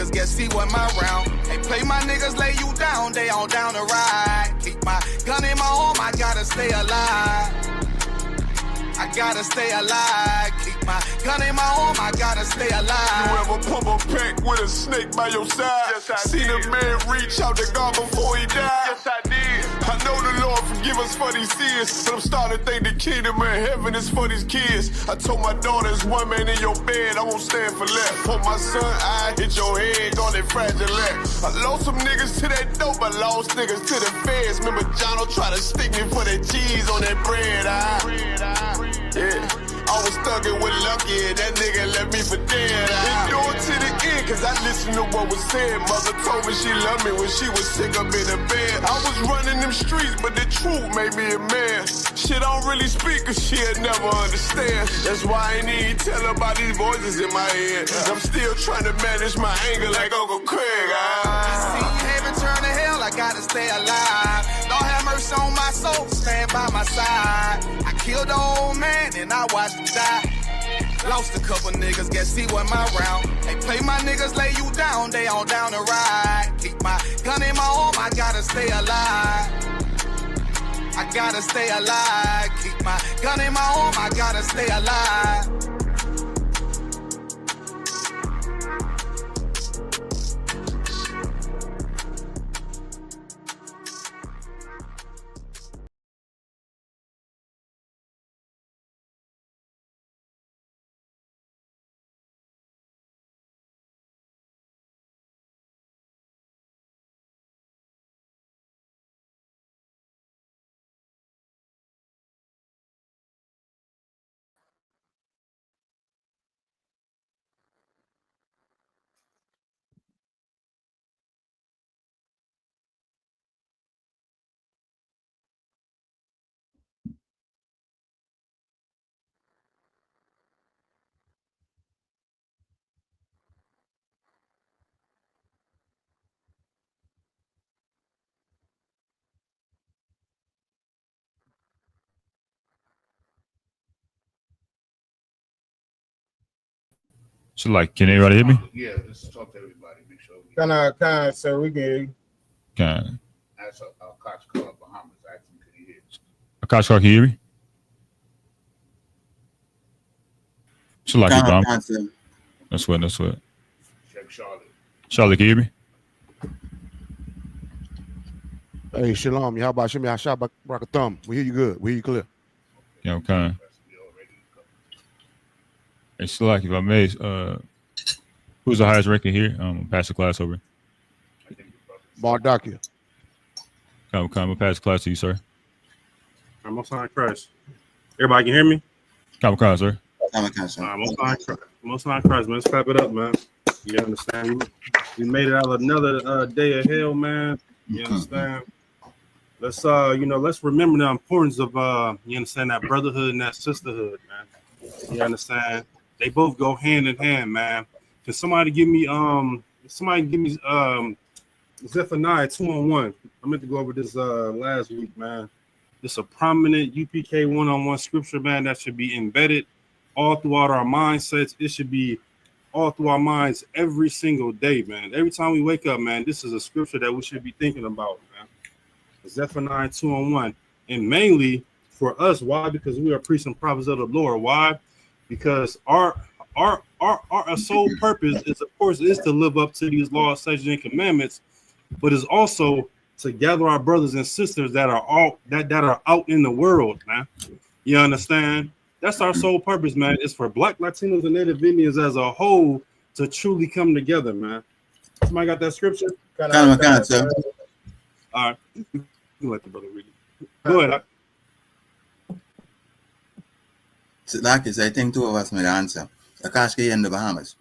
niggas get see what my round. Hey, play my niggas lay you down, they all down to ride. Keep my gun in my arm, I gotta stay alive. I gotta stay alive. Keep my gun in my arm, I gotta stay alive. You ever pump a pack with a snake by your side? Yes, I Seen did. a man reach out to God before he died? Yes, I did. I know the Lord forgive us for these sins, but I'm starting to think the kingdom of heaven is for these kids. I told my daughter, there's one man in your bed, I won't stand for less. For my son, I hit your head, on that fragile leg. I lost some niggas to that dope, I lost niggas to the feds. Remember Jono tried to stick me for that cheese on that bread, yeah. I was thuggin' with Lucky and that nigga left me for dead. Endure to the end, cause I listened to what was said. Mother told me she loved me when she was sick up in the bed. I was running them streets, but the truth made me a man. Shit, I don't really speak cause she'll never understand. That's why I ain't even tell her about these voices in my head. I'm still trying to manage my anger like Uncle Craig. See heaven turn to hell, I gotta stay alive. Lord have mercy on my soul, stand by my side. I killed the old man and I watched him die. Lost a couple niggas, guess see what my round. Hey, play my niggas lay you down, they all down to ride. Keep my gun in my arm, I gotta stay alive. I gotta stay alive. Keep my gun in my arm, I gotta stay alive. So, like, can anybody hear me? Yeah, let's talk to everybody. Make sure we Kind of, sir. We can. Can ask Koch Club Bahamas. Ask him, can he hear? Akash, can you hear me? So, like, that's what. Check Charlotte. Charlotte, can you hear me? Hey, Shalom. How about Shimmy? I shot rock a thumb. We hear you good. We hear you clear. Yeah, okay. Hey, so, like, if I may, who's the highest ranking here? Pass the class over. Bardakia. Come, I'm gonna pass the class to you, sir. I'm on sign Christ. Everybody can hear me? Come, sir. Most High Christ, man. Let's clap it up, man. You understand? We made it out of another day of hell, man. You understand? Let's let's remember the importance of you understand, that brotherhood and that sisterhood, man. You understand? They both go hand in hand, man. Can somebody give me Zephaniah 2:1? I meant to go over this last week, man. This is a prominent UPK one-on-one scripture, man, that should be embedded all throughout our mindsets. It should be all through our minds every single day, man. Every time we wake up, man, this is a scripture that we should be thinking about, man. Zephaniah 2:1. And mainly for us, why? Because we are priests and prophets of the Lord. Why? Because our sole purpose is, of course, is to live up to these laws, statutes, and commandments, but is also to gather our brothers and sisters that are out in the world, man. You understand? That's our sole purpose, man. It's for Black, Latinos, and Native Indians as a whole to truly come together, man. Somebody got that scripture? Sir. All right. You let the brother read it. Go ahead. Lakis, I think two of us may answer. Akash in the Bahamas.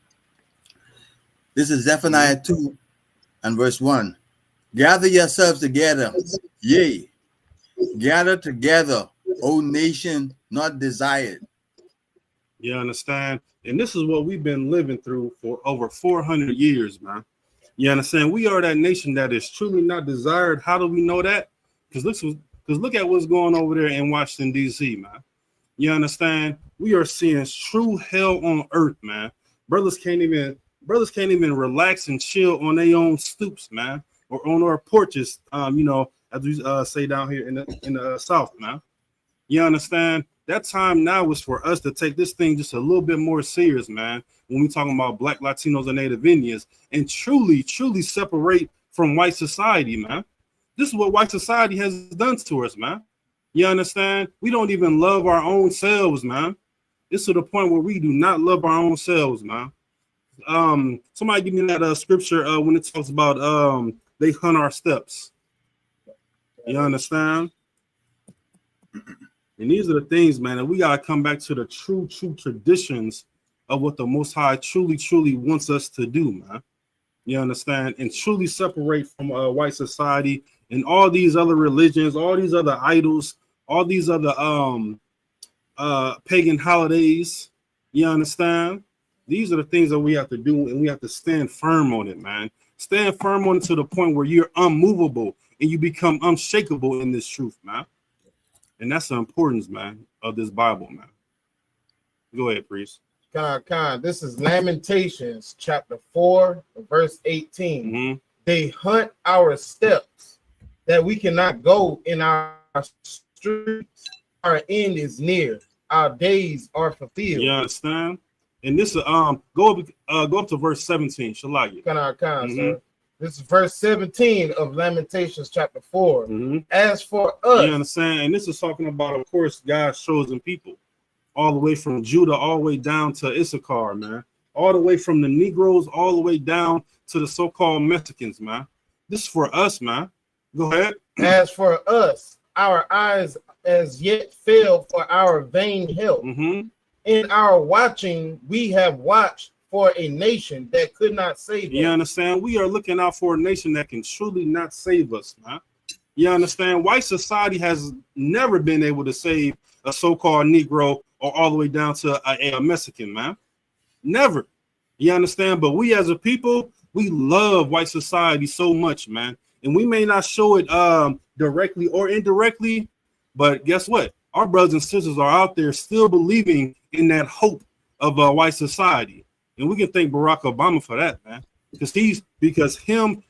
This is Zephaniah 2 and verse 1. Gather yourselves together, yea, gather together, O nation not desired. You understand? And this is what we've been living through for over 400 years, man. You understand? We are that nation that is truly not desired. How do we know that? Because look at what's going over there in Washington, D.C., man. You understand? We are seeing true hell on earth, man. Brothers can't even Brothers can't even relax and chill on their own stoops, man, or on our porches. You know, as we say down here in the South, man. You understand? That time now is for us to take this thing just a little bit more serious, man. When we talking about Black, Latinos, and Native Indians, and truly separate from white society, man. This is what white society has done to us, man. You understand? We don't even love our own selves, man. It's to the point where we do not love our own selves, man. Somebody give me that scripture when it talks about they hunt our steps. You understand? And these are the things, man, that we gotta come back to the true traditions of what the Most High truly wants us to do, man. You understand? And truly separate from white society and all these other religions, all these other idols, all these other pagan holidays. You understand? These are the things that we have to do, and we have to stand firm on it, man. Stand firm on it to the point where you're unmovable and you become unshakable in this truth, man. And that's the importance, man, of this Bible, man. Go ahead, priest. This is Lamentations chapter 4, verse 18. Mm-hmm. They hunt our steps that we cannot go in our streets. Our end is near. Our days are fulfilled. You understand? And this go up to verse 17. Shalagi. Sir. This is verse 17 of Lamentations chapter 4. Mm-hmm. As for us, you understand? And this is talking about, of course, God's chosen people, all the way from Judah, all the way down to Issachar, man. All the way from the Negroes, all the way down to the so-called Mexicans, man. This is for us, man. Go ahead. As for us, our eyes as yet fail for our vain help. Mm-hmm. In our watching, we have watched for a nation that could not save us. You understand? We are looking out for a nation that can truly not save us, man. You understand? White society has never been able to save a so-called Negro or all the way down to a Mexican, man. Never. You understand? But we as a people, we love white society so much, man. And we may not show it directly or indirectly, but guess what? Our brothers and sisters are out there still believing in that hope of white society. And we can thank Barack Obama for that, man. Because him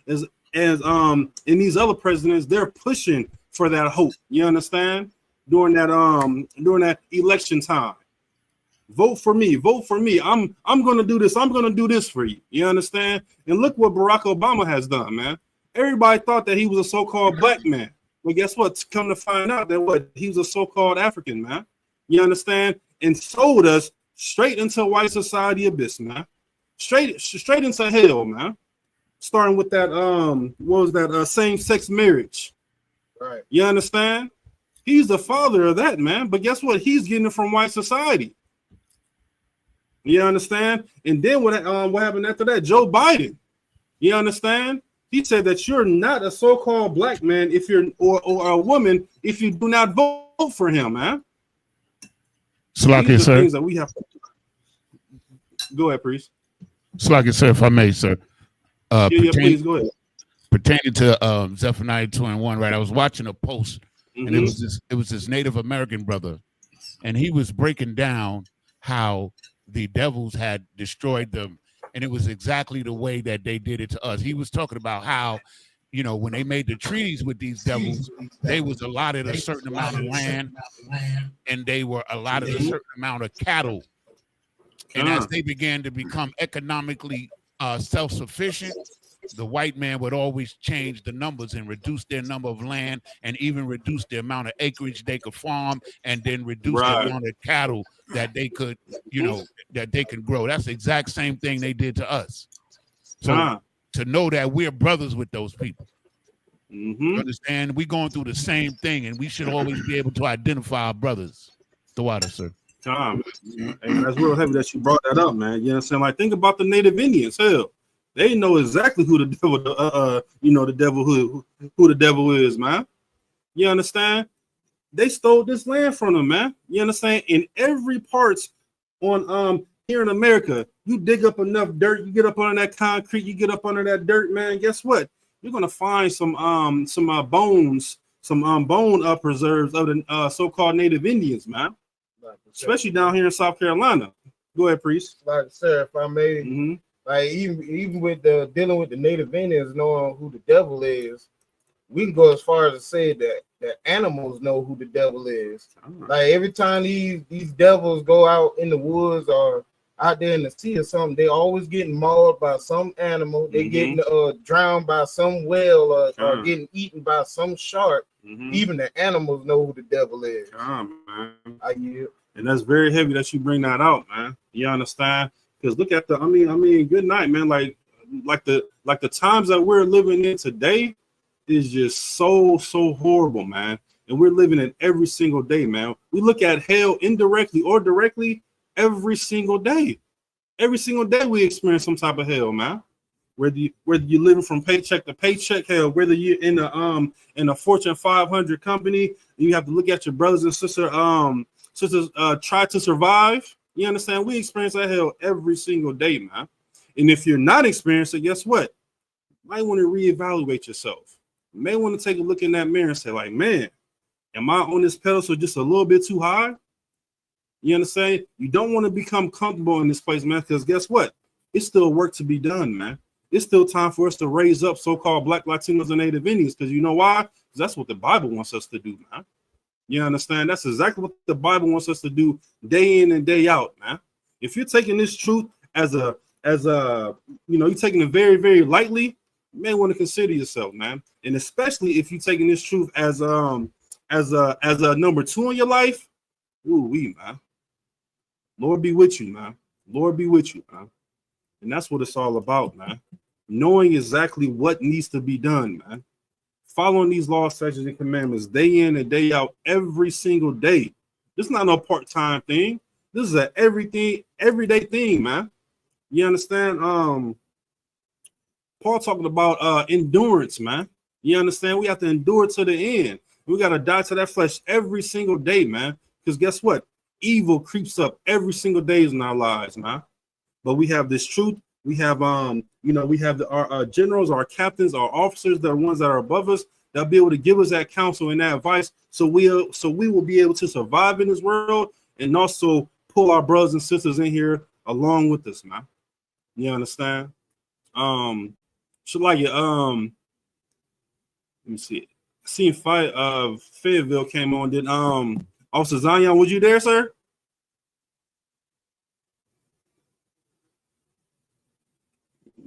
and these other presidents, they're pushing for that hope. You understand? During that election time. Vote for me. I'm gonna do this. I'm gonna do this for you. You understand? And look what Barack Obama has done, man. Everybody thought that he was a so-called black man. But guess what? Come to find out that he was a so-called African, man. You understand? And sold us straight into white society abyss, man. Straight into hell, man. Starting with that same-sex marriage. Right. You understand? He's the father of that, man. But guess what? He's getting it from white society. You understand? And then what happened after that? Joe Biden. You understand? He said that you're not a so-called black man if you're or a woman if you do not vote for him, man. Slaki, sir. Things that we have to... Go ahead, priest. Slaki, sir, if I may, sir. Please go ahead. Pertaining to Zephaniah 2:1, right? I was watching a post, and it was this Native American brother, and he was breaking down how the devils had destroyed them, and it was exactly the way that they did it to us. He was talking about how, you know, when they made the treaties with these devils, they was allotted a certain amount of land, and they were allotted a certain amount of cattle. And as they began to become economically self-sufficient, the white man would always change the numbers and reduce their number of land and even reduce the amount of acreage they could farm and then reduce the amount of cattle that they could, you know, that they could grow. That's the exact same thing they did to us. So to know that we're brothers with those people. You understand? We're going through the same thing, and we should always be able to identify our brothers. The water, sir. Hey, that's real heavy that you brought that up, man. You know what I'm saying? Like, think about the Native Indians. Hell, they know exactly who the devil, who the devil is, man. You understand? They stole this land from them, man. You understand? In every parts on here in America, you dig up enough dirt, you get up under that concrete, you get up under that dirt, man. Guess what? You're gonna find some bones, some bone preserves of the so-called Native Indians, man. Especially down here in South Carolina. Go ahead, priest. Like, sir, if I may, Like even with the dealing with the native Indians knowing who the devil is, we can go as far as to say that the animals know who the devil is. Like every time these devils go out in the woods or out there in the sea or something, they always getting mauled by some animal. They getting drowned by some whale or getting eaten by some shark. Even the animals know who the devil is. Man. I yield. And that's very heavy that you bring that out, man. You understand? Because look at the, I mean, good night, man. Like the times that we're living in today is just so horrible, man. And we're living it every single day, man. We look at hell indirectly or directly every single day. Every single day we experience some type of hell, man. Whether you're living from paycheck to paycheck, hell, whether you're in a Fortune 500 company, you have to look at your brothers and sisters try to survive. You understand? We experience that hell every single day, man. And if you're not experiencing, guess what? You might want to reevaluate yourself. You may want to take a look in that mirror and say, like, man, am I on this pedestal just a little bit too high? You understand? You don't want to become comfortable in this place, man, because guess what? It's still work to be done, man. It's still time for us to raise up so-called Black, Latinos, and Native Indians, because you know why? Because that's what the Bible wants us to do, man. You understand? That's exactly what the Bible wants us to do day in and day out, man. If you're taking this truth as a you're taking it very, very lightly, you may want to consider yourself, man. And especially if you're taking this truth as a number 2 in your life, man. Lord be with you, man. Lord be with you, man. And that's what it's all about, man. Knowing exactly what needs to be done, man. Following these laws, statutes, and commandments day in and day out, every single day. This is not no part-time thing. This is an everyday thing, man. You understand? Paul talking about endurance, man. You understand? We have to endure to the end. We got to die to that flesh every single day, man. Because guess what? Evil creeps up every single day in our lives, man. But we have this truth. We have we have our generals, our captains, our officers, the ones that are above us, that'll be able to give us that counsel and that advice, so we will be able to survive in this world and also pull our brothers and sisters in here along with us, man. You understand? Let me see. Seeing fight of Fayetteville came on. Did Officer Zion, was you there, sir?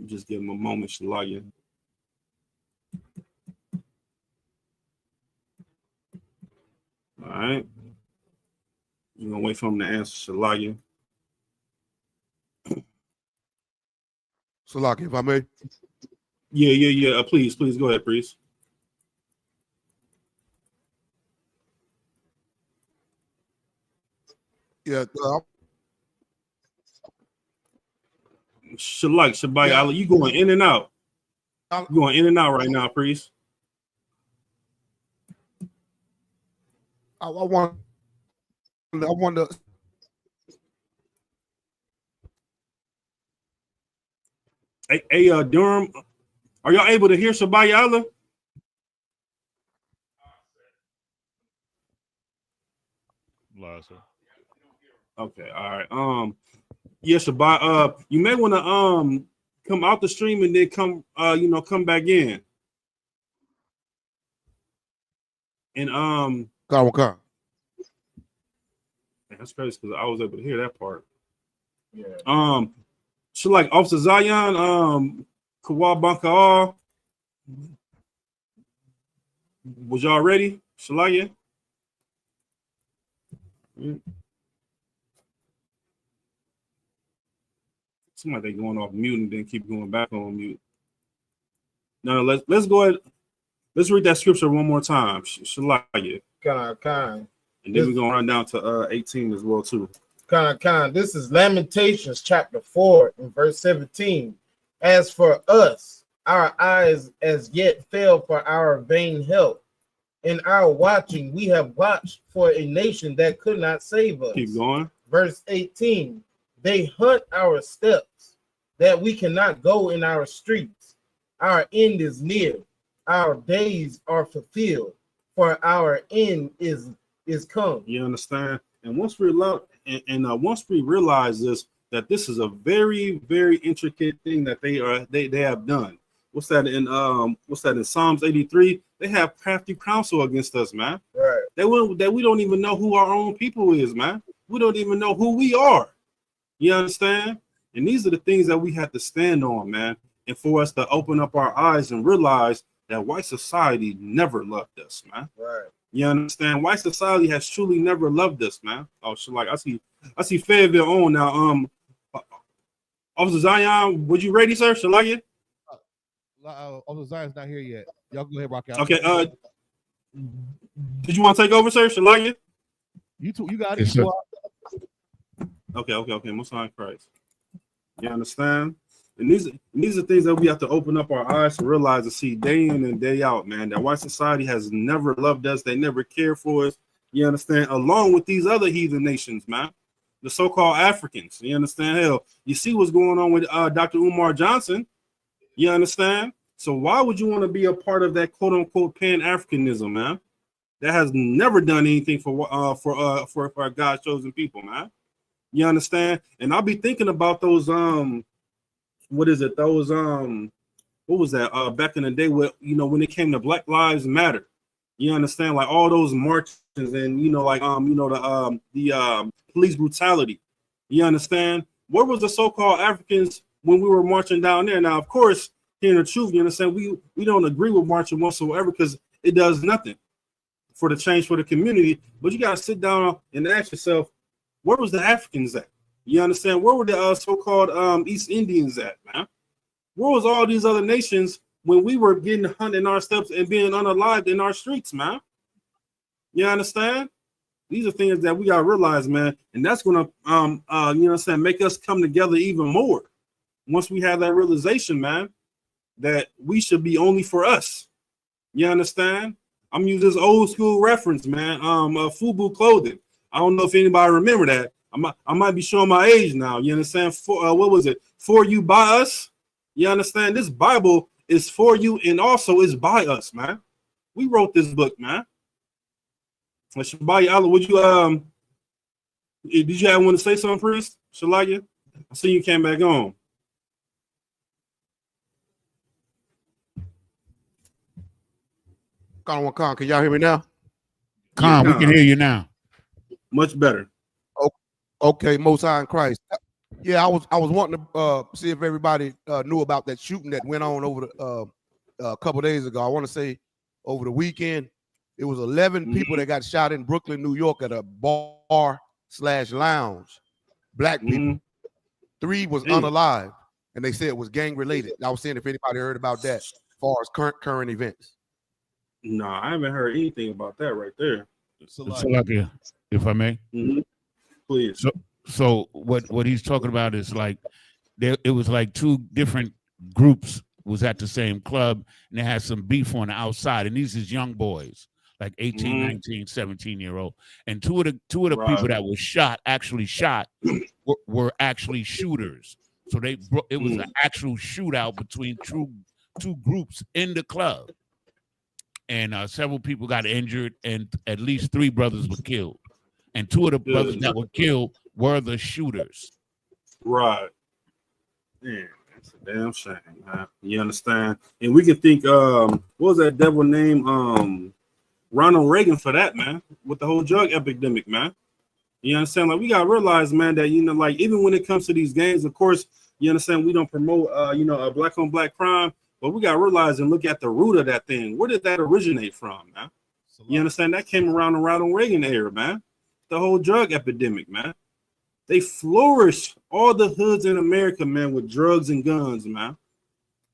Just give him a moment, Shalaya. All right. We're gonna wait for him to answer, Shalaya. Salaki, if I may. Yeah. Please go ahead, priest. Yeah. Shabbat, Yeah. you going in and out. You going in and out right now, priest. I want to. Hey, Durham, are y'all able to hear Shabbat Yalla? Okay, all right. Yeah, Shabbat. You may want to come out the stream and then come back in. And Kawaka. that's crazy because I was able to hear that part. Yeah. So like Officer Zion, Kawabanka, was y'all ready? Shalaya? Somebody going off mute and then keep going back on mute. No, let's go ahead. Let's read that scripture one more time. Shalaya. Kind. And then we're gonna run down to 18 as well too. Kind. This is Lamentations chapter 4 and verse 17. As for us, our eyes as yet fail for our vain help. In our watching, we have watched for a nation that could not save us. Keep going. Verse 18. They hunt our steps, that we cannot go in our streets. Our end is near. Our days are fulfilled, for our end is come. You understand? And once we realize this, that this is a very, very intricate thing that they have done. What's that in Psalms 83? They have crafty counsel against us, man. Right. That we don't even know who our own people is, man. We don't even know who we are. You understand? And these are the things that we have to stand on, man. And for us to open up our eyes and realize that white society never loved us, man. Right. You understand? White society has truly never loved us, man. Oh, so like I see Fayetteville on now. Officer Zion, would you ready, sir? Shall I get? Officer Zion's not here yet. Y'all go ahead, rock out. Okay. Did you want to take over, sir? Shall I get? You got it. Okay. Most High Christ. You understand? And these are things that we have to open up our eyes to realize and see day in and day out, man. That white society has never loved us. They never cared for us. You understand? Along with these other heathen nations, man. The so-called Africans. You understand? Hell, you see what's going on with Dr. Umar Johnson. You understand? So why would you want to be a part of that quote-unquote Pan-Africanism, man? That has never done anything for our God's chosen people, man. You understand? And I'll be thinking about those what was that back in the day where, you know, when it came to Black Lives Matter. You understand? Like all those marches and the police brutality. You understand? Where was the so-called Africans when we were marching down there? Now, of course, hearing the truth, you understand, we don't agree with marching whatsoever because it does nothing for the change for the community. But you gotta sit down and ask yourself, where was the Africans at? You understand? Where were the so-called East Indians at, man? Where was all these other nations when we were getting hunted in our steps and being unalived in our streets, man? You understand? These are things that we gotta realize, man, and that's gonna make us come together even more once we have that realization, man, that we should be only for us. You understand? I'm using this old school reference, man. FUBU clothing. I don't know if anybody remember that. I might be showing my age now. You understand? What was it? For you, by us. You understand? This Bible is for you and also is by us, man. We wrote this book, man. Allah, would you did you want to say something, priest? Shalaya? I see you came back on. Con, can y'all hear me now? Con, we can hear you now. Much better. Okay, Most High in Christ. Yeah, I was wanting to see if everybody knew about that shooting that went on over a couple days ago. I want to say over the weekend. It was 11 people that got shot in Brooklyn, New York at a bar/lounge. Black people. 3 was unalive, and they said it was gang related. I was saying if anybody heard about that as far as current events. No, I haven't heard anything about that right there. Salakia, if I may. Please. So what he's talking about is like it was like 2 different groups was at the same club, and they had some beef on the outside, and these is young boys. Like 18, 19, 17-year-old. And two of the people that were actually shot, were actually shooters. So it was an actual shootout between two groups in the club. And several people got injured, and at least 3 brothers were killed. And 2 of the brothers that were killed were the shooters. Right. Yeah, that's a damn shame, man. You understand? And we can think, what was that devil name? Ronald Reagan for that, man, with the whole drug epidemic, man. You understand? Like, we got to realize, man, that, like, even when it comes to these gangs, of course, you understand, we don't promote, a black on black crime, but we got to realize and look at the root of that thing. Where did that originate from, man? You understand? That came around the Ronald Reagan era, man. The whole drug epidemic, man. They flourished all the hoods in America, man, with drugs and guns, man.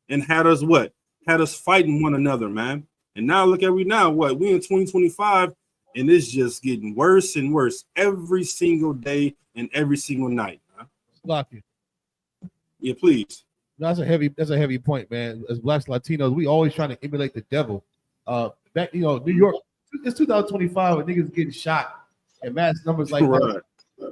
And had us what? Had us fighting one another, man. And now look at we in 2025, and it's just getting worse and worse every single day and every single night. Lucky. Yeah, please. That's a heavy point, man. As Blacks, Latinos, we always trying to emulate the devil. Back, New York, it's 2025 and niggas getting shot in mass numbers like that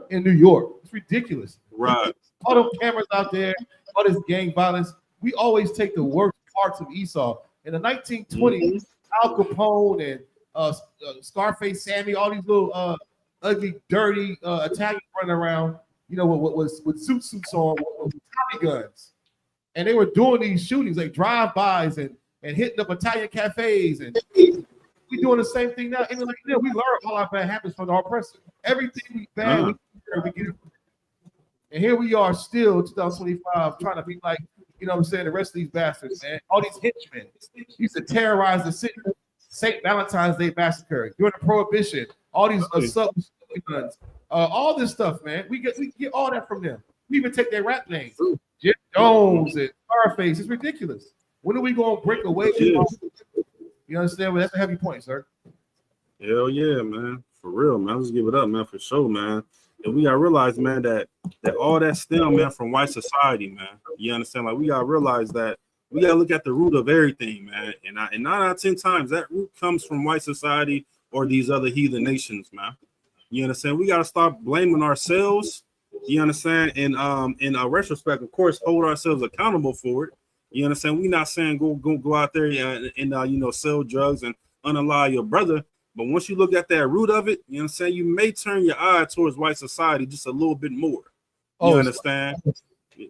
in New York. It's ridiculous. Right. All those cameras out there, all this gang violence. We always take the worst parts of Esau. In the 1920s, Al Capone and Scarface Sammy, all these little ugly, dirty Italians running around. with suits on, with Tommy guns, and they were doing these shootings like drive-bys and hitting up Italian cafes, and we doing the same thing now. And we learn all our bad habits from our oppressor. Everything we bad, we get it. And here we are still 2025 trying to be like, the rest of these bastards, man. All these henchmen used to terrorize the city. St. Valentine's Day massacre, during the Prohibition, all these assaults, all this stuff, man. We get all that from them. We even take their rap names, Jim Jones and Scarface. It's ridiculous. When are we going to break away? You understand? Well, that's a heavy point, sir. Hell yeah, man. For real, man. Let's give it up, man, for sure, man. And we gotta realize, man, that all that stem, man, from white society, man. You understand? Like, we gotta realize that we gotta look at the root of everything, man. And 9 out of 10 times that root comes from white society or these other heathen nations, man. You understand? We gotta stop blaming ourselves. You understand? And in retrospect, of course, hold ourselves accountable for it. You understand? We're not saying go out there and sell drugs and unalive your brother. But once you look at that root of it, you know what I'm saying, you may turn your eye towards white society just a little bit more. You understand?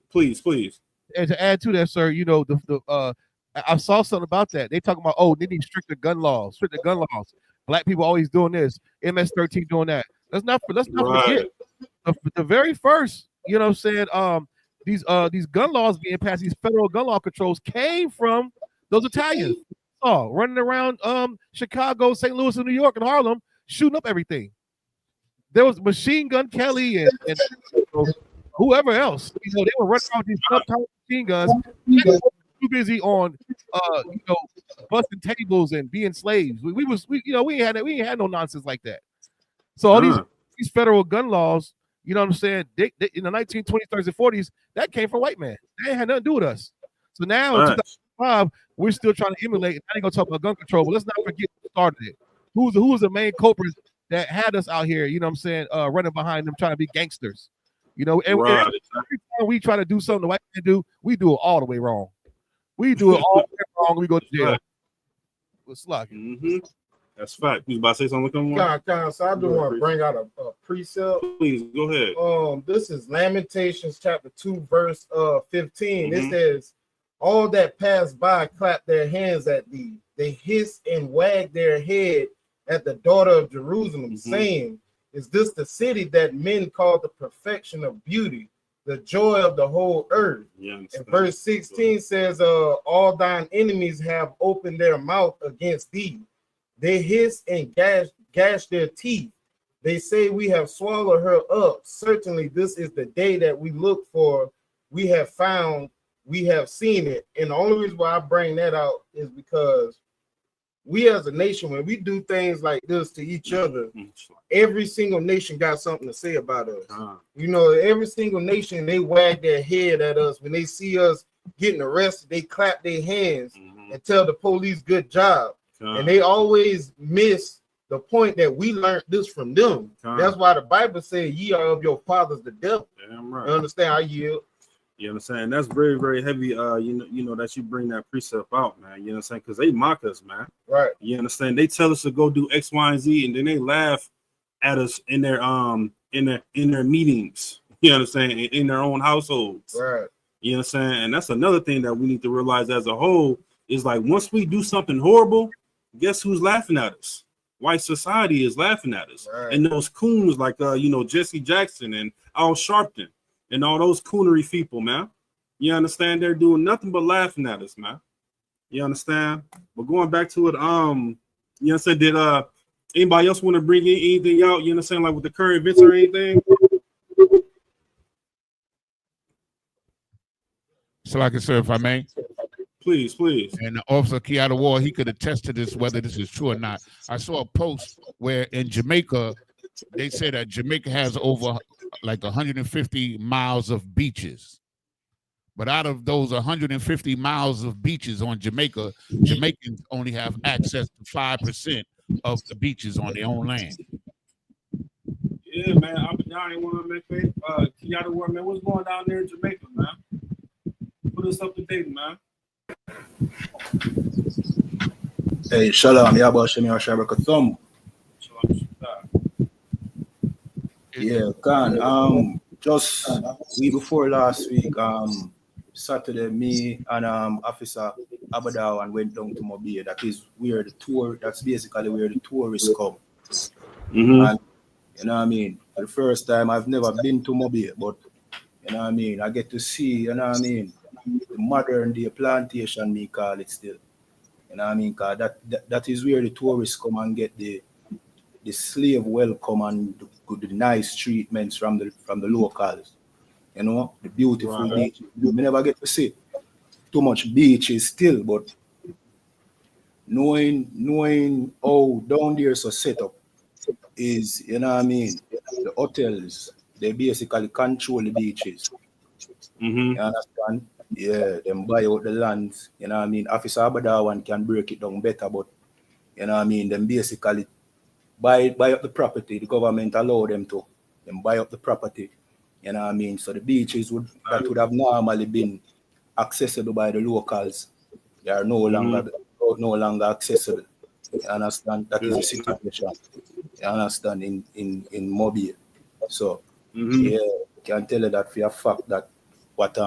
Please. And to add to that, sir, I saw something about that. They talking about, they need stricter gun laws. Black people always doing this. MS-13 doing that. Let's not forget the very first, these gun laws being passed, these federal gun law controls came from those Italians. Running around Chicago, St. Louis, and New York, and Harlem, shooting up everything. There was Machine Gun Kelly and whoever else. They were running around with these subtype machine guns. They were too busy on, busting tables and being slaves. We ain't had no nonsense like that. So all these federal gun laws, you know what I'm saying? They in the 1920s, 30s, and 40s, that came from white men. They ain't had nothing to do with us. So now, in 2005, we're still trying to emulate. I ain't gonna talk about gun control, but let's not forget who started it. Who was the main culprit that had us out here? You know what I'm saying? Running behind them, trying to be gangsters. And every time we try to do something the white men do, we do it all the way wrong. We do it all the way wrong. We go to jail. It's lucky. Mm-hmm. That's fact. You about to say something? So I do want to bring out a precept. Please go ahead. This is Lamentations chapter 2, verse 15. It says, "All that pass by clap their hands at thee. They hiss and wag their head at the daughter of Jerusalem, saying, Is this the city that men call the perfection of beauty, the joy of the whole earth?" And verse 16 says, "All thine enemies have opened their mouth against thee. They hiss and gash their teeth. They say, We have swallowed her up. Certainly this is the day that we look for. We have found, we have seen it." And the only reason why I bring that out is because we as a nation, when we do things like this to each other, every single nation got something to say about us. Every single nation, they wag their head at us. When they see us getting arrested, they clap their hands and tell the police good job. And they always miss the point that we learned this from them. That's why the Bible says, "Ye are of your fathers the devil." Damn right. You understand? I yield. You know what I'm saying? That's very, very heavy. You know that you bring that precept out, man. You know what I'm saying? Because they mock us, man. Right. You understand? They tell us to go do X, Y, and Z, and then they laugh at us in their meetings. You know what I'm saying? In their own households. Right. You know what I'm saying? And that's another thing that we need to realize as a whole is like once we do something horrible, guess who's laughing at us? White society is laughing at us. Right. And those coons like Jesse Jackson and Al Sharpton. And all those coonery people, man. You understand? They're doing nothing but laughing at us, man. You understand? But going back to it, you know what I'm saying? Did anybody else want to bring anything out? You understand, like with the current events or anything? So, like I said, if I may. Please. And Officer Kiata Ward, he could attest to this, whether this is true or not. I saw a post where in Jamaica, they said that Jamaica has over like 150 miles of beaches. But out of those 150 miles of beaches on Jamaica, Jamaicans only have access to 5% of the beaches on their own land. Yeah, man. I ain't want to make faith. Kiata Ward, man, what's going down there in Jamaica, man? Put us up to date, man. Hey, Shalom, Yabashim Yashabakathum. Yeah, Khan. just week before last week, Saturday, me and Officer Abadaw and went down to Mobile. That is where the tour. That's basically where the tourists come. And you know what I mean. For the first time, I've never been to Mobile, but you know what I mean. I get to see. You know what I mean. The modern day plantation, me call it still. You know what I mean. Cause that is where the tourists come and get the slave welcome and the nice treatments from the locals. You know, the beautiful beaches. We never get to see too much beaches still, but knowing how down there so set up is, you know what I mean, the hotels, they basically control the beaches. You understand? Yeah, them buy out the lands, you know what I mean. Officer Abadawan can break it down better, but you know what I mean, them basically buy up the property. The government allow them to buy up the property. You know what I mean? So the beaches would have normally been accessible by the locals. They are no longer accessible. You understand? That is the situation. You understand in Mobile. So yeah, I can tell you that for a fact that what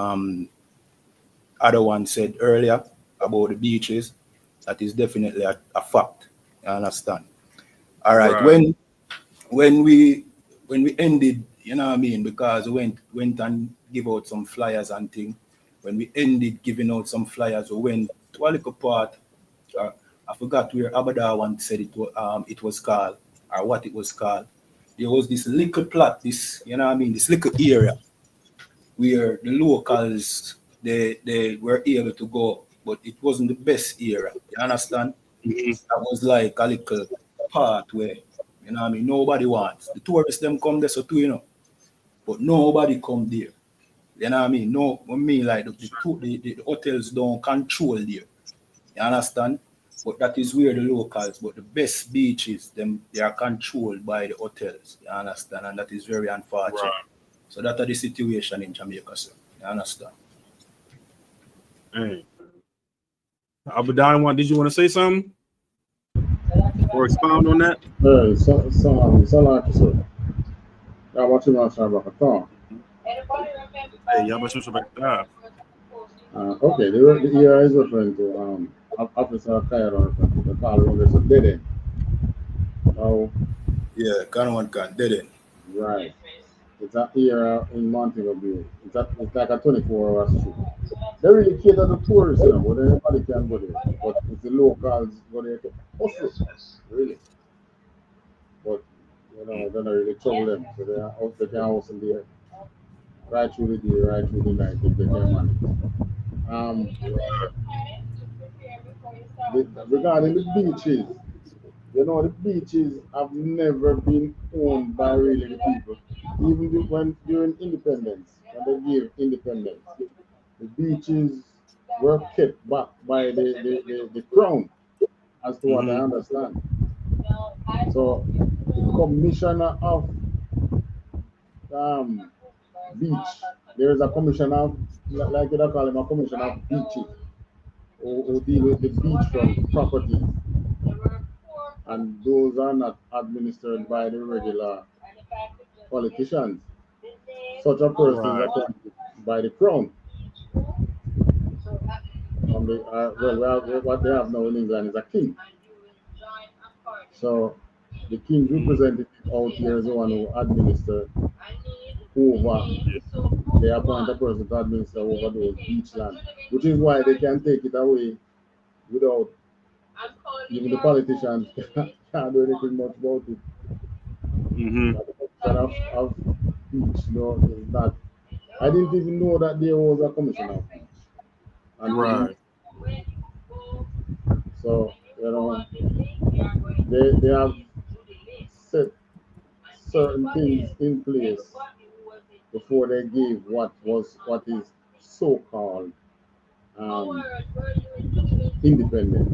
other one said earlier about the beaches, that is definitely a fact. You understand? All right. When we ended, you know what I mean, because we went and give out some flyers and things. When we ended giving out some flyers, we went to a little part. I forgot where Abadawan said it was called, or what it was called. There was this little plot, this, you know what I mean, this little area where the locals they were able to go, but it wasn't the best area. You understand? That was like a little part where, you know what I mean, nobody wants. The tourists them come there so too, you know, but nobody come there. You know what I mean? No, I mean like the hotels don't control there. You understand? But that is where the locals, but the best beaches, they are controlled by the hotels. You understand? And that is very unfortunate. Right. So that are the situation in Jamaica, sir. You understand? Hey. Abadawan, did you want to say something? Or expound on that? Salam, sir. I want to know about the thought. Hey, y'all must respect that. Okay, the ER is referring to Officer Kayara, the call there's a dead end. Oh, yeah, Kanawan can dead end. Right. It's a ER in Montego Bay. It's like a 24-hour street. They really cater to tourists, you know, but anybody can go there. But it's the locals go there to hustle, really. But you know, they're not really trouble them. So they can hustle there right through the day, right through the night if they can manage. Regarding the beaches, you know, the beaches have never been owned by really the people. Even when during independence, when they gave independence, the beaches were kept back by the crown, as to what I understand. So the commissioner of beach, there is a commissioner of, like you call him, a commissioner of beaches, who deal with the beachfront properties. And those are not administered by the regular politicians. Such a person is appointed by the crown. What they have now in England is a king. So the king represented out here as the one who administers over. They appoint a person to administer over those beach land, which is why they can take it away without even the politicians can't do anything much about it. Of beach, no, is not. I didn't even know that there was a commission of beach. And so, you know, they have set certain things in place before they gave what is so-called independence,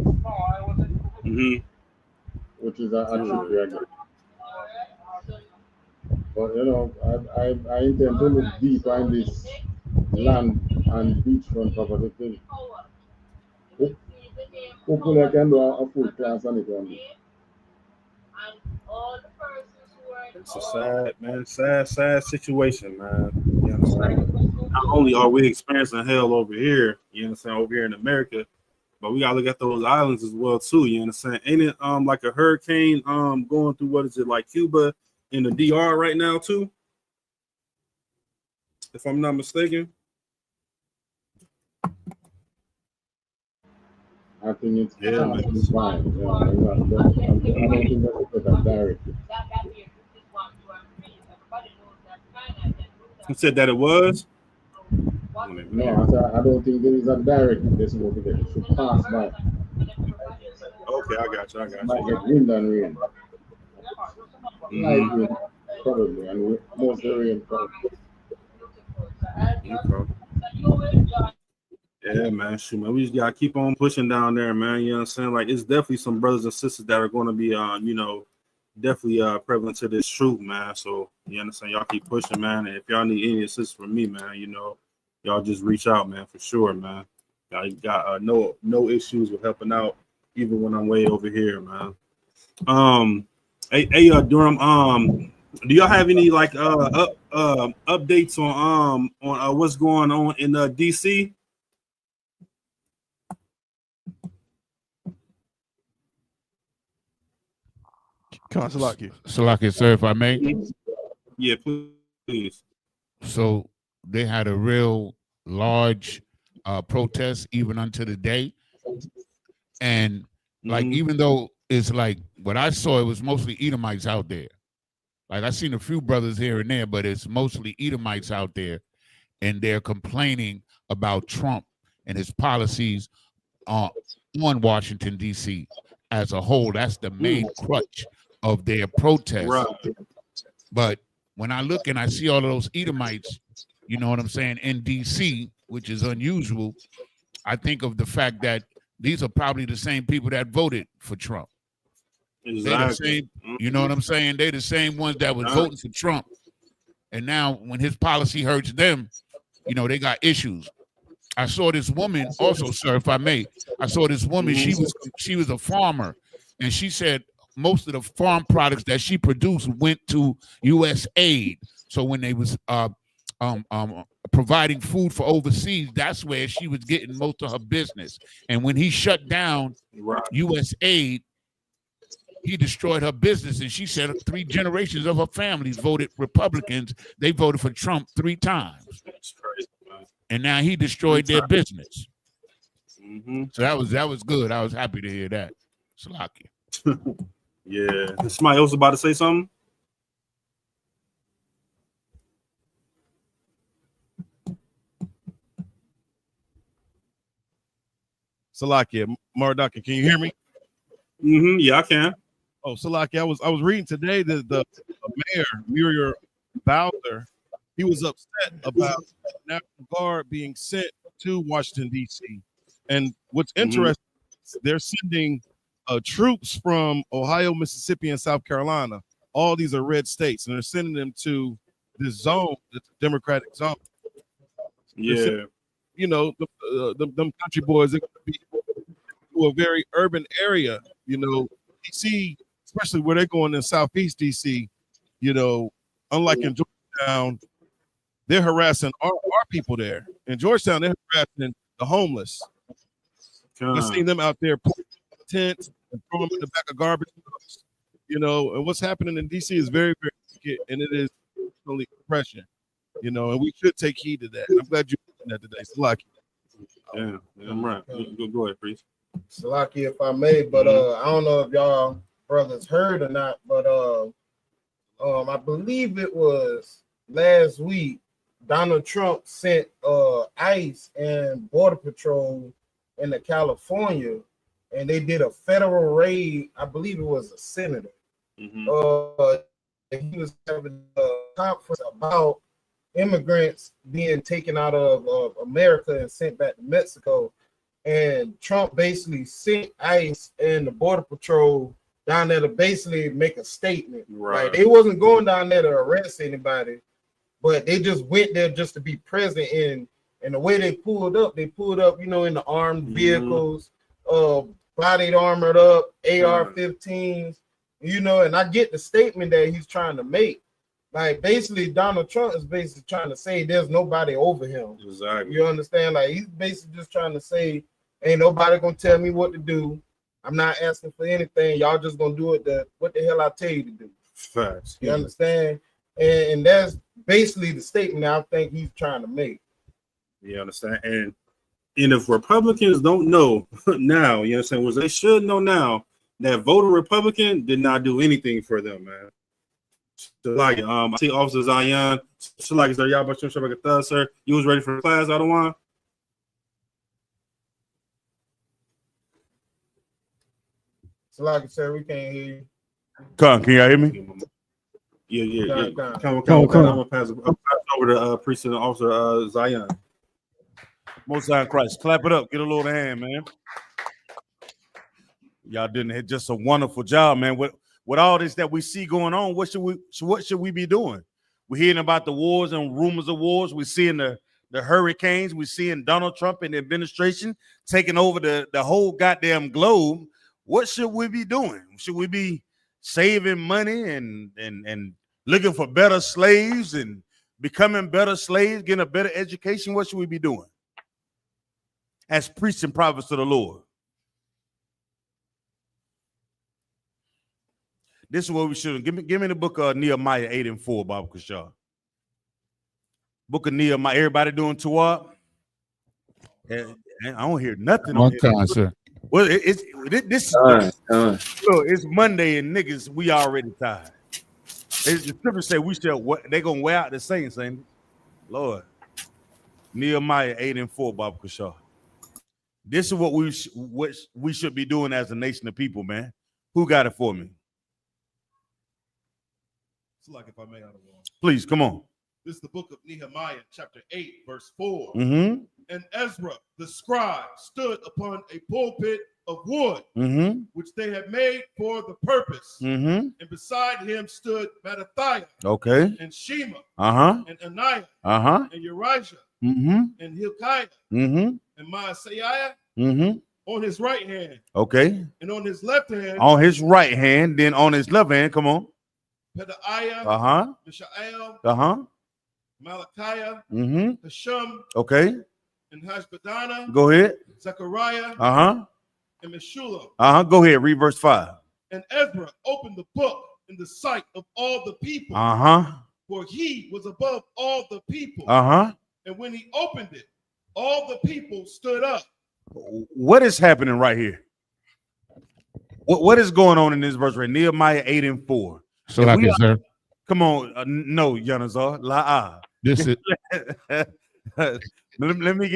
which is a trickery again. But you know, I intend to look deeper in this land and beachfront property thing. Hopefully I can do a full class on it one day. It's a sad, man, sad situation, man. You know what I'm saying? Not only are we experiencing hell over here, you know what I'm saying, over here in America, but we gotta look at those islands as well too. You know what I'm saying? Ain't it like a hurricane going through what is it, like Cuba in the DR right now too? If I'm not mistaken. I think it's Yeah, man. fine. Yeah, I don't think that it's that directly. Who said that it was? No, I don't think there is a direct this movie that it should pass by. Okay, I got you. Might get wind and rain. Light wind, probably, and most of the rain probably. Okay. Yeah, man. Shoot, man. We just gotta keep on pushing down there, man. You know what I'm saying? Like, it's definitely some brothers and sisters that are gonna be definitely prevalent to this truth, man. So you understand, y'all keep pushing, man. And if y'all need any assistance from me, man, y'all just reach out, man, for sure, man. Y'all got no issues with helping out, even when I'm way over here, man. Hey, Durham, do y'all have any like updates on what's going on in DC? Salaki, sir, if I may. Yeah, please. So they had a real large protest even unto the day. And like, even though it's like what I saw, it was mostly Edomites out there. Like, I seen a few brothers here and there, but it's mostly Edomites out there. And they're complaining about Trump and his policies on Washington, D.C. as a whole. That's the main crutch of their protest. Right. But when I look and I see all of those Edomites, you know what I'm saying, in D.C., which is unusual, I think of the fact that these are probably the same people that voted for Trump. Exactly. They're the same, you know what I'm saying? They're the same ones that was voting for Trump. And now when his policy hurts them, they got issues. I saw this woman also, sir, if I may. I saw this woman, she was a farmer, and she said most of the farm products that she produced went to U.S. aid. So when they was providing food for overseas, that's where she was getting most of her business. And when he shut down U.S. aid, he destroyed her business. And she said 3 generations of her families voted Republicans. They voted for Trump 3 times. That's crazy, man. And now he destroyed their business. So that was good. I was happy to hear that. Salaki. Yeah. Somebody else about to say something? Salakia, Mardaka, can you hear me? Yeah, I can. Oh, Salakia, I was reading today that the mayor, Muriel Bowser, he was upset about National Guard being sent to Washington, D.C. And what's interesting, they're sending troops from Ohio, Mississippi, and South Carolina. All these are red states, and they're sending them to this zone, the Democratic zone. Yeah. Them country boys are going to be to a very urban area, DC, especially where they're going in Southeast DC, unlike in Georgetown, they're harassing our people there. In Georgetown, they're harassing the homeless. I've seen them out there putting tents and throw them in the back of garbage trucks, and what's happening in DC is very, very wicked, and it is totally oppression, and we should take heed to that. I'm glad you mentioned that today. Salaki. Yeah, I'm right. Go ahead, please. Salaki, if I may, but I don't know if y'all brothers heard or not, but I believe it was last week, Donald Trump sent ICE and Border Patrol into California, and they did a federal raid. I believe it was a senator. He was having a conference about immigrants being taken out of America and sent back to Mexico. And Trump basically sent ICE and the Border Patrol down there to basically make a statement. Right. Like, they wasn't going down there to arrest anybody, but they just went there just to be present. And the way they pulled up, in the armed vehicles, bodied armored up, AR-15s. You know, and I get the statement that he's trying to make. Like basically, Donald Trump is basically trying to say there's nobody over him. Exactly. You understand? Like he's basically just trying to say, ain't nobody gonna tell me what to do. I'm not asking for anything. Y'all just gonna do it. What the hell I tell you to do? Facts. You understand? And that's basically the statement I think he's trying to make. You understand? And if Republicans don't know now, you understand, what they should know now, that voter Republican did not do anything for them, man. So like, I see Officer Zion. So like, sir, y'all about to sir. You was ready for the class, I don't want. So like I said, we can't hear you. Can y'all hear me? Yeah. Come on. I'm gonna pass over to Precinct Officer Zion. Most High in Christ. Clap it up. Get a little hand, man. Y'all didn't hit just a wonderful job, man. With all this that we see going on, what should we be doing? We're hearing about the wars and rumors of wars. We're seeing the hurricanes. We're seeing Donald Trump and the administration taking over the whole goddamn globe. What should we be doing? Should we be saving money and looking for better slaves and becoming better slaves, getting a better education? What should we be doing as priests and prophets of the Lord? This is what we should give me the book of Nehemiah 8 and 4, Baba Kashar. Book of Nehemiah. Everybody doing Tuah? And I don't hear nothing on time, sir. Well, this is it's Monday and niggas, we already tired. The scripture say we shall they gonna wear out the saints, ain't it? Lord. Nehemiah 8 and 4, Baba Kashar. This is what we should be doing as a nation of people, man. Who got it for me? Like if I may, out of one. Please, come on. This is the book of Nehemiah, chapter 8, verse 4. Mm-hmm. And Ezra, the scribe, stood upon a pulpit of wood, which they had made for the purpose. And beside him stood Mattathiah, and Shema, and Ananiah, and Urijah, and Hilkiah, and Maaseiah, on his right hand. And on his left hand. On his right hand, then on his left hand, come on. Pedaiah, Mishael, Malachiah, Hashum, and Hashbadana. Go ahead. Zechariah, and Meshullam. Go ahead. Read verse 5. And Ezra opened the book in the sight of all the people. For he was above all the people. And when he opened it, all the people stood up. What is happening right here? What is going on in this verse right? Nehemiah 8 and 4. So like it, sir. Come on, no, Yanazar. This is let me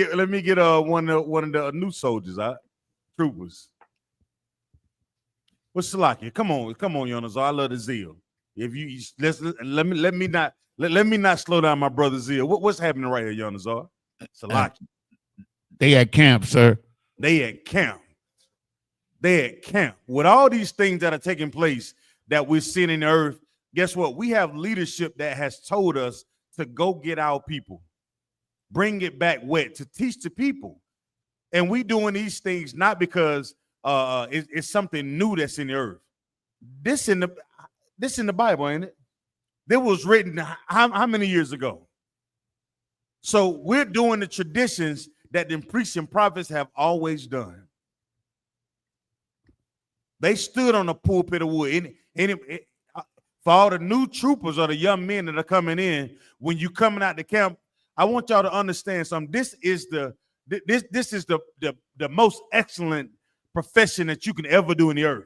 get one of the new soldiers, troopers. What's Salakia? Come on, Yanazar. I love the zeal. If you let me not slow down my brother zeal. What's happening right here, Yanazar? Salakia. They at camp, sir. They at camp. With all these things that are taking place that we're seeing in the earth, guess what? We have leadership that has told us to go get our people, bring it back wet, to teach the people. And we doing these things not because it's something new that's in the earth. This in the Bible, ain't it? That was written how many years ago? So we're doing the traditions that the priests and prophets have always done. They stood on the pulpit of wood. For all the new troopers or the young men that are coming in, when you coming out the camp, I want y'all to understand something. This is the most excellent profession that you can ever do in the earth.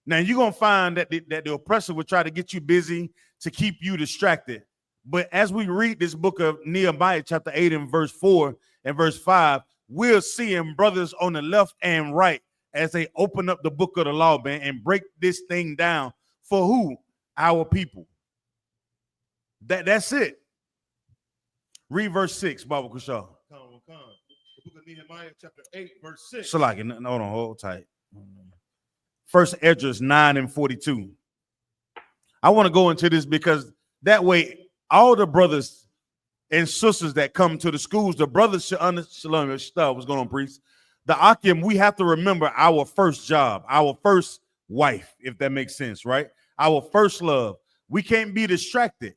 Now you're gonna find that the oppressor will try to get you busy to keep you distracted. But as we read this book of Nehemiah, chapter 8 and verse 4 and verse 5, we're seeing brothers on the left and right as they open up the book of the law, man, and break this thing down for who? Our people. That's it. Read verse 6, Baba Kushal. The book of Nehemiah, chapter 8, verse 6. So like, hold on, hold tight. First Esdras 9 and 42. I want to go into this because that way all the brothers and sisters that come to the schools, the brothers should understand what's going on, priest. The Akim, we have to remember our first job, our first wife, if that makes sense, right? Our first love. We can't be distracted.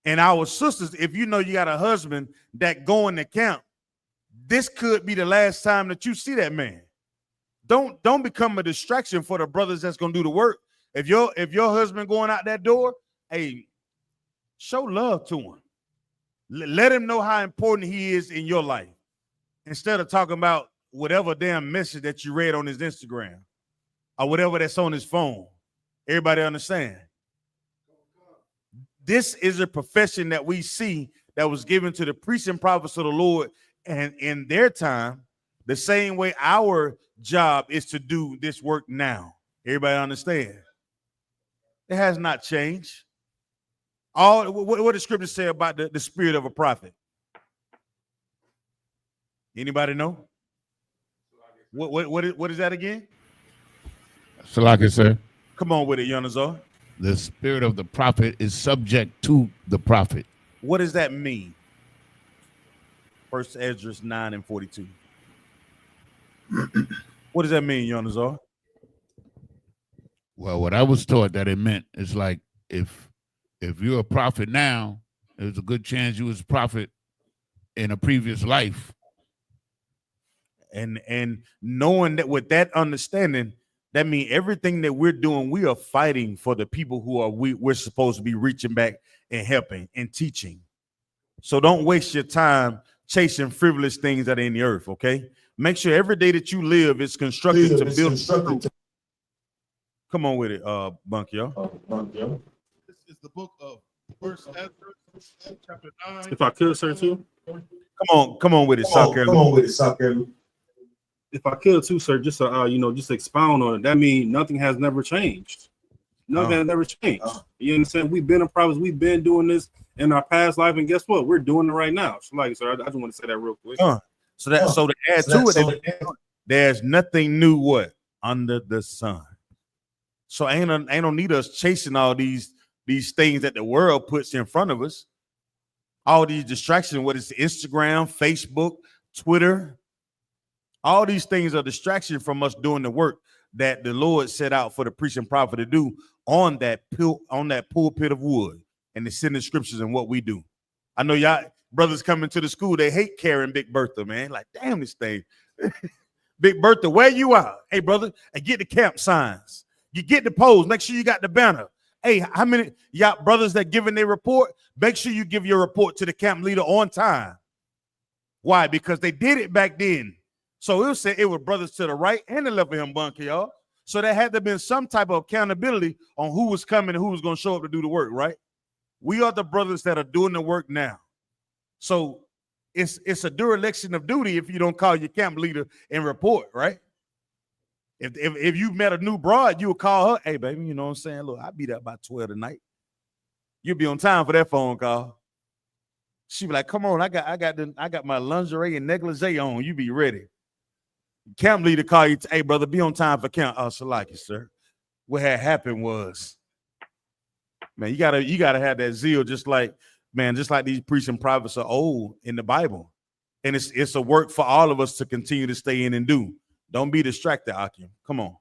And our sisters, if you know you got a husband that going to camp, this could be the last time that you see that man. Don't become a distraction for the brothers that's gonna do the work. If your husband going out that door, hey, show love to him. Let him know how important he is in your life. Instead of talking about whatever damn message that you read on his Instagram or whatever that's on his phone. Everybody understand? This is a profession that we see that was given to the priests and prophets of the Lord, and in their time, the same way our job is to do this work now. Everybody understand? It has not changed. What does Scripture say about the spirit of a prophet? Anybody know? What is that again? Salaki, sir. Come on with it, Yonazar. The spirit of the prophet is subject to the prophet. What does that mean? 1 Ezra 9:42. What does that mean, Yonazar? Well, what I was taught that it meant is like if you're a prophet now, there's a good chance you was a prophet in a previous life. And knowing that, with that understanding, that means everything that we're doing, we are fighting for the people who are we're supposed to be reaching back and helping and teaching. So don't waste your time chasing frivolous things that are in the earth, okay? Make sure every day that you live is constructed to build. Come on with it, Bunk, yo. This is the book of 1 Ezra, chapter 9. If I could, sir, too. Come on with it, Soccer. If I could too, sir, just just expound on it. That means nothing has never changed. Nothing has never changed. You understand? We've been in prophets. We've been doing this in our past life, and guess what? We're doing it right now. So, like, sir, I just want to say that real quick. So to add to it, there's nothing new what under the sun. So ain't no need us chasing all these things that the world puts in front of us. All these distractions, what is Instagram, Facebook, Twitter. All these things are distraction from us doing the work that the Lord set out for the priest and prophet to do on that pulpit of wood, and to send the scriptures and what we do. I know y'all brothers coming to the school, they hate carrying Big Bertha, man. Like, damn, this thing. Big Bertha, where you are? Hey, brother, and get the camp signs. You get the poles. Make sure you got the banner. Hey, how many y'all brothers that giving their report? Make sure you give your report to the camp leader on time. Why? Because they did it back then. So it'll say it was brothers to the right and the left of him, Bunker, y'all. So there had to be some type of accountability on who was coming and who was going to show up to do the work, right? We are the brothers that are doing the work now. So it's a dereliction of duty if you don't call your camp leader and report, right? If you met a new broad, you would call her, hey, baby, you know what I'm saying? Look, I'll be there by 12 tonight. You'll be on time for that phone call. She be like, come on, I got my lingerie and negligee on. You be ready. Camp leader call you, hey, brother, be on time for camp. Oh, Shalaki, sir. What had happened was, man, you gotta have that zeal, just like these priests and prophets are old in the Bible. And it's a work for all of us to continue to stay in and do. Don't be distracted, Akim. Come on.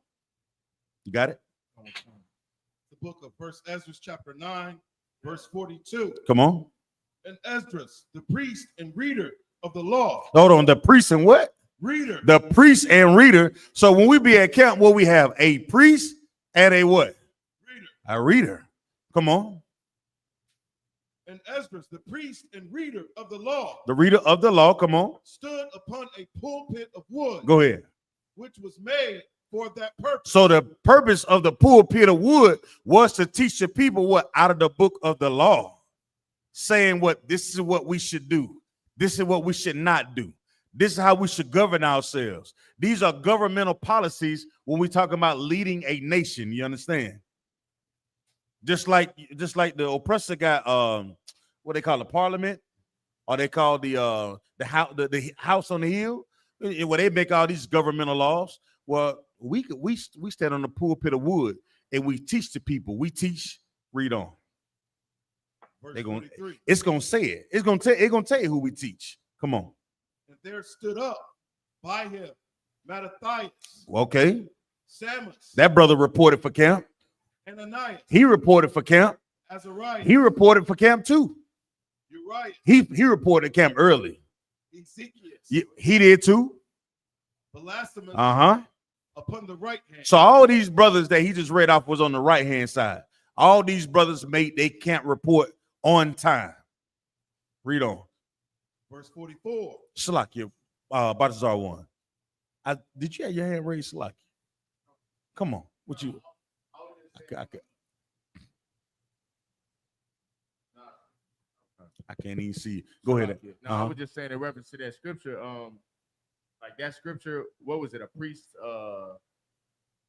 You got it? The book of 1 Ezra, chapter 9, verse 42. Come on. And Esdras, the priest and reader of the law. Hold on, the priest and what? Reader. The priest and reader. So when we be at camp, what we have? A priest and a what? Reader. A reader. Come on. And Esdras, the priest and reader of the law. The reader of the law, come on. Stood upon a pulpit of wood. Go ahead. Which was made for that purpose. So the purpose of the pulpit of wood was to teach the people what out of the book of the law, saying what this is what we should do. This is what we should not do. This is how we should govern ourselves. These are governmental policies when we talk about leading a nation. You understand? Just like the oppressor got what they call the parliament, or they call the house on the hill, where they make all these governmental laws. Well, we stand on the pulpit of wood and we teach the people. We teach. Read on. It's gonna say it. It's gonna tell you who we teach. Come on. And there stood up by him Nayathaq, okay, Samus. That brother reported for camp. Ananias. He reported for camp. Azariah. He reported for camp too. Uriah. He reported camp early. Ezekiel. He did too. Blasphemous. Upon the right hand. So all these brothers that he just read off was on the right hand side. All these brothers made they camp report on time. Read on. Verse 44. Shalakia, Balthazar 1. Did you have your hand raised, Shalakia? Come on, what you? I can't even see you. Go ahead. No, I was just saying in reference to that scripture, like that scripture, what was it? A priest,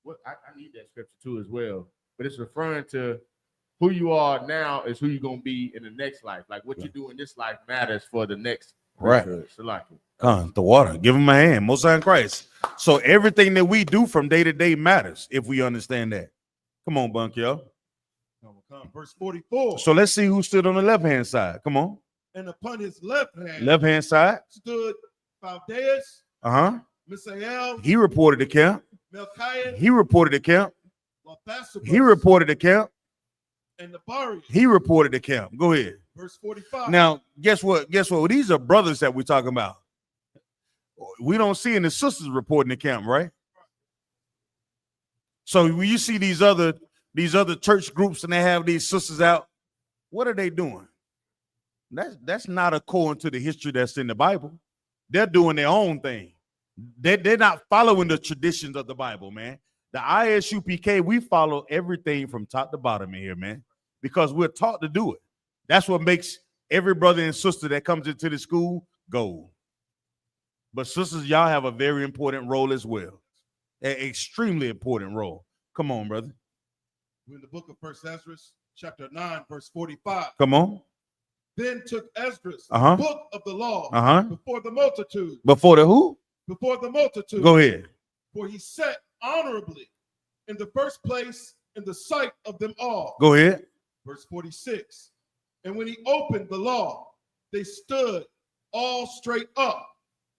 what I need that scripture too as well. But it's referring to who you are now is who you're gonna be in the next life. Like what you do in this life matters for the next. Right. The water. Give him a hand. Most High in Christ. So everything that we do from day to day matters if we understand that. Come on, Bunk, yo. Verse 44. So let's see who stood on the left hand side. Come on. And upon his left hand. Left hand side. Stood Valdeus. Misael. He reported the camp. Melchiah. He reported the camp. Lothasibus. He reported the camp. And Nabarius. He reported the camp. Go ahead. Verse 45. Now, guess what? These are brothers that we're talking about. We don't see any sisters reporting the camp, right? So when you see these other church groups and they have these sisters out, what are they doing? That's not according to the history that's in the Bible. They're doing their own thing. They're not following the traditions of the Bible, man. The I.S.U.P.K, we follow everything from top to bottom in here, man, because we're taught to do it. That's what makes every brother and sister that comes into the school gold. But sisters, y'all have a very important role as well. An extremely important role. Come on, brother. We're in the book of 1 Ezra, chapter 9, verse 45. Come on. Then took Ezra the book of the law before the multitude. Before the who? Before the multitude. Go ahead. For he sat honorably in the first place in the sight of them all. Go ahead. Verse 46. And when he opened the law, they stood all straight up.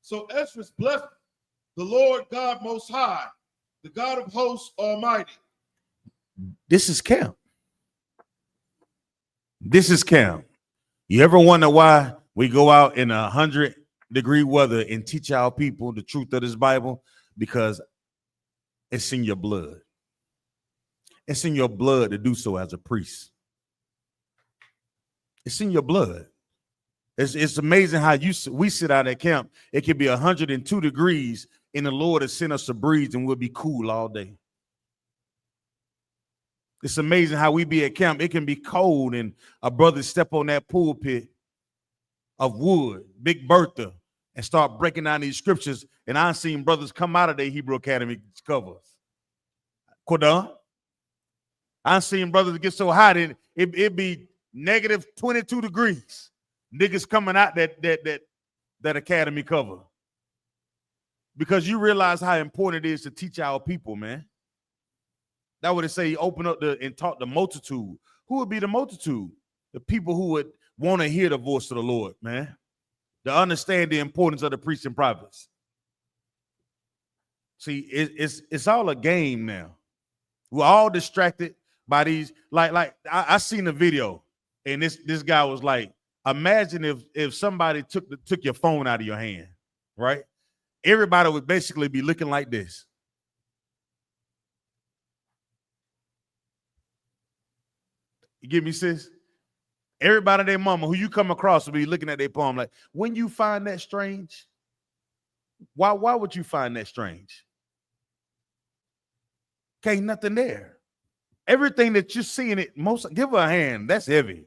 So Ezra blessed the Lord God Most High, the God of hosts Almighty. This is camp. This is camp. You ever wonder why we go out in 100-degree weather and teach our people the truth of this Bible? Because it's in your blood. It's in your blood to do so as a priest. It's in your blood. It's amazing how we sit out at camp. It can be 102 degrees and the Lord has sent us a breeze and we'll be cool all day. It's amazing how we be at camp. It can be cold and a brother step on that pulpit of wood, Big Bertha, and start breaking down these scriptures. And I've seen brothers come out of their Hebrew Academy covers. Kodan. I've seen brothers get so hot it be negative 22 degrees. Niggas coming out that academy cover. Because you realize how important it is to teach our people, man. That would say open up and taught the multitude. Who would be the multitude? The people who would want to hear the voice of the Lord, man. To understand the importance of the priests and prophets. See, it's all a game now. We're all distracted by these. Like I seen a video, and this guy was like, imagine if somebody took your phone out of your hand, right? Everybody would basically be looking like this. You get me, sis? Everybody, their mama, who you come across will be looking at their palm like, when you find that strange, why would you find that strange? Okay, nothing there. Everything that you're seeing, give her a hand. That's heavy.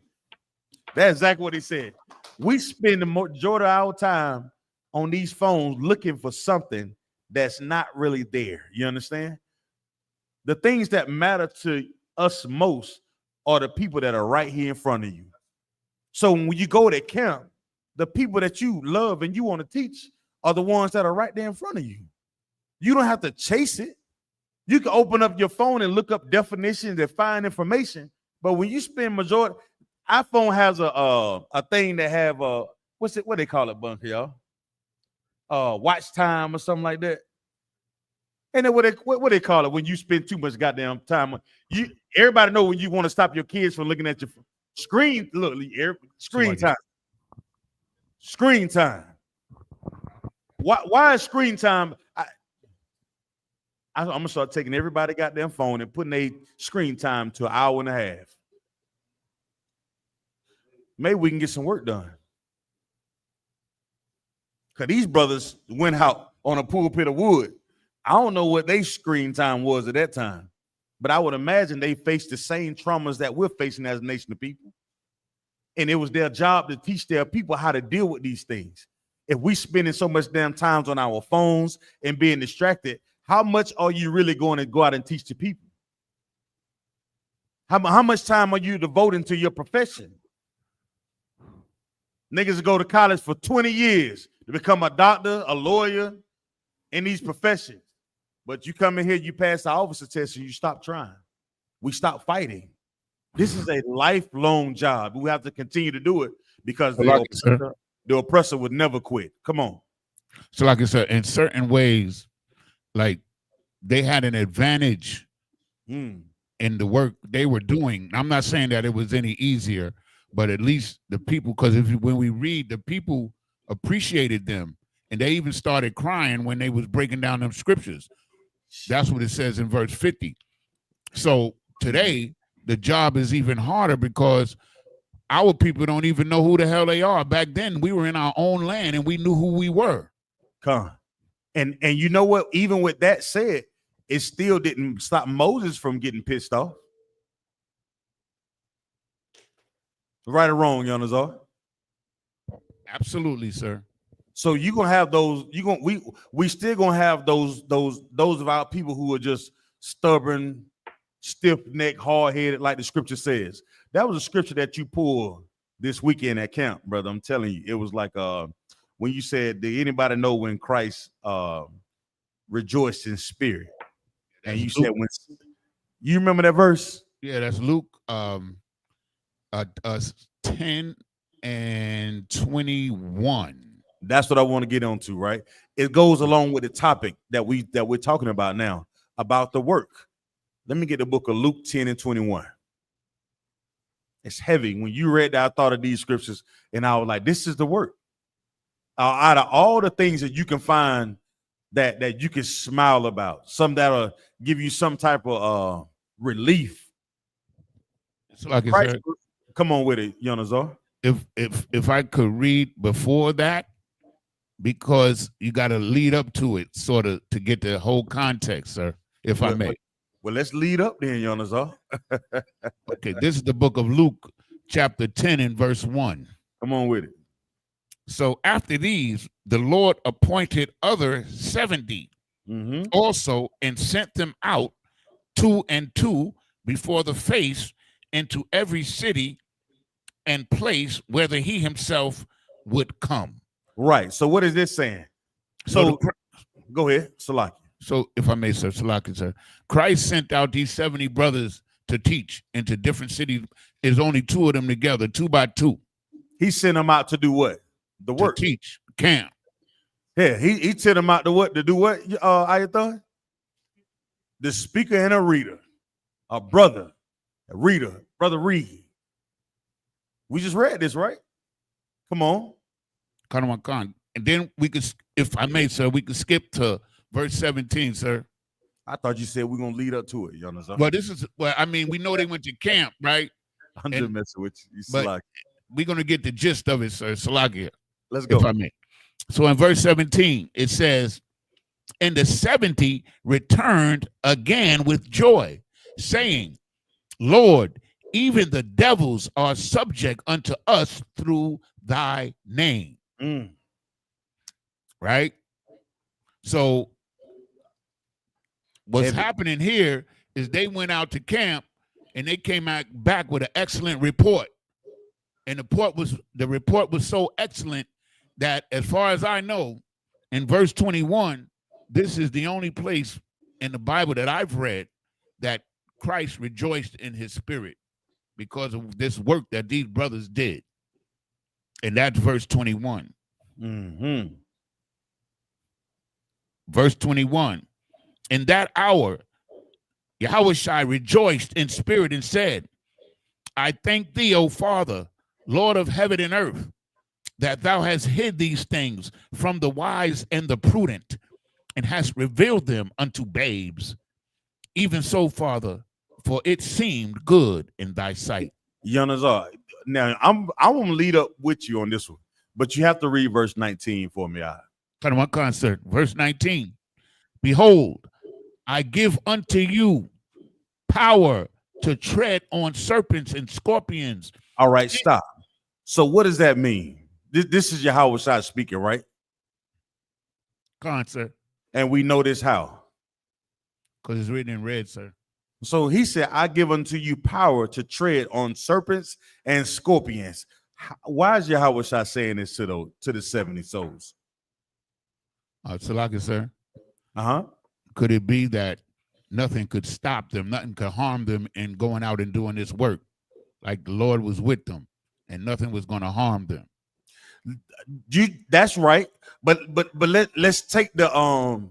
That's exactly what he said. We spend the majority of our time on these phones looking for something that's not really there. You understand? The things that matter to us most are the people that are right here in front of you. So when you go to camp, the people that you love and you want to teach are the ones that are right there in front of you. You don't have to chase it. You can open up your phone and look up definitions and find information. But when you spend majority, iPhone has a thing that have what they call it, Bunk, y'all? Watch time or something like that. And then what they call it when you spend too much goddamn time. Everybody know when you want to stop your kids from looking at your screen. Look, screen time. Screen time. Why is screen time? I'm gonna start taking everybody goddamn phone and putting a screen time to an hour and a half. Maybe we can get some work done. Cause these brothers went out on a pulpit of wood. I don't know what their screen time was at that time, but I would imagine they faced the same traumas that we're facing as a nation of people. And it was their job to teach their people how to deal with these things. If we spending so much damn times on our phones and being distracted, how much are you really going to go out and teach the people? How much time are you devoting to your profession? Niggas go to college for 20 years to become a doctor, a lawyer, in these professions. But you come in here, you pass the officer test, and you stop trying. We stop fighting. This is a lifelong job. We have to continue to do it because the oppressor would never quit. Come on. So like I said, in certain ways, like they had an advantage in the work they were doing. I'm not saying that it was any easier, but at least the people, because when we read, the people appreciated them, and they even started crying when they was breaking down them scriptures. That's what it says in verse 50. So today, the job is even harder because our people don't even know who the hell they are. Back then, we were in our own land and we knew who we were. Come. And you know what? Even with that said, it still didn't stop Moses from getting pissed off. Right or wrong, Yanazar? Absolutely, sir. So you're gonna have those. We still gonna have those of our people who are just stubborn, stiff-necked, hard-headed, like the scripture says. That was a scripture that you pulled this weekend at camp, brother. I'm telling you, it was like when you said, "Did anybody know when Christ rejoiced in spirit?" And you said, "When you remember that verse?" Yeah, that's Luke 10 and 21. That's what I want to get onto, right? It goes along with the topic that we're talking about now, about the work. Let me get the book of Luke 10 and 21. It's heavy. When you read that, I thought of these scriptures, and I was like, this is the work. Out of all the things that you can find that you can smile about, some that'll give you some type of relief. So like Christ, come on with it, Yanazar. If I could read before that, because you got to lead up to it, sort of, to get the whole context, sir, if I may. Well, let's lead up then, Yanazar. Okay, this is the book of Luke, chapter 10 and verse 1. Come on with it. So after these, the Lord appointed other 70 also, and sent them out 2 and 2 before the face into every city and place whether he himself would come. Right. So what is this saying? So go ahead, Salaki. So if I may, sir, Salaki, sir, Christ sent out these 70 brothers to teach into different cities. There's only 2 of them together, 2 by 2. He sent them out to do what? The work. To teach, camp. Yeah, he sent them out to what? To do what, Nayathaq? The speaker and a reader. A brother, a reader, brother read. We just read this, right? Come on. And then we could, if I may, sir, we could skip to verse 17, sir. I thought you said we're gonna lead up to it, you understand? Well, this is, well, I mean, we know they went to camp, right? I'm just messing with you. But we're gonna get the gist of it, sir. Salakia. Let's go. If I may. So in verse 17, it says, and the 70 returned again with joy, saying, Lord, even the devils are subject unto us through thy name. Right? So what's happening here is they went out to camp and they came back with an excellent report. And the report was so excellent that, as far as I know, in verse 21, this is the only place in the Bible that I've read that Christ rejoiced in his spirit because of this work that these brothers did. And that's verse 21. Verse 21. In that hour, Yahushua rejoiced in spirit and said, I thank thee, O Father, Lord of heaven and earth, that thou hast hid these things from the wise and the prudent, and hast revealed them unto babes. Even so, Father, for it seemed good in thy sight. Yanazar. Now, I want to lead up with you on this one, but you have to read verse 19 for me. Kind of one concert. Verse 19. Behold, I give unto you power to tread on serpents and scorpions. All right, stop. So what does that mean? This is Yahushua speaking, right? Concert. And we know this how? Because it's written in red, sir. So he said, I give unto you power to tread on serpents and scorpions. Why is Yahushua saying this to the 70 souls? Salaka, sir. Uh-huh. Could it be that nothing could stop them, nothing could harm them in going out and doing this work? Like the Lord was with them and nothing was going to harm them. That's right. But let's take the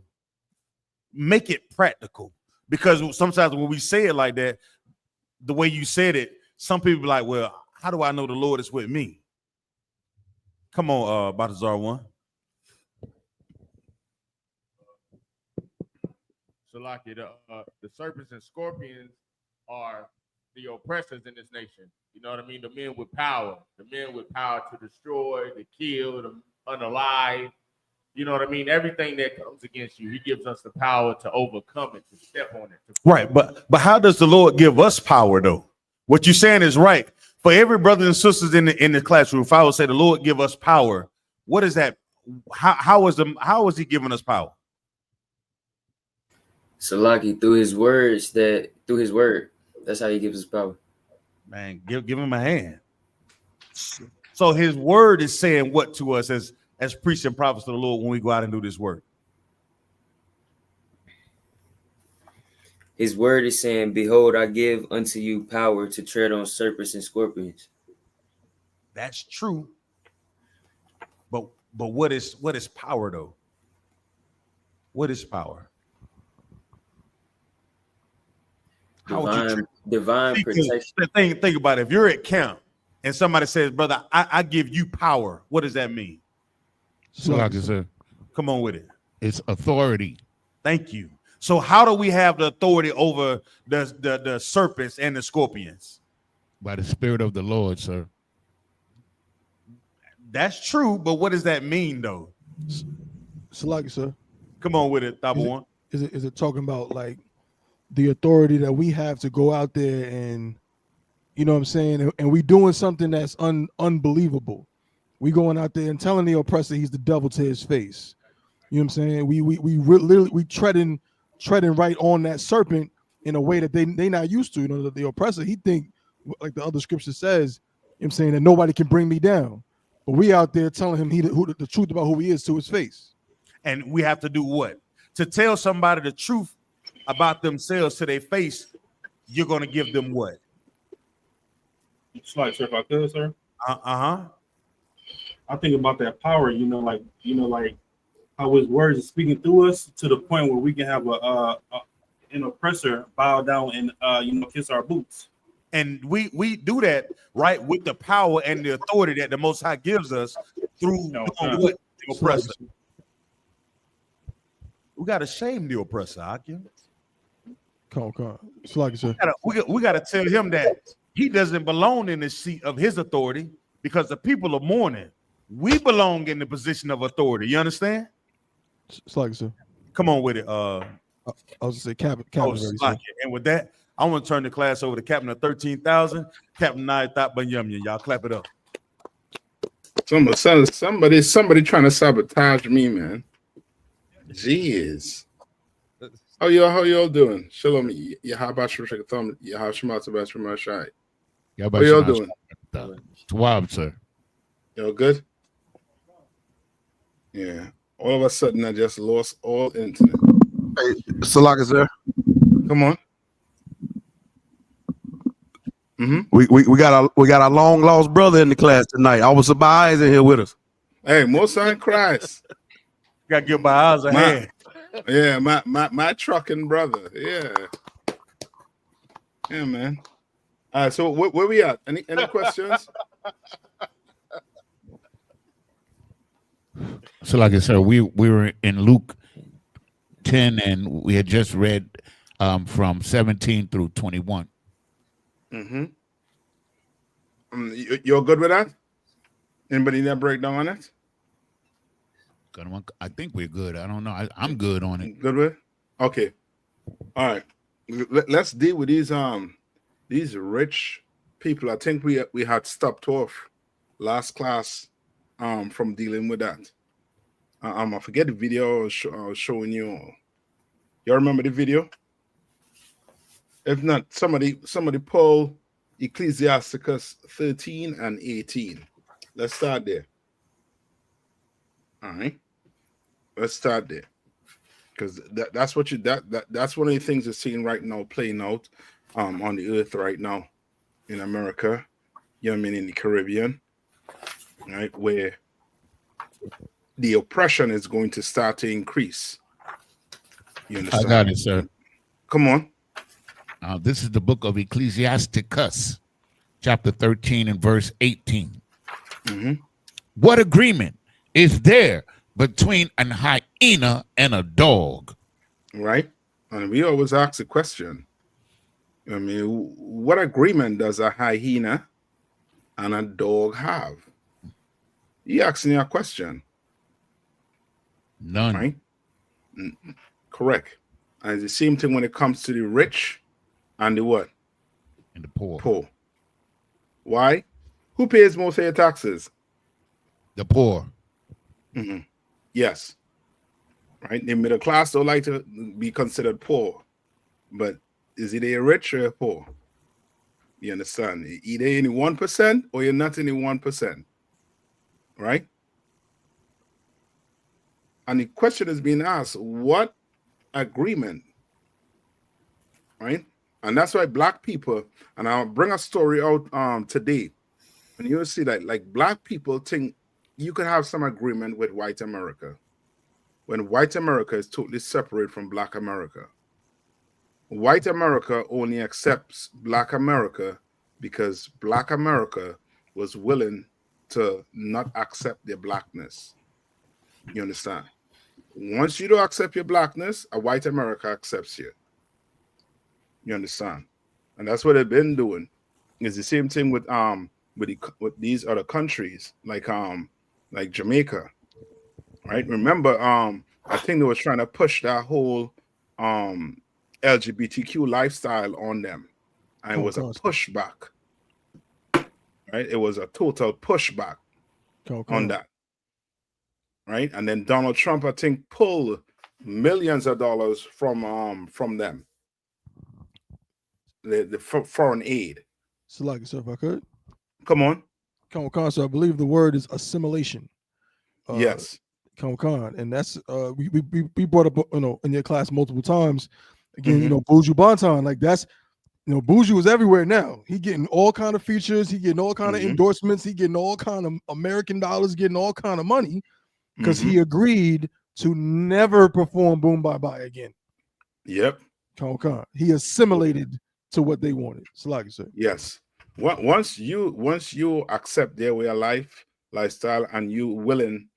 make it practical, because sometimes when we say it like that, the way you said it, some people be like, well, how do I know the Lord is with me? Come on, Balthazar one. So like the serpents and scorpions are the oppressors in this nation. You know what I mean? The men with power to destroy, to kill, to unalive. You know what I mean? Everything that comes against you, he gives us the power to overcome it, to step on it. Right, but how does the Lord give us power though? What you're saying is right. For every brother and sisters in the classroom, if I would say the Lord give us power, what is that? How is he giving us power? Salaki, through his word. That's how he gives us power. Man, give him a hand. So his word is saying what to us as priests and prophets of the Lord when we go out and do this work? His word is saying, behold, I give unto you power to tread on serpents and scorpions. That's true. But what is power though? What is power? Divine protection. Think about it. If you're at camp and somebody says, brother, I give you power, what does that mean? Come on with it. It's authority. Thank you. So how do we have the authority over the serpents and the scorpions? By the Spirit of the Lord, sir. That's true, but what does that mean though? Salaki, sir. Come on with it, Thabo one. Is it talking about like the authority that we have to go out there and, you know what I'm saying, and we doing something that's unbelievable. We going out there and telling the oppressor he's the devil to his face. You know what I'm saying? We literally treading right on that serpent in a way that they not used to. You know, the oppressor, he think, like the other scripture says, you know what I'm saying, that nobody can bring me down. But we out there telling him the truth about who he is to his face. And we have to do what? To tell somebody the truth about themselves to their face, you're going to give them what? It's like, sir, if I could, sir. Uh-huh. I think about that power, like how his words are speaking through us to the point where we can have an oppressor bow down and kiss our boots. And we do that right with the power and the authority that the Most High gives us through what? The oppressor. We got to shame the oppressor, Akim. Come on. It's like, sir. We got to tell him that he doesn't belong in the seat of his authority because the people are mourning. We belong in the position of authority. You understand? It's like, sir. Come on with it. I was going to say Captain. And with that, I want to turn the class over to Captain of 13,000, Captain Nayathaq Banyamya. Y'all clap it up. Somebody trying to sabotage me, man. Jeez. How y'all doing? Shalom. How y'all doing? Twab, sir. Y'all good? Yeah. All of a sudden, I just lost all internet. Hey, Salaka, sir. Come on. Mm-hmm. We got our long lost brother in the class tonight. Our Sabai is in here with us. Hey, Most High Christ. Got to give my eyes a hand. Yeah, my trucking brother. Yeah. Yeah, man. All right, so where we at? Any questions? So, like I said, we were in Luke 10, and we had just read from 17 through 21. Mm-hmm. You're good with that? Anybody need a breakdown on it? I think we're good. I don't know. I'm good on it. Good with it? Okay. All right. Let's deal with these rich people. I think we had stopped off last class from dealing with that. I forget the video I was showing you. You remember the video? If not, somebody pull Ecclesiasticus 13 and 18. Let's start there. All right. Let's start there. Because that's what that's one of the things you're seeing right now playing out on the earth right now in America, you know what I mean, in the Caribbean, right, where the oppression is going to start to increase. You understand? I got it, sir. Come on. This is the book of Ecclesiasticus, chapter 13 and verse 18. Mm-hmm. What agreement is there between an hyena and a dog? Right. And we always ask the question, I mean, what agreement does a hyena and a dog have? You asking a question. None. Right? Correct. And it's the same thing when it comes to the rich and the what? And the poor. Poor. Why? Who pays most of your taxes? The poor. Mm-hmm. Yes. Right? The middle class don't like to be considered poor. But is it a rich or a poor? You understand? Either in the 1% or you're not in the 1%. Right? And the question is being asked, what agreement? Right? And that's why black people, and I'll bring a story out today, and you'll see that like black people think you can have some agreement with white America when white America is totally separate from black America. White America only accepts black America because black America was willing to not accept their blackness. You understand? Once you don't accept your blackness, a white America accepts you. You understand? And that's what they've been doing. It's the same thing with these other countries, like Jamaica. Right? Remember, I think they were trying to push that whole LGBTQ lifestyle on them. And it was a pushback. Right? It was a total pushback on that. Right? And then Donald Trump, I think, pulled millions of dollars from them. The foreign aid. So, like, sir, if I could. Come on. So I believe the word is assimilation. Yes. And that's we brought up, in your class multiple times. Again, Mm-hmm. Buju Banton, like that's, Buju is everywhere now. He getting all kind of features. He getting all kind of endorsements. He getting all kind of American dollars, getting all kind of money because he agreed to never perform Boom Bye Bye again. Yep. He assimilated to what they wanted. So like you said. Yes. Once you accept their way of lifestyle, and you willing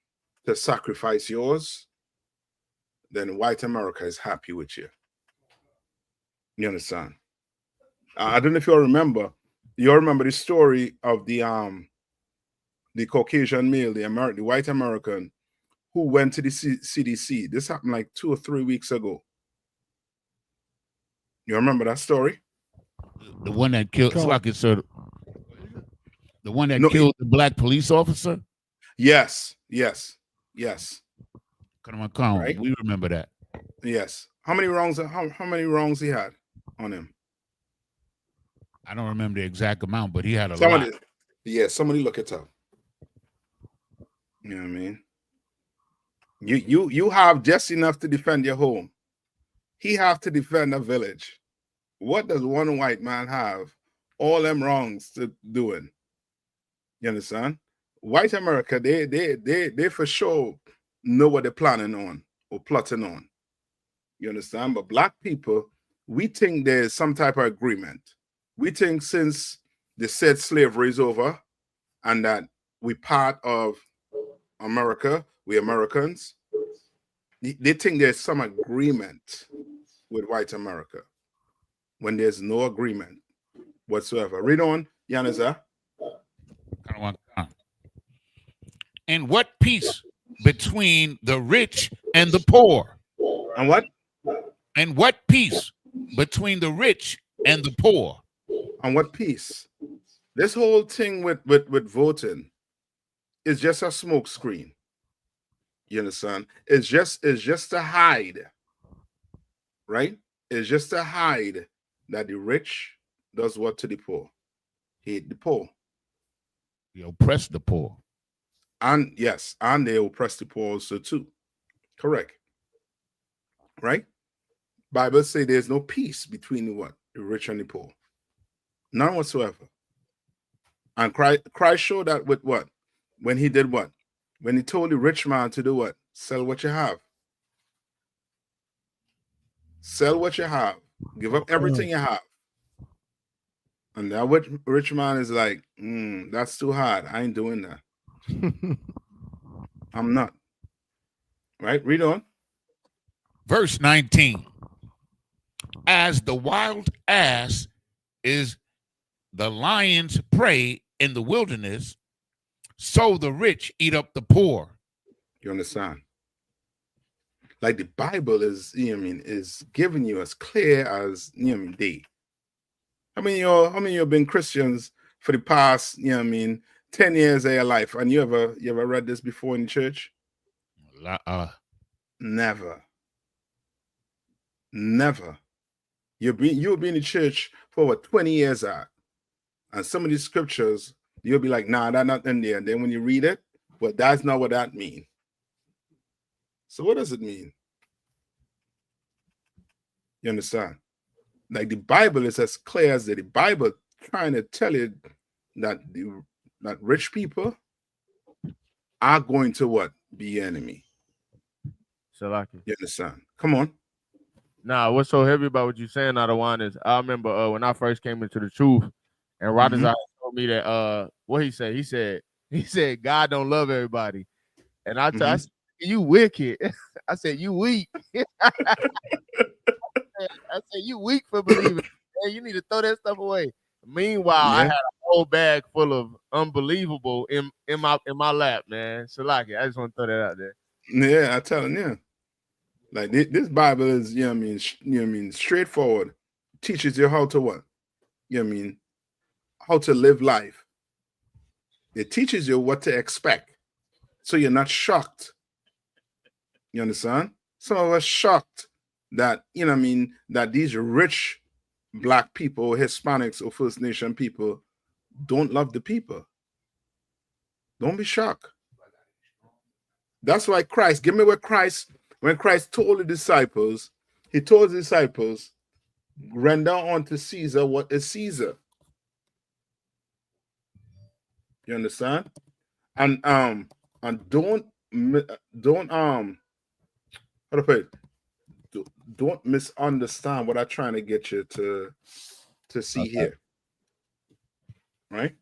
to sacrifice yours, then white America is happy with you. You understand? I don't know if you remember. You remember the story of the Caucasian male, the white American, who went to the CDC. This happened like 2 or 3 weeks ago. You remember that story? The one that killed the one that killed the black police officer? Yes. Right? We remember that. Yes. How many wrongs he had on him? I don't remember the exact amount, but he had a lot. Yeah, somebody look it up. You know what I mean? You have just enough to defend your home. He have to defend a village. What does one white man have all them wrongs to doing? You understand? White America, they for sure know what they're planning on or plotting on. You understand? But black people, we think there's some type of agreement. We think since they said slavery is over and that we part of America, we Americans, they think there's some agreement with white America when there's no agreement whatsoever. Read on, Yanaza. And what peace between the rich and the poor? And what? And what peace between the rich and the poor? And what peace? This whole thing with voting is just a smoke screen. You understand? It's just to hide, right? It's just to hide that the rich does what to the poor? Hate the poor. They oppress the poor. And yes, and they oppress the poor also too. Correct. Right? Bible say there's no peace between the what? The rich and the poor. None whatsoever. And Christ showed that with what? When he did what? When he told the rich man to do what? Sell what you have. Sell what you have. Give up everything you have. And that rich man is like, that's too hard. I ain't doing that. I'm not. Right? Read on. Verse 19. As the wild ass is the lion's prey in the wilderness, so the rich eat up the poor. You understand? Like the Bible is, is giving you as clear as, day. How many of you have been Christians for the past, 10 years of your life? And you ever read this before in church? Never. Never. You'll be in the church for what, 20 years out. And some of these scriptures, you'll be like, nah, that's not in there. And then when you read it, well, that's not what that means. So what does it mean? You understand? Like the Bible is as clear as that. The Bible trying to tell you that that rich people are going to what? Be enemy. You understand? Come on. Nah, what's so heavy about what you're saying, Adawan, is I remember when I first came into the truth, and Rogers told me that what he said. He said God don't love everybody, and I said, you wicked. I said you weak. I said you weak for believing. Hey, you need to throw that stuff away. Meanwhile, I had a whole bag full of unbelievable in my lap, man. Shalaki, I just want to throw that out there. Yeah, I telling you. Like this Bible is, straightforward. Teaches you how to what? How to live life. It teaches you what to expect. So you're not shocked. You understand? Some of us shocked that, that these rich Black people, Hispanics, or First Nation people don't love the people. Don't be shocked. That's why Christ, give me what Christ, when Christ told the disciples, he told the disciples, render unto Caesar what is Caesar. You understand? And don't how to put it? Don't misunderstand what I'm trying to get you to see here. Right?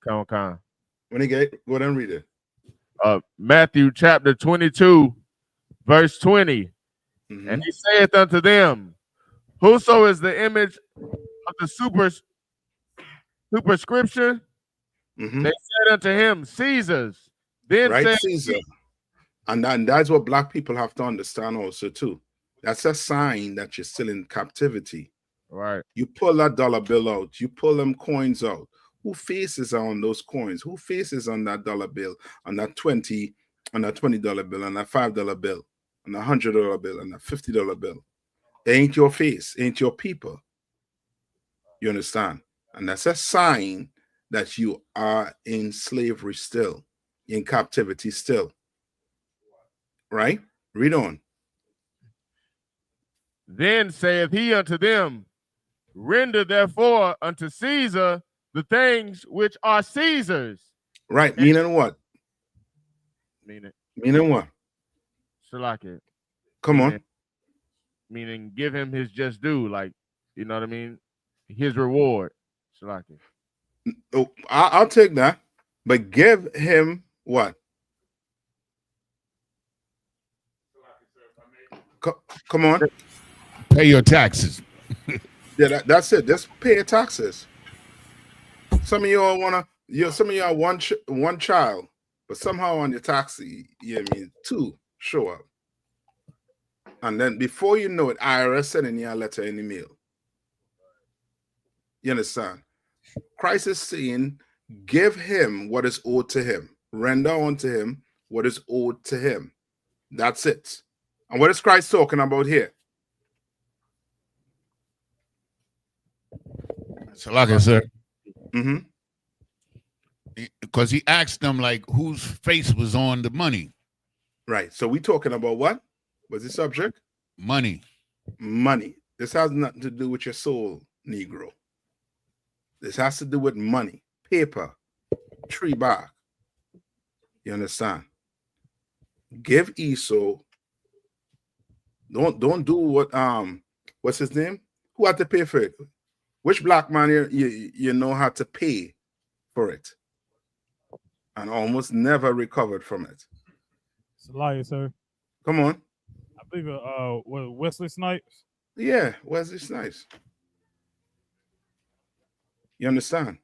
Come on. When you get, go ahead and read it. Matthew chapter 22, verse 20. And he saith unto them, whoso is the image of the superscription, they said unto him, Caesar's. Then right, said Caesar. And that's what Black people have to understand also too. That's a sign that you're still in captivity. Right. You pull that dollar bill out. You pull them coins out. Who faces are on those coins? Who faces on that dollar bill, on that $20 bill, on that $5 bill, on that $100 bill, on that $50 bill? It ain't your face, it ain't your people. You understand? And that's a sign that you are in slavery still, in captivity still. Right? Read on. Then saith he unto them, render therefore unto Caesar the things which are Caesar's. Right, meaning what? Meaning what? Shalaki. Come on. meaning give him his just due, like, you know what I mean? His reward. Shalaki. Oh, I'll take that. But give him what? Come on. Pay your taxes. Yeah, that's it. Just pay your taxes. Some of y'all some of y'all one child, but somehow on your taxi, you mean two show up. And then before you know it, IRS sending you a letter in the mail. You understand? Christ is saying, give him what is owed to him. Render unto him what is owed to him. That's it. And what is Christ talking about here? Salaka, sir. Mm-hmm. Because he asked them, like, whose face was on the money. Right. So we talking about what? What's the subject? Money. Money. This has nothing to do with your soul, Negro. This has to do with money, paper, tree bark. You understand? Give Esau. Don't do what's his name? Who had to pay for it? Which black man you know how to pay for it and almost never recovered from it? It's a liar, sir. Come on. I believe what, Wesley Snipes? Yeah, Wesley Snipes. You understand?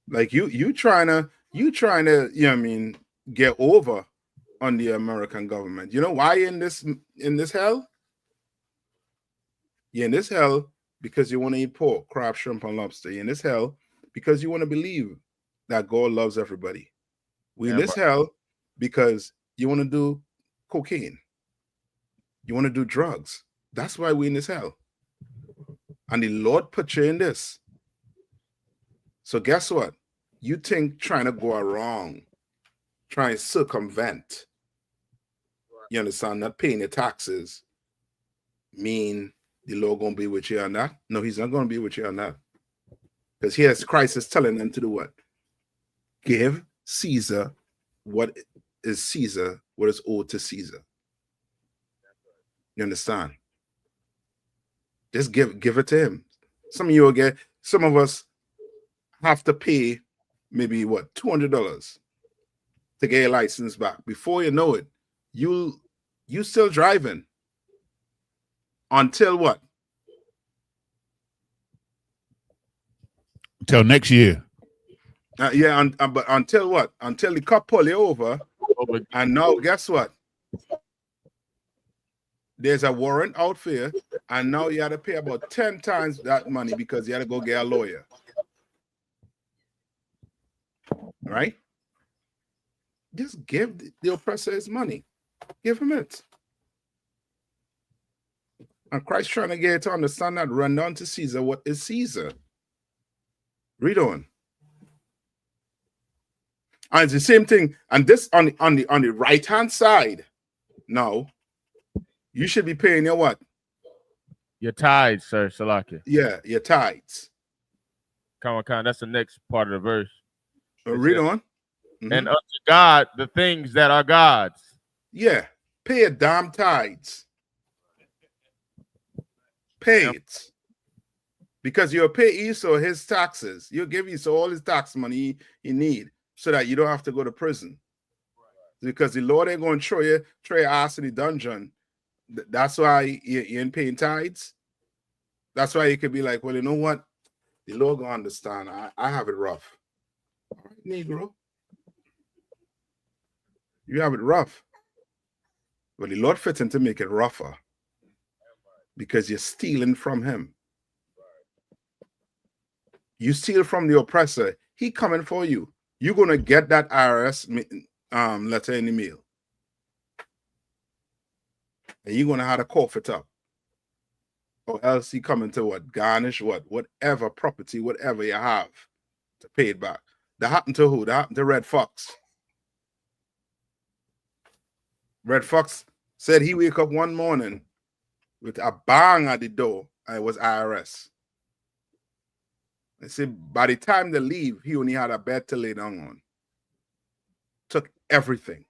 Like you trying to, you know what I mean, get over on the American government. You know why you're in this hell? You're in this hell because you want to eat pork, crab, shrimp, and lobster. You're in this hell because you want to believe that God loves everybody. We're in this hell because you want to do cocaine. You want to do drugs. That's why we're in this hell. And the Lord put you in this. So guess what? You think trying to go around, trying to circumvent, you understand, not paying your taxes, mean the Lord going to be with you on that? No, he's not going to be with you on that. Because here's Christ is telling them to do what? Give Caesar what is Caesar, what is owed to Caesar. You understand? Just give it to him. Some of you will get, some of us have to pay maybe what, $200 to get your license back. Before you know it, you still driving. Until what? Until next year. Yeah, but until what? Until the cop pull you over. And now, guess what? There's a warrant out for you, and now you have to pay about 10 times that money because you had to go get a lawyer. Right? Just give the oppressor his money. Give him it. And Christ trying to get you to understand that, run down to Caesar what is Caesar. Read on. And it's the same thing. And this on the right hand side. Now, you should be paying your what? Your tithes, sir, Salakia. Yeah, your tithes. Come on. That's the next part of the verse. Read on. Mm-hmm. And unto God the things that are God's. Yeah, pay your damn tithes. Pay it. Because you'll pay Esau his taxes. You'll give Esau all his tax money he need so that you don't have to go to prison. Because the Lord ain't going to throw your ass in the dungeon. That's why you ain't paying tithes. That's why you could be like, well, you know what? The Lord going to understand. I have it rough. All right, Negro. You have it rough. But the Lord fits in to make it rougher. Because you're stealing from him. You steal from the oppressor. He coming for you. You're going to get that IRS letter in the mail. And you're going to have to cough it up. Or else he coming to what? Garnish what? Whatever property, whatever you have to pay it back. That happened to who? That happened to Red Fox. Red Fox said he wake up one morning with a bang at the door, and it was IRS. They said by the time they leave, he only had a bed to lay down on. Took everything.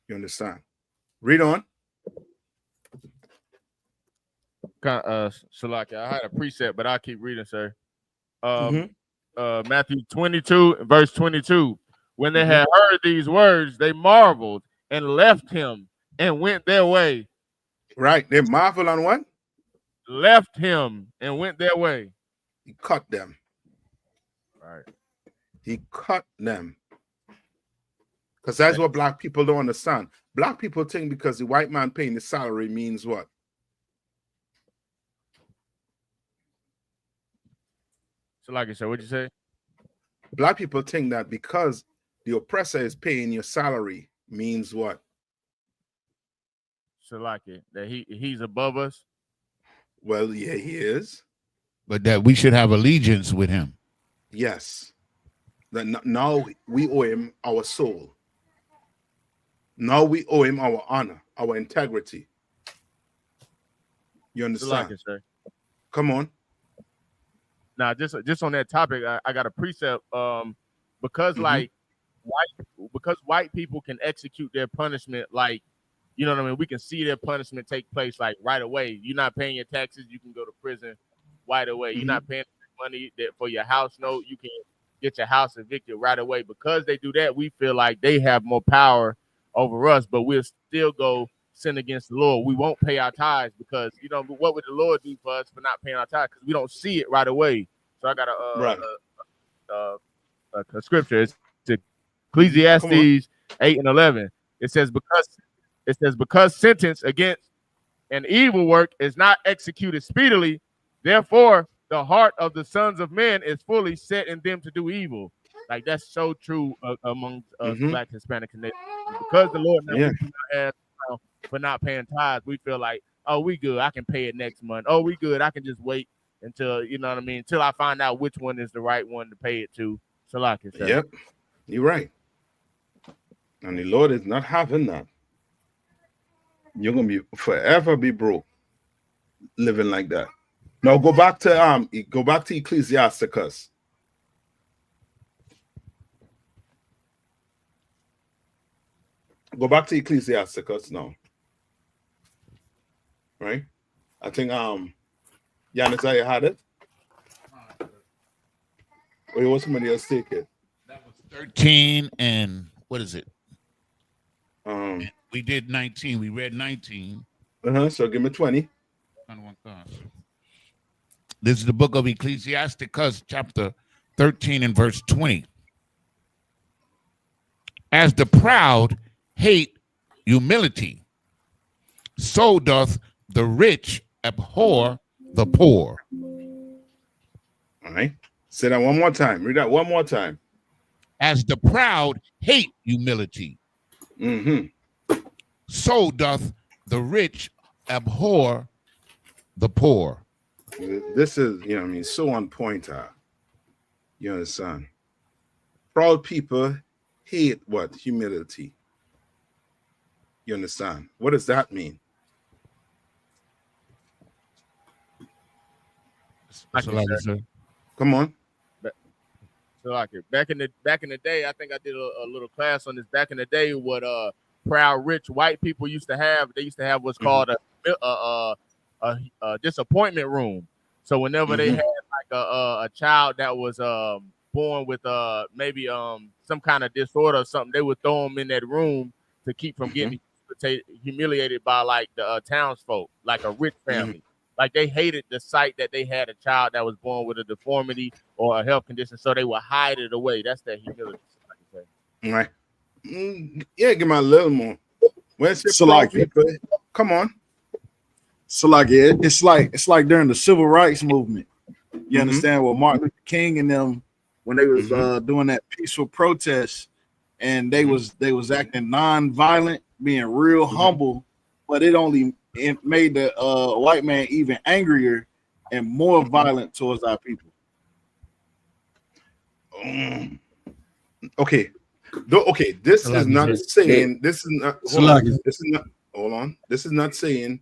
You understand? Read on. Shalaki, I had a precept, but I'll keep reading, sir. Matthew 22, verse 22. When they had heard these words, they marveled and left him and went their way. Right. They marvel on what? Left him and went their way. He cut them. Right. He cut them. Because that's what black people don't understand. Black people think because the white man paying the salary means what? So like I said, what'd you say? Black people think that because the oppressor is paying your salary means what? So like it, that he's above us. Well, yeah, he is. But that we should have allegiance with him. Yes. That now we owe him our soul. Now we owe him our honor, our integrity. You understand? So like it, sir. Come on. Now, just on that topic, I got a precept. Because white people can execute their punishment, like, you know what I mean. We can see their punishment take place like right away. You're not paying your taxes, you can go to prison right away. You're not paying money for your house note, you can get your house evicted right away. Because they do that, we feel like they have more power over us, but we'll still go sin against the Lord. We won't pay our tithes because, you know, what would the Lord do for us for not paying our tithes? Because we don't see it right away. So I got a scripture. It's Ecclesiastes 8 and 11. It says because sentence against an evil work is not executed speedily, therefore the heart of the sons of men is fully set in them to do evil. Like, that's so true among Black, Hispanic, Canadians. Because the Lord never asked for not paying tithes, we feel like, oh, we good, I can pay it next month. Oh, we good, I can just wait until, you know what I mean, until I find out which one is the right one to pay it to. So like I said. Yep, you're right. And the Lord is not having that. You're gonna be forever be broke living like that. Now go back to Ecclesiasticus. Go back to Ecclesiasticus now. Right? I think Yanis, you had it? Or you want somebody else take it? That was 13 and what is it? We did 19. We read 19. So give me 20. This is the book of Ecclesiasticus, chapter 13 and verse 20. As the proud hate humility, so doth the rich abhor the poor. All right. Say that one more time. Read that one more time. As the proud hate humility, so doth the rich abhor the poor. This is, you know what I mean, so on point. You understand? Proud people hate what? Humility. You understand? What does that mean? Come on. So like it. Back in the day, I think I did a little class on this. Back in the day, what proud rich white people used to have, they used to have what's called a disappointment room. So whenever they had like a child that was born with maybe some kind of disorder or something, they would throw them in that room to keep from getting humiliated by like the townsfolk, like a rich family. Like, they hated the sight that they had a child that was born with a deformity or a health condition, so they would hide it away. That's that humility. All right. Yeah, give me a little more. Where's your like people? Come on. So like it's like during the civil rights movement. You understand what Martin Luther King and them, when they was doing that peaceful protest, and they was acting non-violent, being real humble, but it made the white man even angrier and more violent towards our people. Okay. This is not saying hold on. This is not saying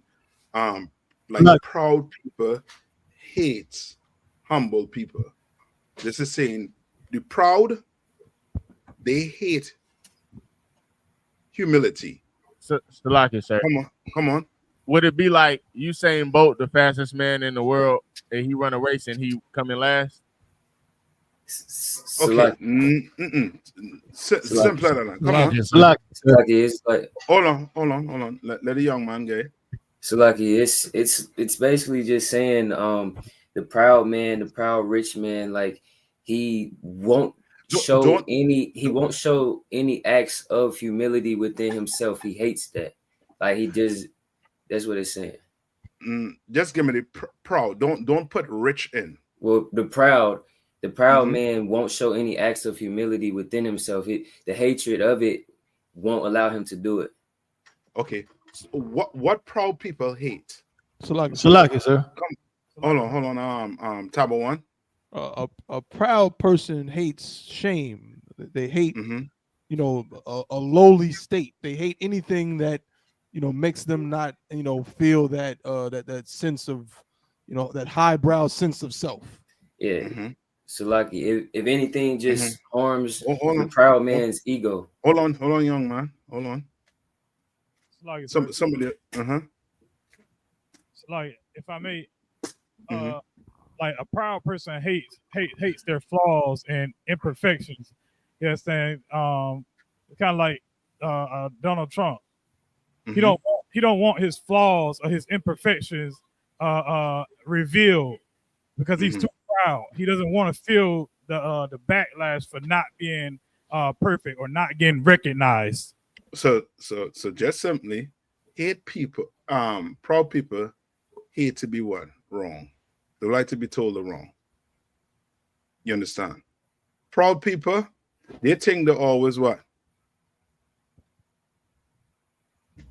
like proud people hate humble people. This is saying the proud, they hate humility. Salaki, sir. Come on. Would it be like Usain Bolt, the fastest man in the world, and he run a race and he come in last? Okay. Simpler than that. Come on. Salaki, it's like Hold on. Let the young man go. Salaki, it's basically just saying the proud man, the proud rich man, like he won't show any acts of humility within himself. He hates that. Like that's what it's saying. Just give me the proud. Don't put rich in. Well, the proud man won't show any acts of humility within himself. The hatred of it won't allow him to do it. Okay. So what proud people hate? Salaki, sir. Hold on. Tabo one. A proud person hates shame. They hate, a lowly state. They hate anything that, makes them not, feel that that sense of, that highbrow sense of self. Yeah. Salaki, if anything, just harms the proud man's ego. Hold on, young man. Hold on. Somebody. Like, if I may, like a proud person hates their flaws and imperfections. You know what I'm saying? Kind of like Donald Trump. He don't want his flaws or his imperfections revealed because he's too proud. He doesn't want to feel the backlash for not being perfect or not getting recognized. So just simply hate people. Proud people hate to be what? Wrong. They like to be told they're wrong. You understand? Proud people, they think they're always what?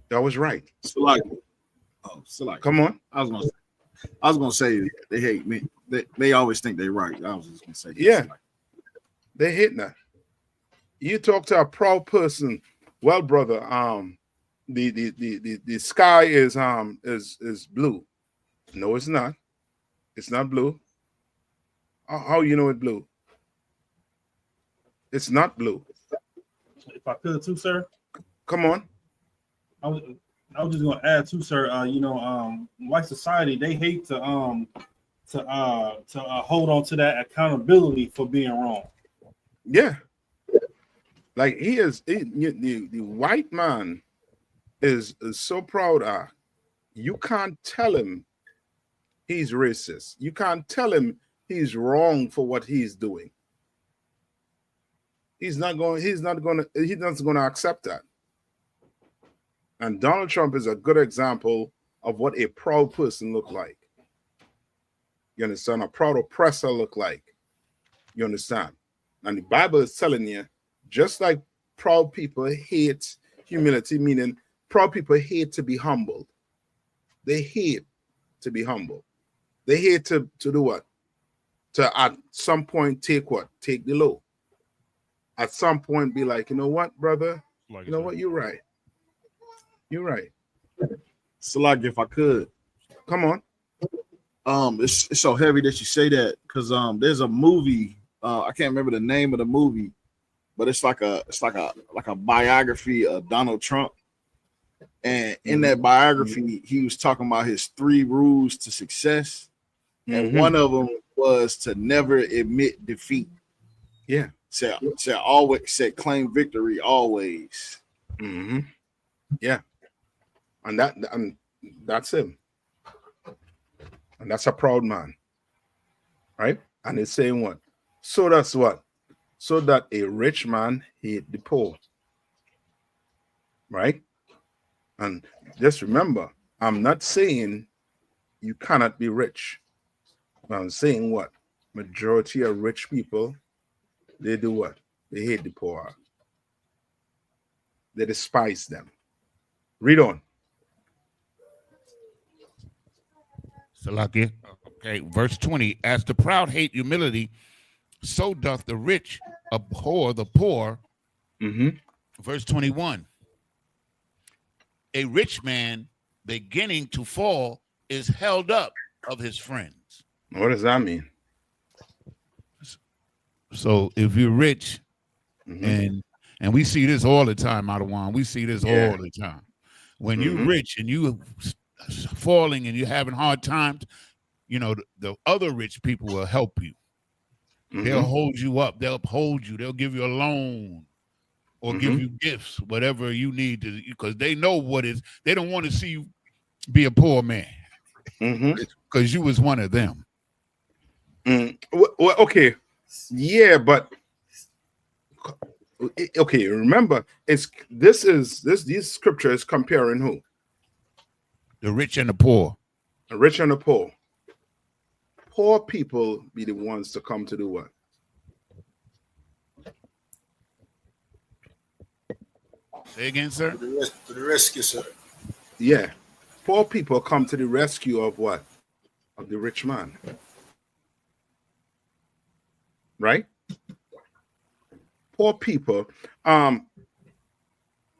That was right. Salaki. Come on. I was gonna say they hate me. They always think they're right. I was just gonna say yeah. They hate that. You talk to a proud person. Well, brother, the sky is blue. No, it's not. It's not blue. How you know it's blue? It's not blue. If I could too, sir. Come on. I was just gonna add too, sir. White society, they hate to hold on to that accountability for being wrong. Yeah. Like the white man is so proud of. You can't tell him he's racist. You can't tell him he's wrong for what he's doing. He's not going to accept that. And Donald Trump is a good example of what a proud person look like. You understand? A proud oppressor look like. You understand? And the Bible is telling you, just like proud people hate humility, meaning proud people hate to be humbled. They hate to be humble. They hate to do what? To at some point take what? Take the low. At some point be like, you know what, brother? You know what? You're right. You're right. Salaki, if I could. Come on. It's so heavy that you say that because there's a movie. I can't remember the name of the movie, but it's like a biography of Donald Trump. And in that biography, he was talking about his 3 rules to success. And one of them was to never admit defeat. Yeah. Said claim victory always. Yeah. And that's him. And that's a proud man. Right? And it's saying what? So that's what? So that a rich man hate the poor. Right? And just remember, I'm not saying you cannot be rich. But I'm saying what? Majority of rich people, they do what? They hate the poor. They despise them. Read on. Salaki. Okay, verse 20. As the proud hate humility, so doth the rich abhor the poor. Verse 21. A rich man beginning to fall is held up of his friends. What does that mean? So if you're rich, and we see this all the time, Adawan, we see this all the time. When you're rich and you falling and you're having hard times, you know, the other rich people will help you. They'll hold you up. They'll uphold you. They'll give you a loan or give you gifts, whatever you need to, because they know what is. They don't want to see you be a poor man because you was one of them. Well, okay, yeah, but okay. Remember, these scriptures comparing who? The rich and the poor. The rich and the poor. Poor people be the ones to come to do what? Say again, sir. To the rescue, sir. Yeah, poor people come to the rescue of what? Of the rich man. Right? Poor people. Not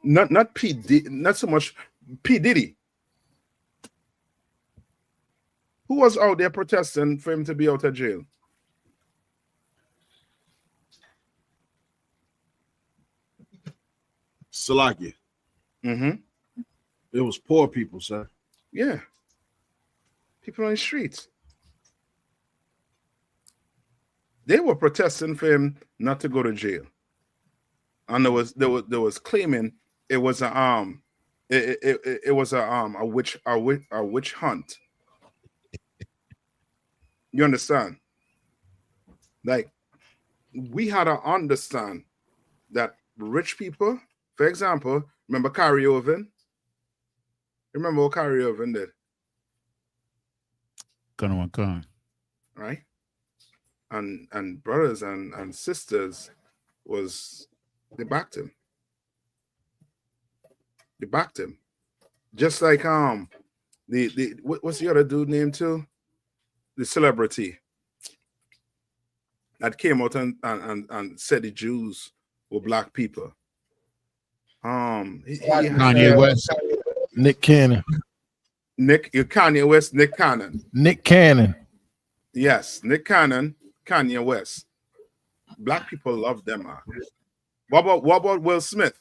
so much P. Diddy. Who was out there protesting for him to be out of jail? Salaki. It was poor people, sir. Yeah. People on the streets. They were protesting for him not to go to jail. And there was claiming it was a witch hunt. You understand? Like, we had to understand that rich people, for example, remember Kyrie Irving? Remember what Kyrie Irving did? Con. Right? And brothers and sisters they backed him. They backed him. Just like what's the other dude name too? The celebrity that came out and said the Jews were black people. Kanye West. Nick Cannon. Kanye West, Nick Cannon. Nick Cannon. Yes, Nick Cannon, Kanye West. Black people love them, man. What about Will Smith?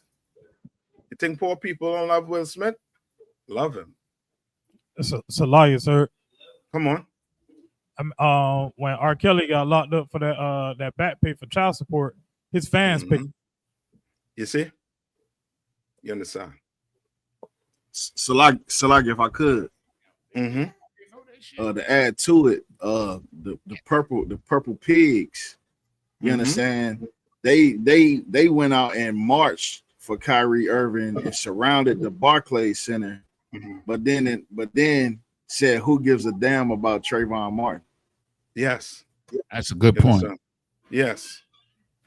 You think poor people don't love Will Smith? Love him. It's a liar, sir. Come on. When R. Kelly got locked up for that back pay for child support, his fans paid. You see? You understand? Salaki, if I could. To add to it, the purple pigs. You understand? They went out and marched for Kyrie Irving and surrounded the Barclays Center, but then said, "Who gives a damn about Trayvon Martin?" Yes, that's a good point. Yes,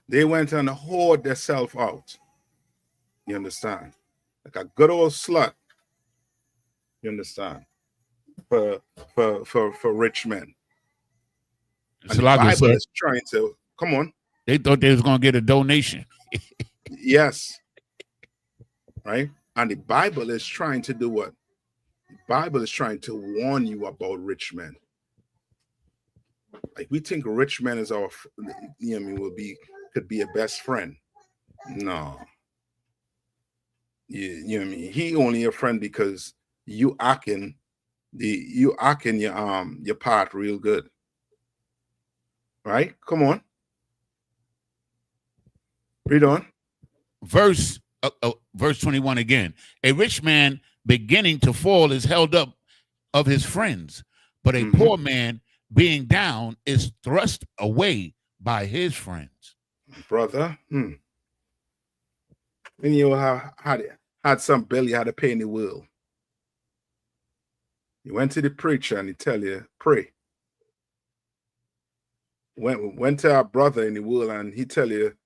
they went and hoard themselves out. You understand? Like a good old slut. You understand? For rich men. And the Bible is trying to come on. They thought they was gonna get a donation. Yes. Right? And the Bible is trying to do what? The Bible is trying to warn you about rich men. Like, we think rich men is our, could be a best friend. No. You know what I mean? He only a friend because you acting your part real good. Right? Come on. Read on. Verse 21 again. A rich man beginning to fall is held up of his friends, but a poor man being down is thrust away by his friends. Brother. And you had some belly had a pain in the will. You went to the preacher and he tell you, pray. Went to our brother in the will and he tell you,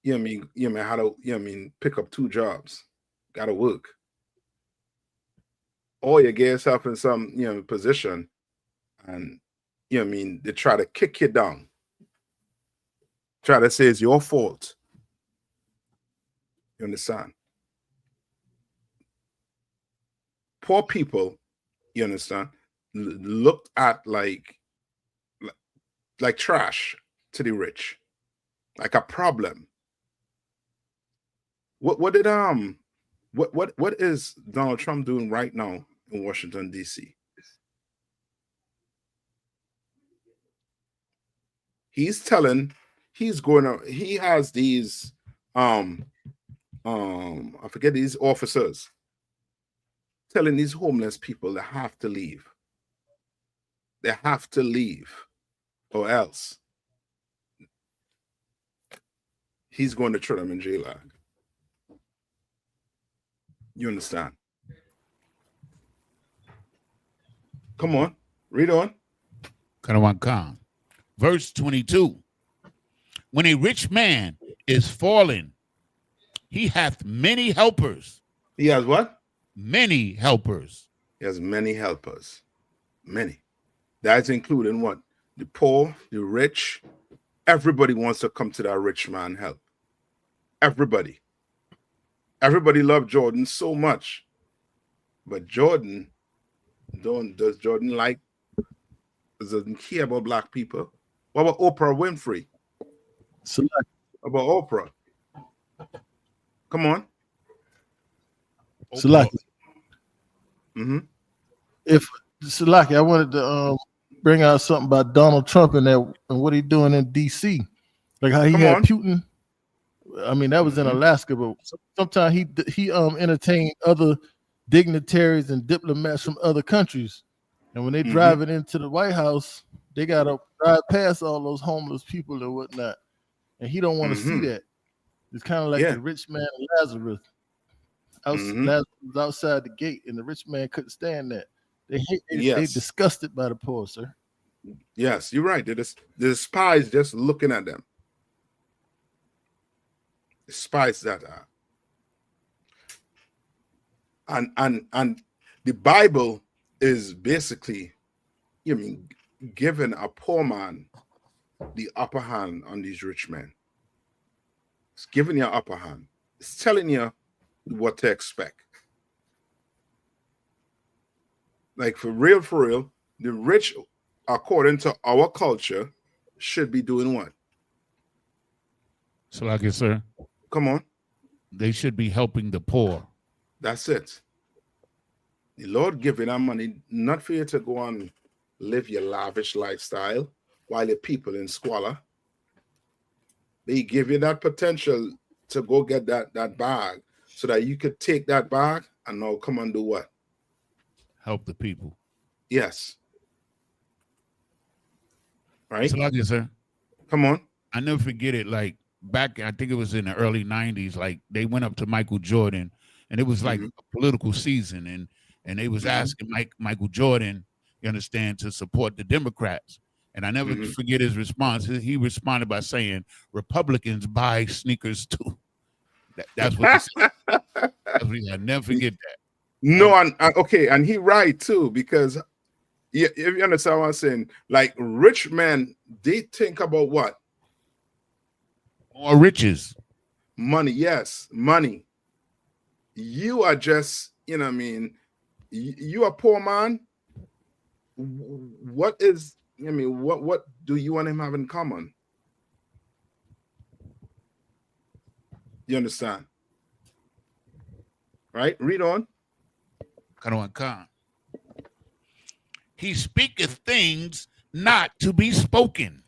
how to pick up 2 jobs. Gotta work. Or you get yourself in some position and they try to kick you down. Try to say it's your fault. You understand? Poor people, you understand, looked at like trash to the rich, like a problem. What did What is Donald Trump doing right now in Washington, D.C.? He has these I forget, these officers telling these homeless people they have to leave. They have to leave, or else he's going to throw them in jail. You understand? Come on, read on. Verse 22. When a rich man is fallen, he hath many helpers. He has what? Many helpers. He has many helpers. Many. That's including what? The poor, the rich. Everybody wants to come to that rich man help. Everybody. Everybody loved Jordan so much. But Jordan, does Jordan doesn't care about black people? What about Oprah Winfrey? About Oprah? Come on. Salaki. If Salaki, I wanted to bring out something about Donald Trump and what he's doing in D.C. Like how he had Putin. I mean, that was in Alaska, but sometimes he entertained other dignitaries and diplomats from other countries, and when they drive it into the White House, they gotta drive past all those homeless people and whatnot, and he don't want to see that. It's kind of like the rich man and Lazarus. Lazarus was outside the gate, and the rich man couldn't stand that. They disgusted by the poor, sir. Yes, you're right. The spies just looking at them. The spies that are. And the Bible is basically, giving a poor man the upper hand on these rich men. It's giving you an upper hand. It's telling you what to expect. Like for real, the rich, according to our culture, should be doing what? So, like it, sir. Come on. They should be helping the poor. That's it. The Lord giving that money not for you to go and live your lavish lifestyle while your people in squalor. They give you that potential to go get that bag so that you could take that bag and now come and do what? Help the people. Yes. Right? So, like it, sir. Come on. I never forget it. Like back, I think it was in the early 90s, like they went up to Michael Jordan, and it was like a political season, and they was asking Michael Jordan, you understand, to support the Democrats. And I never forget his response. He responded by saying, "Republicans buy sneakers too." That's what he said. I never forget that. No, and he right too, because if you understand what I'm saying, like rich men, they think about what? More riches. Money, yes, money. You are just, you are a poor man. What is, what do you and him have in common? You understand? Right? Read on. He speaketh things not to be spoken.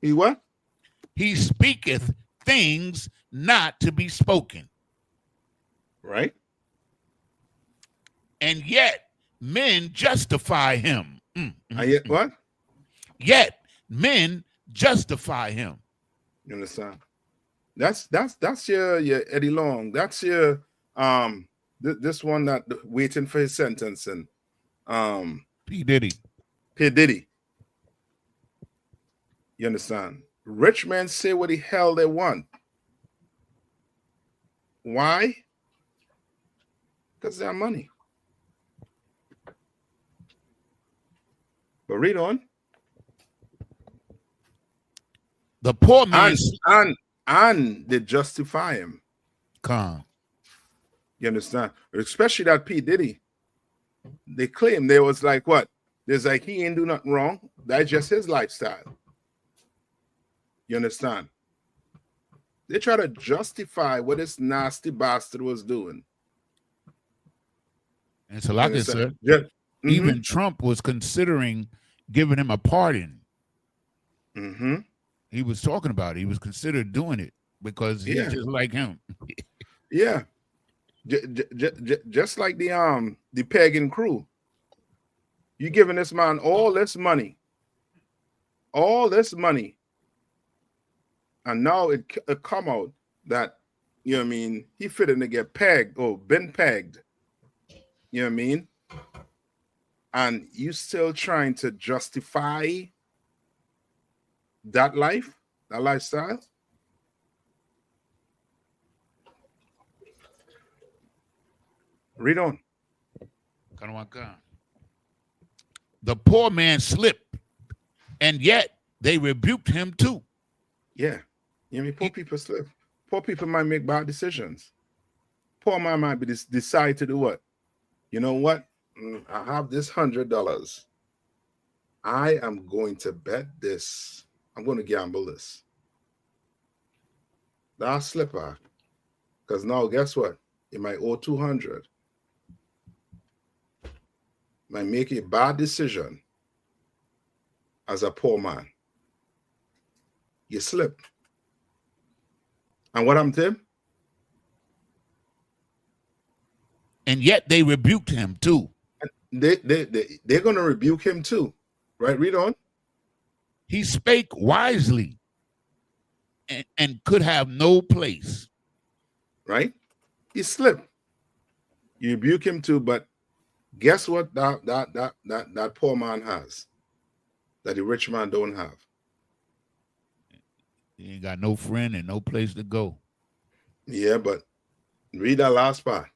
He what? He speaketh things not to be spoken. Right. And yet men justify him. Yet what? Yet men justify him. You understand? That's your Eddie Long. That's your this one that waiting for his sentencing. P. Diddy. You understand? Rich men say what the hell they want. Why? Because they have money. But read on. The poor man and they justify him. You understand? Especially that P. Diddy. They claim there was like what? There's like he ain't do nothing wrong. That's just his lifestyle. You understand? They try to justify what this nasty bastard was doing. And so, like I said, Yeah. even Trump was considering giving him a pardon. He was talking about it. He was considered doing it because he's just like him. Yeah. Just like the pagan crew. You giving this man all this money. And now it come out that, you know what I mean, he fitting to get pegged or been pegged. You know what I mean? And you still trying to justify that life, that lifestyle? Read on. The poor man slipped, and yet they rebuked him too. Yeah. You know what I mean? Poor people slip. Poor people might make bad decisions. Poor man might be decide to do what? You know what? I have this $100. I am going to bet this. I'm going to gamble this. That's slipper. Because now, guess what? You might owe 200. Might make a bad decision as a poor man. You slip. And what happened to him? And yet they rebuked him too. They're going to rebuke him too. Right? Read on. He spake wisely and could have no place. Right? He slipped. You rebuke him too, but guess what that poor man has that the rich man don't have? He ain't got no friend and no place to go. Yeah, but read that last part.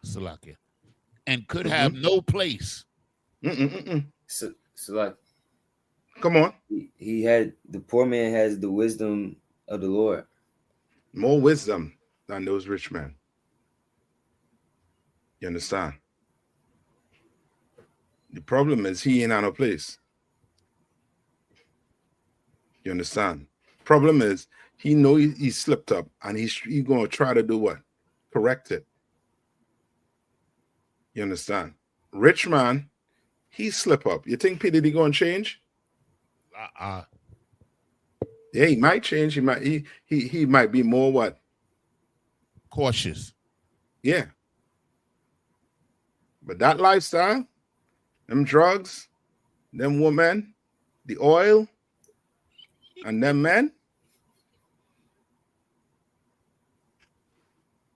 Salakia. And could have no place. Salakia. Come on. He had, the poor man has the wisdom of the Lord. More wisdom than those rich men. You understand? The problem is he ain't on a place. You understand? Problem is he know he slipped up and he's going to try to do what? Correct it. You understand? Rich man, he slip up. You think P. Diddy going to change? Yeah, he might change. He might be more what? Cautious. Yeah. But that lifestyle, them drugs, them women, the oil, and them men,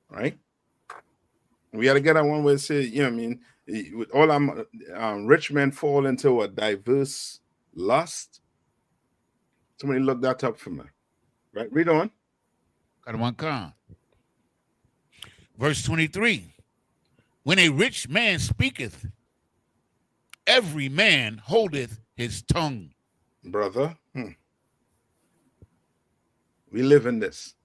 right? We got to get that one where it say, you know what I mean? With all rich men fall into a diverse lust. Somebody look that up for me. Right? Read on. Verse 23. When a rich man speaketh, every man holdeth his tongue. Brother, we live in this.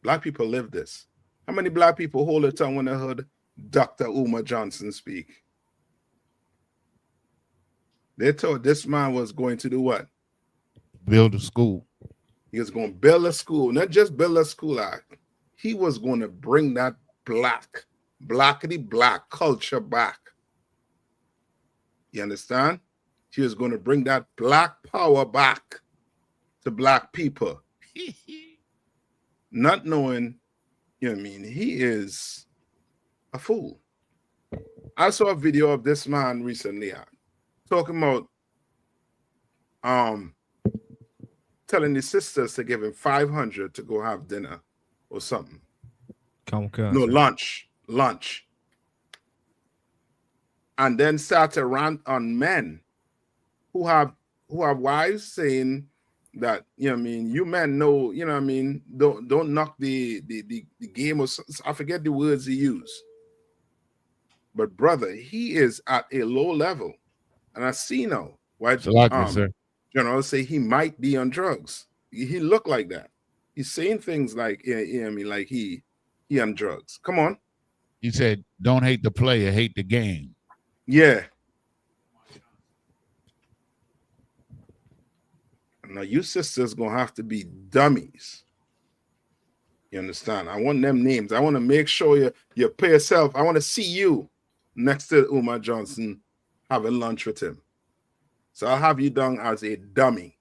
Black people live this. How many black people hold their tongue when they heard Dr. Umar Johnson speak? They told this man was going to do what? Build a school. He was going to build a school. Not just build a school. He was going to bring that blackity black culture back. You understand? He was going to bring that black power back to black people. Not knowing, you know what I mean, he is a fool. I saw a video of this man recently talking about telling his sisters to give him $500 to go have dinner or something. No, lunch. And then start to rant on men who have wives saying that, you know what I mean, you men know, you know what I mean, don't knock the game, or I forget the words he used. But brother, he is at a low level. And I see now why generals say he might be on drugs. He looked like that. He's saying things like, you know what I mean, like he on drugs. Come on. He said, don't hate the player, hate the game. Yeah. Now you sisters gonna have to be dummies. You understand? I want them names. I want to make sure you pay yourself. I want to see you next to Umar Johnson having lunch with him. So I'll have you down as a dummy.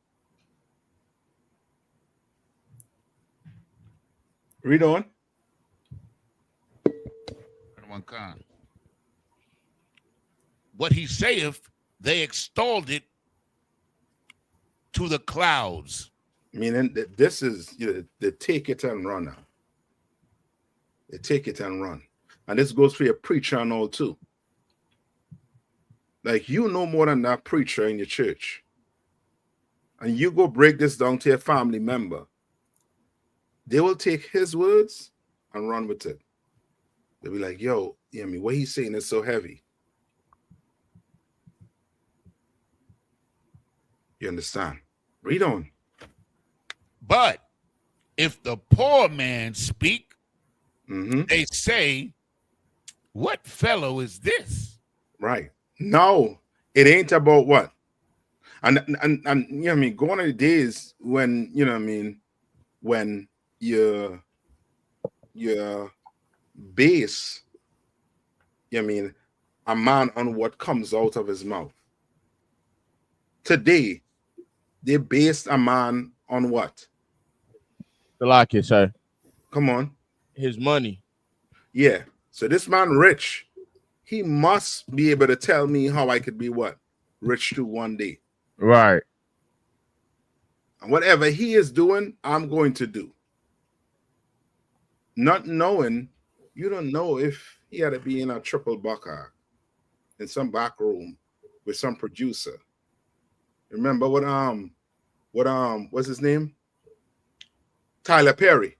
Read on. What he saith, they extolled it to the clouds. Meaning that this is the take it and run now. They take it and run. And this goes for your preacher and all too. Like you know more than that preacher in your church. And you go break this down to your family member. They will take his words and run with it. They'll be like, yo, you know me, what he's saying is so heavy. You understand? Read on. But if the poor man speak, they say, what fellow is this? Right. No, it ain't about what. And you know what I mean, gone are the days when, you know what I mean, when your base, you know what I mean, a man on what comes out of his mouth. Today, they based a man on what? The locket, sir. Come on. His money. Yeah. So this man rich. He must be able to tell me how I could be what? Rich too one day. Right. And whatever he is doing, I'm going to do. Not knowing, you don't know if he had to be in a triple bucker in some back room with some producer. Remember what's his name? Tyler Perry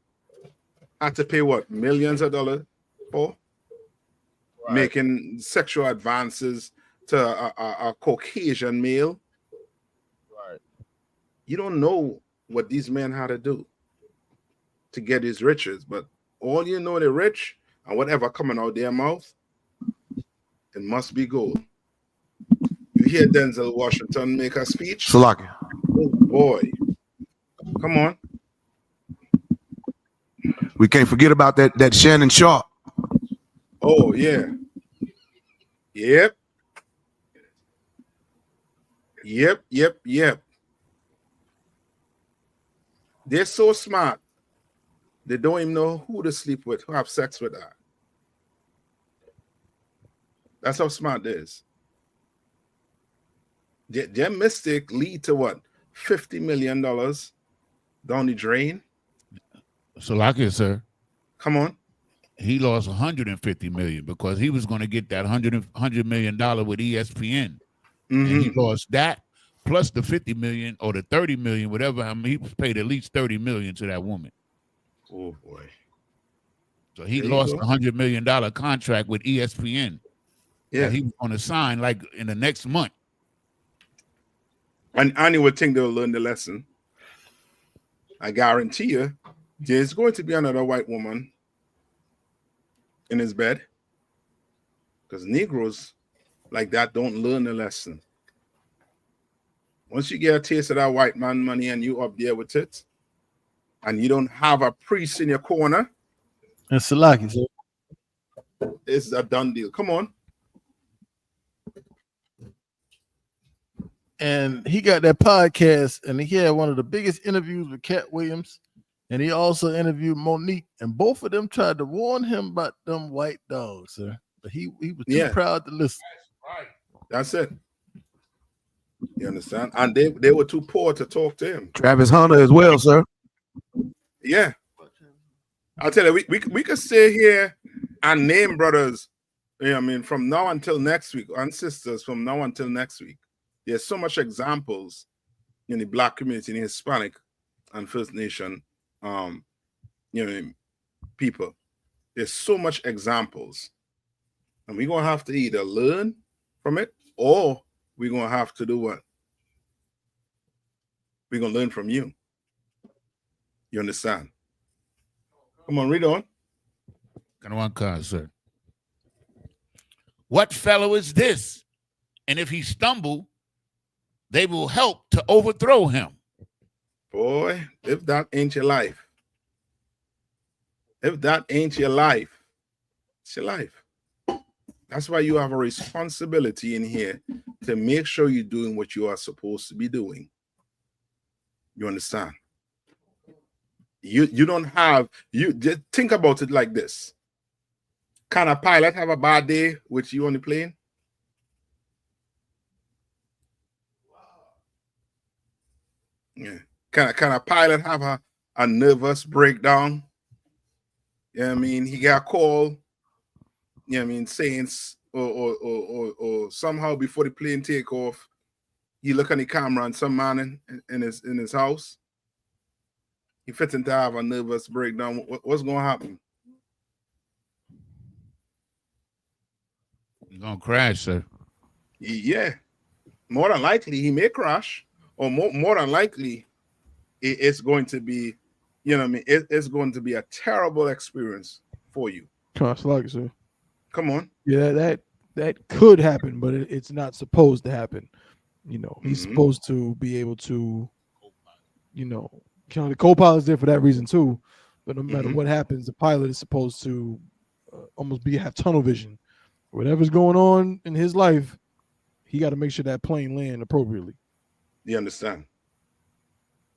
had to pay what, millions of dollars for? Right. Making sexual advances to a Caucasian male. Right. You don't know what these men had to do to get his riches, but all you know they're rich, and whatever coming out their mouth, it must be gold. You hear Denzel Washington make a speech? Salaki. Oh boy. Come on. We can't forget about that Shannon Sharp. Oh, yeah. Yep. They're so smart. They don't even know who to sleep with, who have sex with her. That's how smart it is. Their mistake lead to what? $50 million down the drain. So like it, sir. Come on. He lost $150 million because he was going to get that $100 million with ESPN. And he lost that plus the $50 million or the $30 million, whatever. I mean, he paid at least $30 million to that woman. Oh boy. So he lost a $100 million contract with ESPN. Yeah. That he was going to sign like in the next month. And Annie would think they'll learn the lesson. I guarantee you, there's going to be another white woman in his bed. Because Negroes like that don't learn the lesson. Once you get a taste of that white man money and you up there with it, and you don't have a priest in your corner, and Salaki, it's a done deal. Come on. And he got that podcast, and he had one of the biggest interviews with Cat Williams, and he also interviewed Monique, and both of them tried to warn him about them white dogs, sir. But he was too proud to listen. That's it. You understand? And they were too poor to talk to him. Travis Hunter as well, sir. Yeah. I'll tell you, we could stay here and name brothers, you know what I mean, from now until next week, and sisters from now until next week. There's so much examples in the Black community, in the Hispanic and First Nation people. There's so much examples. And we're going to have to either learn from it or we're going to have to do what? We're going to learn from you. You understand? Come on, read on. Kind of one card, sir. What fellow is this? And if he stumble, they will help to overthrow him. Boy, if that ain't your life, if that ain't your life, it's your life. That's why you have a responsibility in here to make sure you're doing what you are supposed to be doing. You understand? You don't have, you just think about it like this. Can a pilot have a bad day with you on the plane? Yeah. Can a pilot have a nervous breakdown? You know what I mean? He got a call, you know what I mean, saying or somehow before the plane take off, he look on the camera and some man in his house, he fitting to have a nervous breakdown. What's gonna happen? He's gonna crash, sir. Yeah. More than likely he may crash, or more than likely it's going to be, you know what I mean, it's going to be a terrible experience for you. Sir. Come on. Yeah, that could happen, but it's not supposed to happen. You know, he's supposed to be able to, you know, the co-pilot's there for that reason too. But no matter what happens, the pilot is supposed to almost have tunnel vision. Whatever's going on in his life, he got to make sure that plane land appropriately. You understand?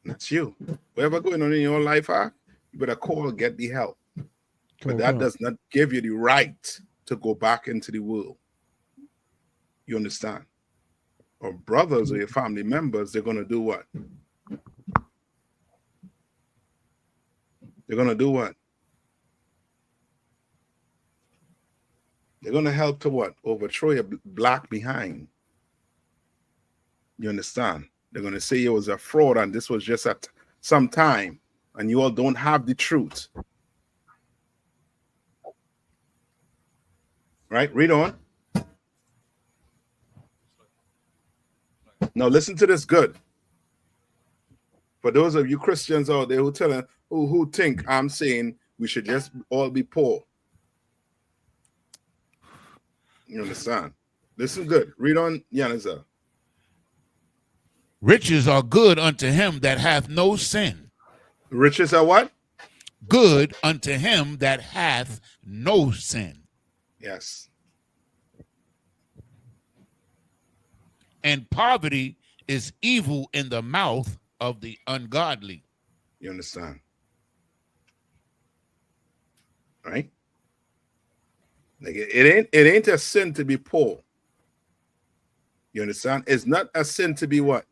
That's you. Whatever going on in your life, you better call, get the help. But that does not give you the right to go back into the world. You understand? Or brothers or your family members, they're going to do what? They're going to do what? They're going to help to what? Overthrow your black behind. You understand? They're going to say you was a fraud and this was just at some time and you all don't have the truth. Right? Read on. Now listen to this good. For those of you Christians out there who think I'm saying we should just all be poor. You understand? Listen good. Read on, Yanaza. Riches are good unto him that hath no sin. Riches are what? Good unto him that hath no sin. Yes. And poverty is evil in the mouth of the ungodly. You understand? Right? Like it ain't a sin to be poor. You understand? It's not a sin to be what?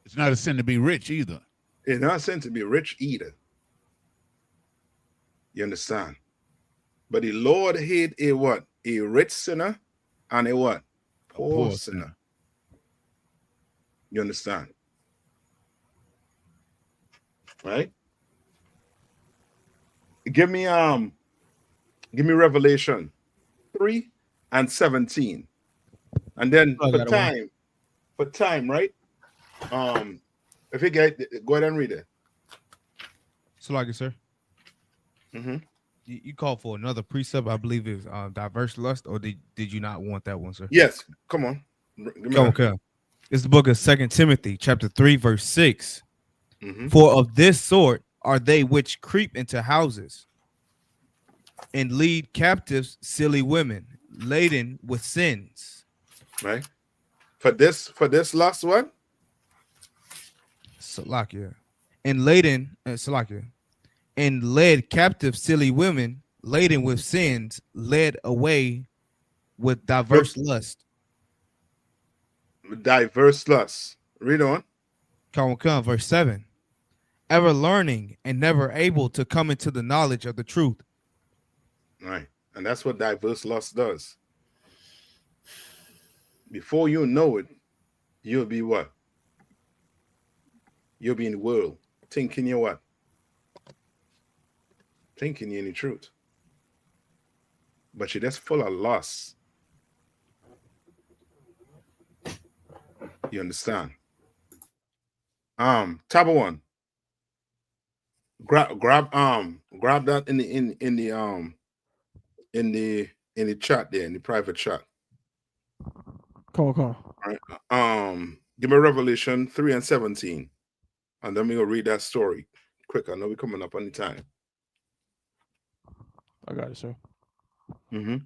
It's not a sin to be rich either. It's not a sin to be rich either. You understand? But the Lord hate a what? A rich sinner and a what? Poor sinner. You understand? Right? Give me Revelation 3:17. And then for time, right? If you get, go ahead and read it. So like it, sir. You called for another precept, I believe is diverse lust, or did you not want that one, sir? Yes. Come on. Okay. It's the book of 2 Timothy, chapter 3, verse 6. For of this sort are they which creep into houses and lead captives silly women laden with sins. Right. For this last one. Salakia. And laden, Salakia. And led captive silly women laden with sins, led away with diverse lust. Diverse lust. Read on. Come, verse 7. Ever learning and never able to come into the knowledge of the truth. Right. And that's what diverse lust does. Before you know it, you'll be what? You'll be in the world thinking you're what? Thinking you're in the truth. But you're just full of lust. You understand? Tab 1. Grab that in the chat there, in the private chat. Call. All right. Give me Revelation 3:17. And then we're going to read that story quick. I know we're coming up on the time. I got it, sir. Mm-hmm.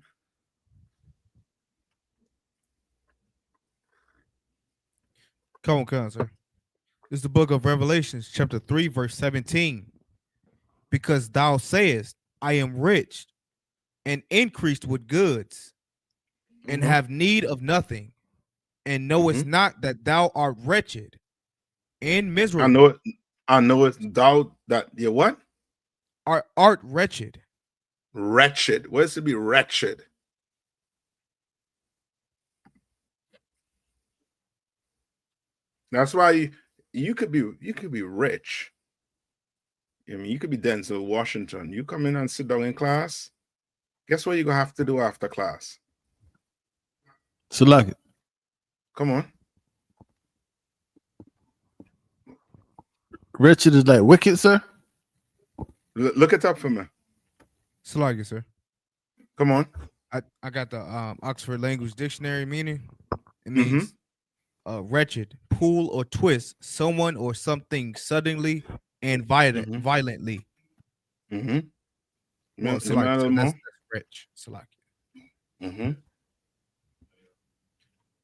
Come on, sir. This is the book of Revelations, chapter 3, verse 17. Because thou sayest, I am rich and increased with goods, and have need of nothing, and knowest not that thou art wretched and miserable. I know it's thou that you what? Art wretched. Wretched. What is to be wretched? That's why you could be rich. I mean, you could be Denzel Washington. You come in and sit down in class. Guess what you're gonna have to do after class? Select it. Come on. Wretched is like wicked, sir. Look it up for me. Salagi, sir. Come on. I got the Oxford Language Dictionary meaning. It means wretched, pull or twist someone or something suddenly and violently. Well, Salagi, that's rich. Salagi.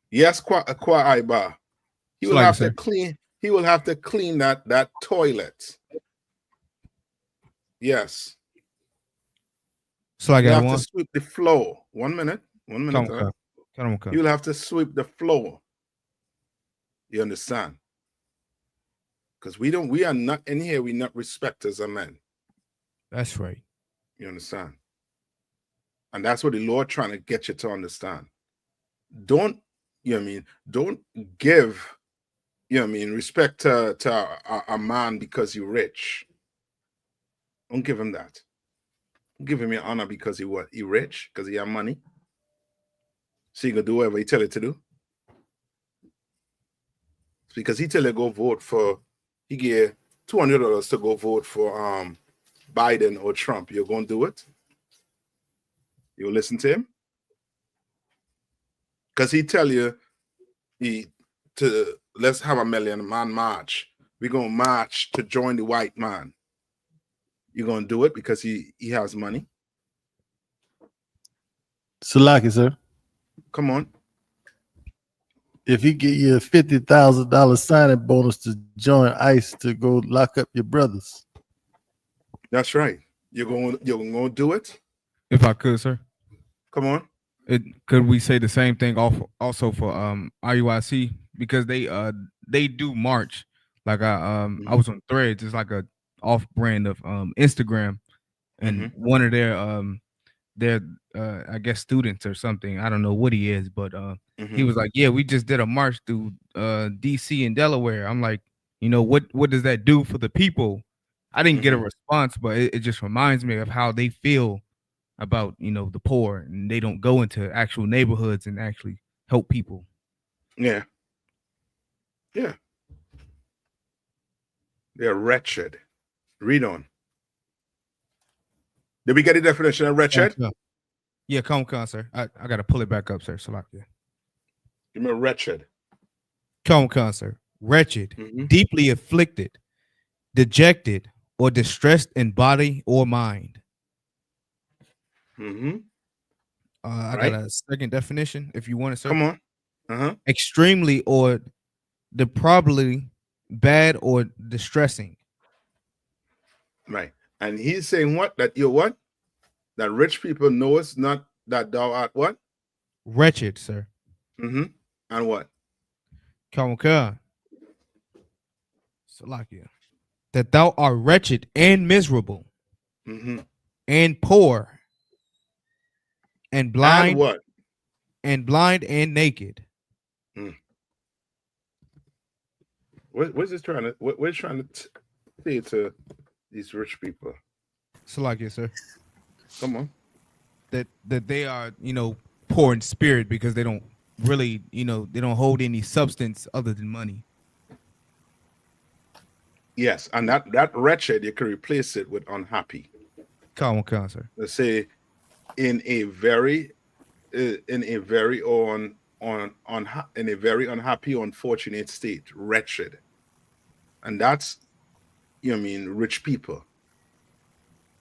Yes, Kwa Iba. He will have to clean. He will have to clean that toilet. Yes. So I got to sweep the floor. 1 minute. 1 minute. You will have to sweep the floor. You understand? Because we are not in here. We not respect as a man. That's right. You understand? And that's what the Lord trying to get you to understand. Don't, you know what I mean? Don't give, you know what I mean, respect to a man because you're rich. Don't give him that. Give him your honor because he what? He rich, because he have money. So you can do whatever he tell you to do. It's because he tell you go vote for, he gave $200 to go vote for Biden or Trump. You're gonna do it? You'll listen to him? Because he tell you let's have a million man march. We're gonna march to join the white man. You're gonna do it because he has money. Salaki, sir. Come on. If he get you a $50,000 signing bonus to join ICE to go lock up your brothers. That's right. You're gonna do it? If I could, sir. Come on. Could we say the same thing also for IUIC, because they do march. Like I was on Threads. It's like a off brand of Instagram, and one of their I guess students or something. I don't know what he is, but he was like, yeah, we just did a march through DC and Delaware. I'm like, you know, what does that do for the people? I didn't get a response, but it just reminds me of how they feel about, you know, the poor, and they don't go into actual neighborhoods and actually help people. Yeah. Yeah. They're wretched. Read on. Did we get the definition of wretched? Yeah, come on, sir. I got to pull it back up, sir. Salakia. Give me a wretched. Come on, sir. Wretched, deeply afflicted, dejected, or distressed in body or mind. I got a second definition if you want it, sir. Come on. Extremely or deplorably bad or distressing. Right. And he's saying what? That you're what? That rich people know it's not that thou art what? Wretched, sir. And what? Salakia. That thou art wretched and miserable, and poor, and blind, and what? And blind and naked. What's this trying to? We're trying to say to these rich people. Salakia, sir. Come on. That they are, you know, poor in spirit because they don't really, you know, they don't hold any substance other than money. Yes, and that wretched, you can replace it with unhappy. Come on, sir. Let's say in a very own in a very unhappy, unfortunate state, wretched. And that's, you know what I mean, rich people.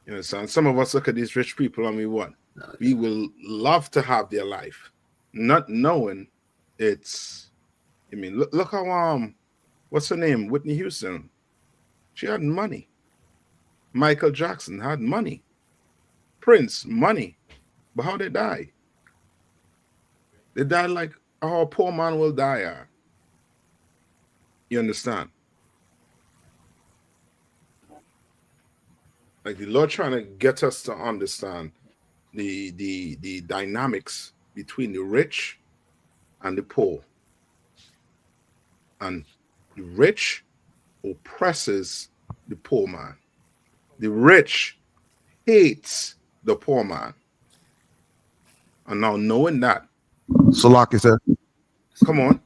You know, so some of us look at these rich people and we will love to have their life, not knowing it's, I mean, look how, what's her name? Whitney Houston. She had money. Michael Jackson had money. Prince, money. But how they die? They die like how a poor man will die. You understand? Like the Lord trying to get us to understand the dynamics between the rich and the poor. And the rich oppresses the poor man. The rich hates the poor man. And now knowing that, Salaki said, come on.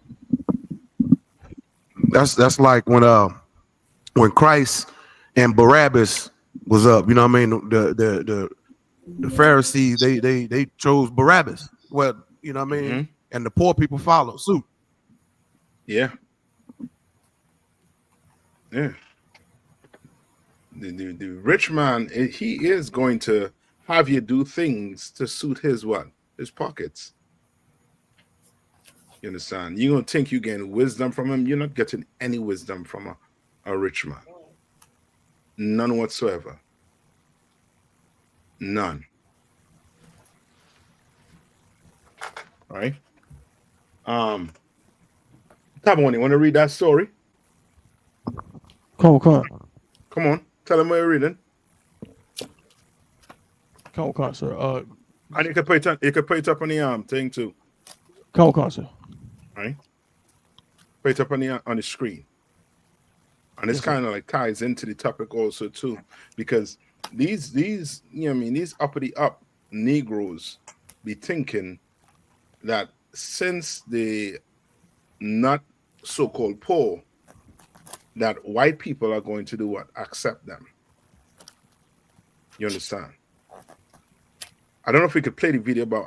That's like when Christ and Barabbas was up. You know what I mean? The Pharisees they chose Barabbas. Well, you know what I mean? And the poor people followed suit. Yeah. Yeah. The rich man, he is going to have you do things to suit his what? His pockets. You understand? You're going to think you're getting wisdom from him. You're not getting any wisdom from a rich man. None whatsoever. None. All right. Tabone, you want to read that story? Come on. Tell them what you're reading. Come on, sir. And you can put it up on the thing too. Come on, sir. Right? Put it up on the screen. And this kind of like ties into the topic also too, because these you know what I mean, these uppity up Negroes be thinking that since they not so-called poor, that white people are going to do what? Accept them. You understand? I don't know if we could play the video, but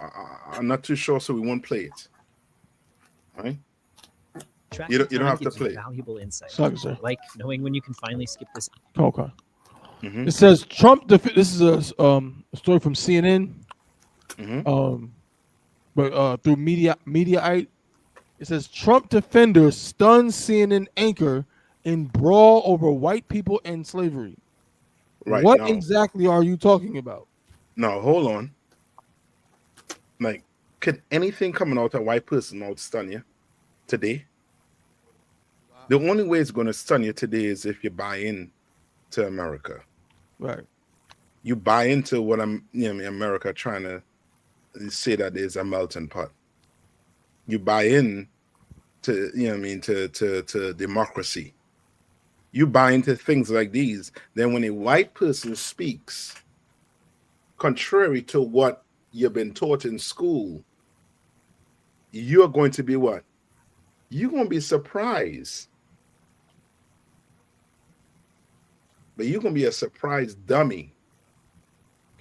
I'm not too sure, so we won't play it. All right? You don't have to play. Valuable insight. Sorry, sir. Like knowing when you can finally skip this. Okay. It says Trump. This is a story from CNN. But through Mediaite, it says Trump defender stuns CNN anchor in brawl over white people and slavery. Right. What now, exactly are you talking about? No, hold on. Like, could anything coming out of a white person out stun you today? The only way it's going to stun you today is if you buy in to America. Right. You buy into what America trying to say that there's a melting pot. You buy in to to democracy. You buy into things like these. Then when a white person speaks contrary to what you've been taught in school, you're going to be what? You're going to be surprised. But you're going to be a surprise dummy.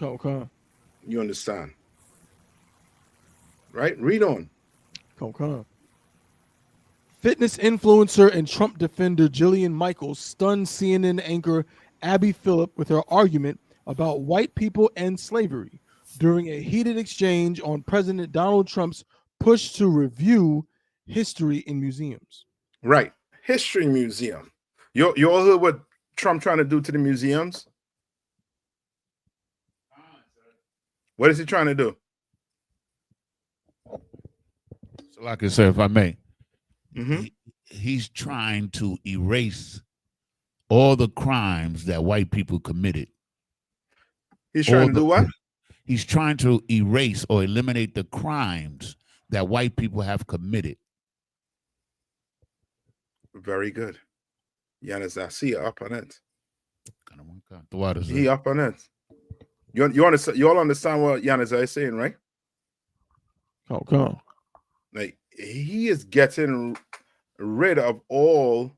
Okay. You understand? Right? Read on. Okay. Fitness influencer and Trump defender Jillian Michaels stunned CNN anchor Abby Phillip with her argument about white people and slavery during a heated exchange on President Donald Trump's push to review history in museums. Right. History museum. You all heard what Trump trying to do to the museums? What is he trying to do? So like I said, if I may, he's trying to erase all the crimes that white people committed. He's trying to do what? He's trying to erase or eliminate the crimes that white people have committed. Very good. Yanis, I see you up on it. What is he up on it. You understand? You all understand what Yanis is saying, right? Okay. Like he is getting rid of all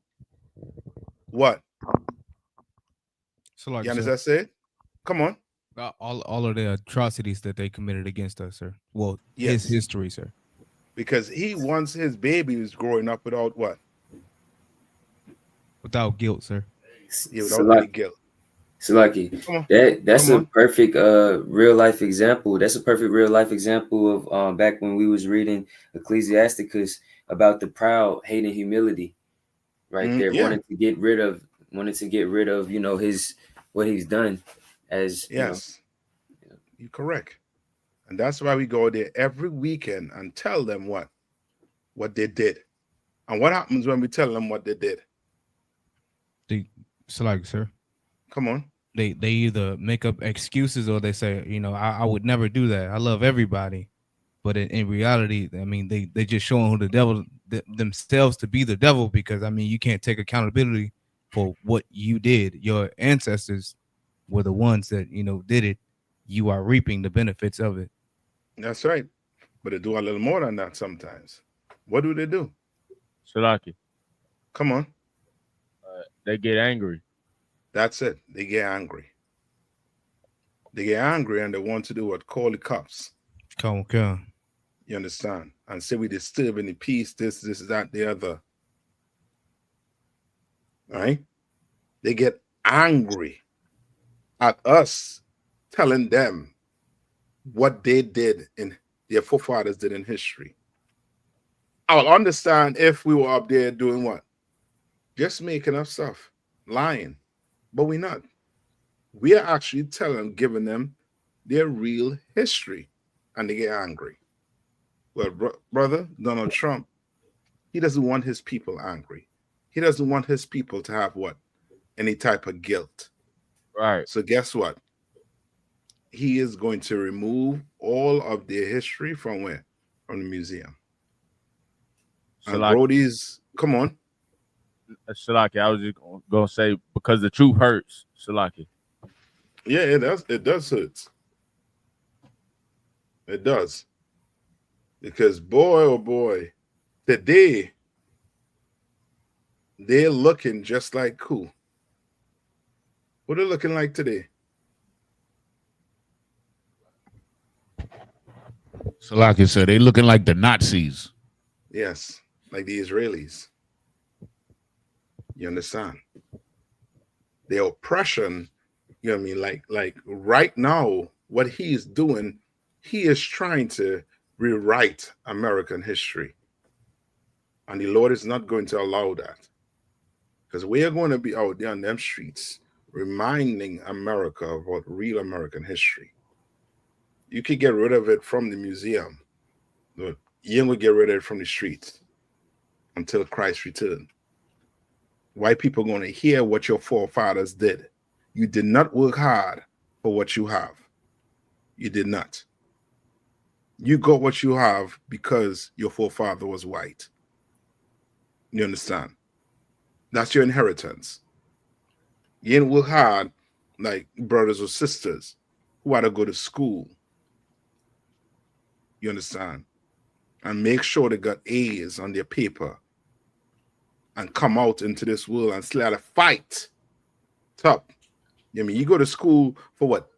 what? So like Yanis, I said, come on. All of the atrocities that they committed against us, sir. Well, Yes. his history, sir. because he wants his babies growing up without what? Without guilt, sir. Yeah, without any guilt. Salaki, Come on. that's Come a on. perfect real life example. That's a perfect real life example of back when we was reading Ecclesiasticus about the proud hating humility, right there, Yeah. wanting to get rid of you know his what he's done as Yes, you're correct. And that's why we go there every weekend and tell them what they did. And what happens when we tell them what they did? Salaki, sir. Come on. They either make up excuses or they say, you know, I would never do that. I love everybody. But in reality, I mean, they just showing who the devil themselves to be the devil, because I mean, you can't take accountability for what you did. Your ancestors were the ones that, you know, did it. You are reaping the benefits of it. That's right. But they do a little more than that sometimes. What do they do? Salaki. Come on. They get angry. That's it. They get angry. They get angry and they want to do what? Call the cops. Come on. You understand? And say we disturbing the peace, this, that, the other. Right? They get angry at us telling them what they did in their forefathers did in history. I'll understand if we were up there doing what? Just making up stuff, lying. But we're not. We are actually giving them their real history, and they get angry. Well, brother, Donald Trump, he doesn't want his people angry. He doesn't want his people to have what? Any type of guilt. Right. So guess what? He is going to remove all of their history from where? From the museum. And Brody's, come on. Salaki, I was just gonna say, because the truth hurts, Salaki. Yeah, it does. It does hurt. It does. Because boy, oh boy, today they're looking just like who? What are they looking like today? Salaki said they looking like the Nazis. Yes, like the Israelis. You understand? The oppression, you know what I mean? Like right now, what he is doing, he is trying to rewrite American history. And the Lord is not going to allow that. Because we are going to be out there on them streets reminding America about real American history. You could get rid of it from the museum, but you ain't gonna get rid of it from the streets until Christ returns. White people are going to hear what your forefathers did. You did not work hard for what you have. You did not. You got what you have because your forefather was white. You understand? That's your inheritance. You didn't work hard like brothers or sisters who had to go to school. You understand? And make sure they got A's on their paper and come out into this world and still had to fight. Top. I mean, you go to school for what?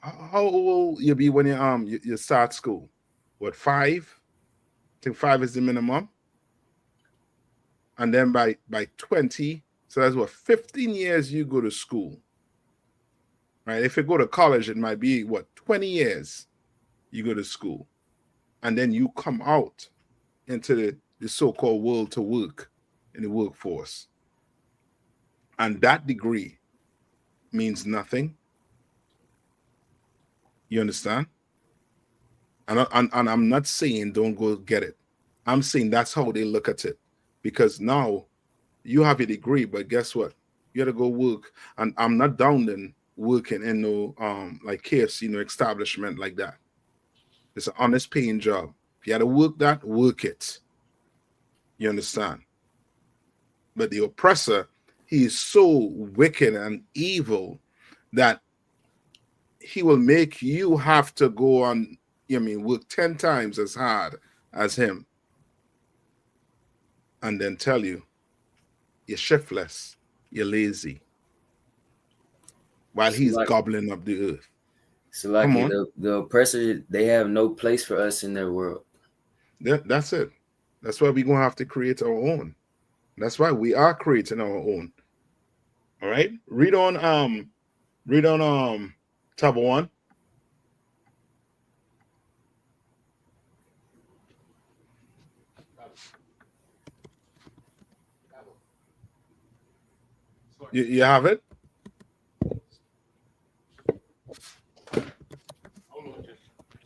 How old you be when you start school? What, 5? I think 5 is the minimum. And then by 20, so that's what, 15 years you go to school. Right? If you go to college, it might be what, 20 years you go to school. And then you come out into the so-called world to work in the workforce. And that degree means nothing. You understand? And I'm not saying don't go get it. I'm saying that's how they look at it. Because now you have a degree, but guess what? You got to go work. And I'm not downing working in no like KFC, no establishment like that. It's an honest paying job. If you had to work that, work it. You understand? But the oppressor, he is so wicked and evil that he will make you have to go on, work 10 times as hard as him. And then tell you, you're shiftless, you're lazy. While he's gobbling up the earth. So like the oppressor, they have no place for us in their world. That's it. That's why we're gonna have to create our own. That's why we are creating our own. All right. Read on tab 1. You have it?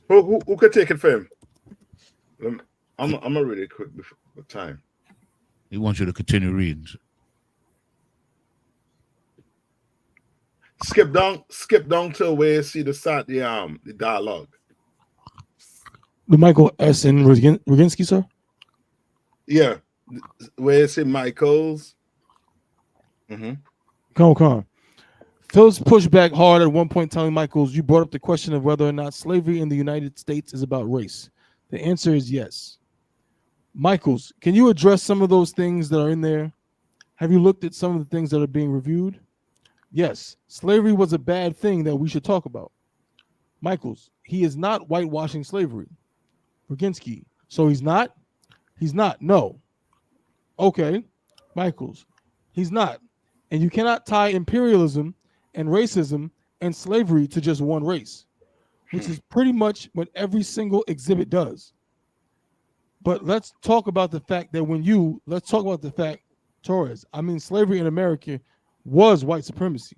Who could take it for him? I'm gonna read it quick before the time. He wants you to continue reading. Skip down to where you see the dialogue. The Michael S. and Roginski, sir? Yeah. Where you see Michael's. Come on. Phillips pushed back hard at one point, telling Michaels, you brought up the question of whether or not slavery in the United States is about race. The answer is yes. Michaels, can you address some of those things that are in there? Have you looked at some of the things that are being reviewed? Yes, slavery was a bad thing that we should talk about. Michaels, he is not whitewashing slavery. Roginski, so he's not? He's not, no. Okay, Michaels, he's not. And you cannot tie imperialism and racism and slavery to just one race, which is pretty much what every single exhibit does. But let's talk about the fact that Torres, slavery in America was white supremacy.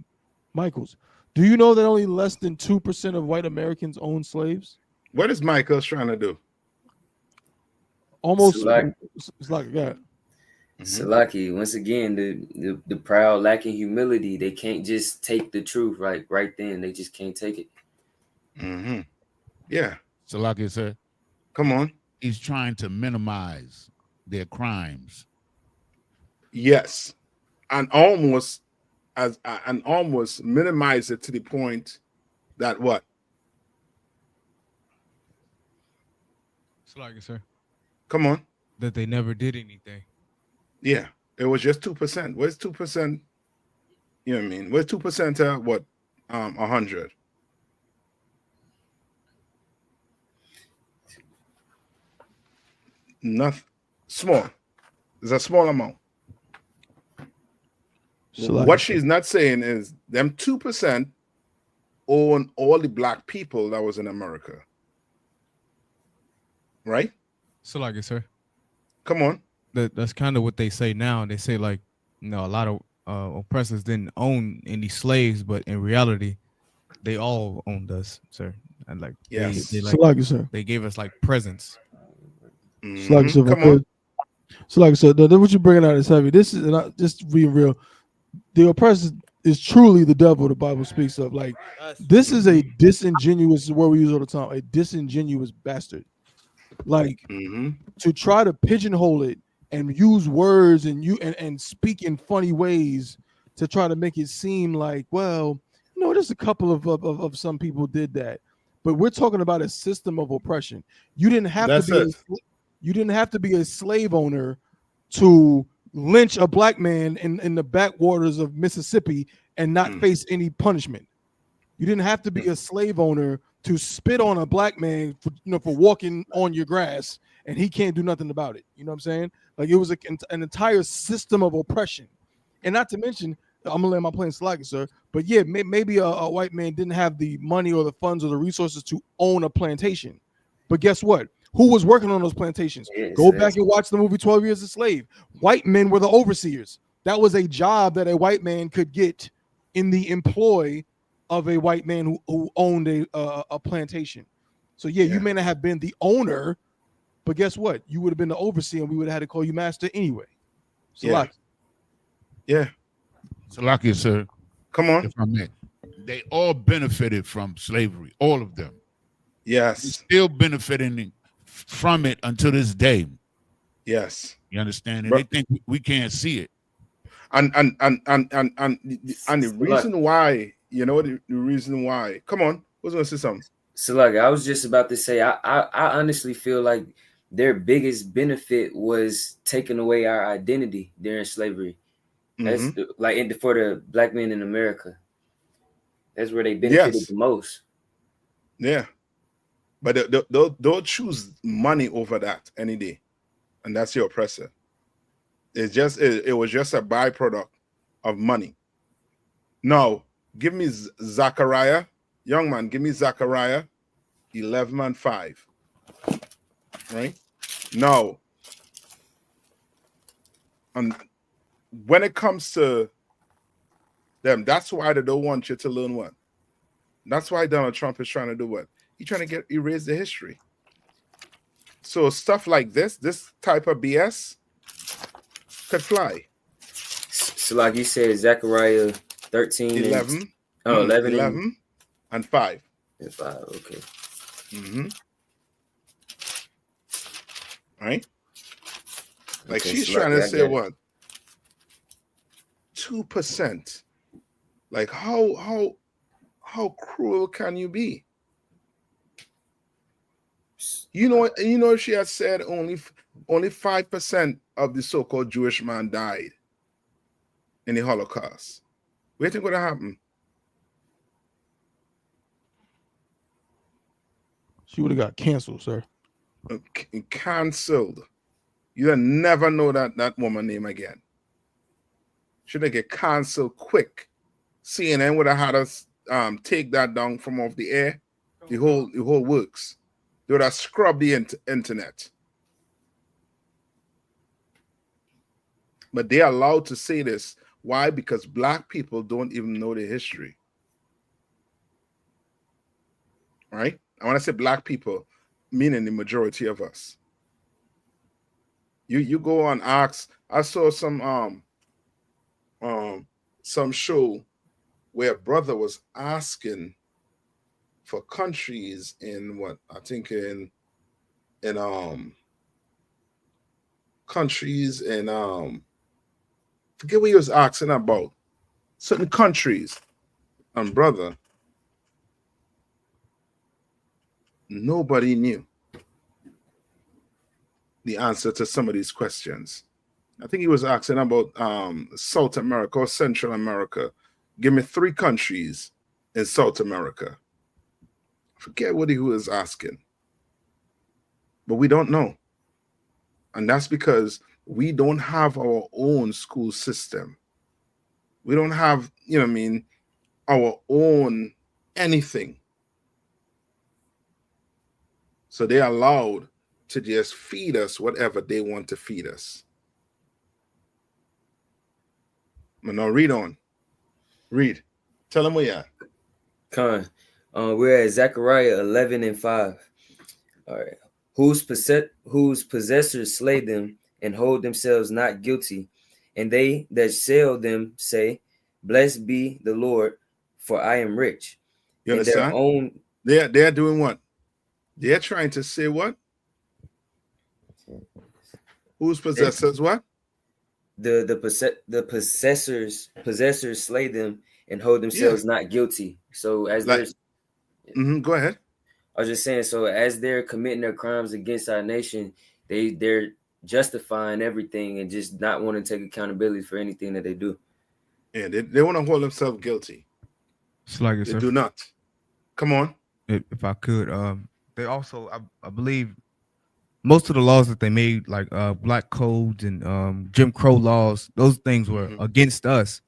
Michaels, do you know that only less than 2% of white Americans own slaves? What is Michael's trying to do? Almost, it's like that. Salaki, once again, the proud lacking humility. They can't just take the truth right then. They just can't take it. Yeah. Salaki, sir. Come on. He's trying to minimize their crimes. Yes. And almost minimize it to the point that what? Salaki, sir. Come on. That they never did anything. Yeah, it was just 2%. Where's 2%? You know what I mean? Where's 2% what? 100. Nothing. Small. It's a small amount. What she's not saying is them 2% own all the black people that was in America. Right? Salaki, sir. Come on. That's kind of what they say now. They say a lot of oppressors didn't own any slaves, but in reality, they all owned us, sir. And yes, they gave us presents. Come on. So what you're bringing out is heavy. This is not just being real. The oppressor is truly the devil the Bible speaks of. This is a disingenuous, word we use all the time, a disingenuous bastard. To try to pigeonhole it and use words and speak in funny ways to try to make it seem like, just a couple of some people did that, but we're talking about a system of oppression. You didn't have to be a slave owner to lynch a black man in the backwaters of Mississippi and not face any punishment. You didn't have to be a slave owner to spit on a black man for walking on your grass and he can't do nothing about it. You know what I'm saying? It was an entire system of oppression. And not to mention, I'm gonna land my plane slacking, sir. But yeah, maybe a white man didn't have the money or the funds or the resources to own a plantation. But guess what? Who was working on those plantations? Go back and watch the movie 12 Years a Slave. White men were the overseers. That was a job that a white man could get in the employ of a white man who owned a plantation. So yeah, you may not have been the owner, but guess what? You would have been the overseer, and we would have had to call you master anyway. So yeah. Salaki, sir. Come on. If I may. They all benefited from slavery, all of them. Yes. They're still benefiting from it until this day. Yes. You understand? And they think we can't see it. And the reason why, the reason why. Come on, who's gonna say something? So I was just about to say, I honestly feel like their biggest benefit was taking away our identity during slavery. That's for the black men in America. That's where they benefited the most. Yeah. But they'll choose money over that any day, and that's your oppressor. It was just a byproduct of money. Now, give me Zechariah, young man. Give me Zechariah 11:5. Right now, and when it comes to them, that's why they don't want you to learn what. That's why Donald Trump is trying to do what? He's trying to erase the history. So stuff like this type of BS could fly. So like you said, Zechariah 13 11 and 11 and 5. And 5, okay. Right? Like Okay, she's so trying like, to say what? 2%. Like how cruel can you be? You know she had said only 5% of the so-called Jewish man died in the Holocaust. What do you think would have happened? She would have got canceled, sir. Cancelled. You'll never know that woman name again. Should they get canceled quick? CNN would have had us take that down from off the air. The whole works. They would have scrubbed the internet. But they are allowed to say this. Why? Because black people don't even know the history. Right? I want to say black people, meaning the majority of us. You go on Ask. I saw some show where a brother was asking for countries in what I think in countries in forget what he was asking about, certain countries, and brother, nobody knew the answer to some of these questions. I think he was asking about South America or Central America. Give me 3 countries in South America. Forget what he was asking. But we don't know. And that's because we don't have our own school system. We don't have, our own anything. So they're allowed to just feed us whatever they want to feed us. But now read on. Read. Tell them where you're at. Con. We're at Zechariah 11 and 5. All right. Whose possessors slay them and hold themselves not guilty, and they that sell them say, "Blessed be the Lord, for I am rich." You understand? They're doing what? They're trying to say what? Whose possessors what? The possessors slay them and hold themselves not guilty. So as go ahead. I was just saying, so as they're committing their crimes against our nation, they're justifying everything and just not wanting to take accountability for anything that they do. Yeah, they want to hold themselves guilty. It's like they do not. Come on. If I could, they also, I believe, most of the laws that they made, like black codes and Jim Crow laws, those things were against us.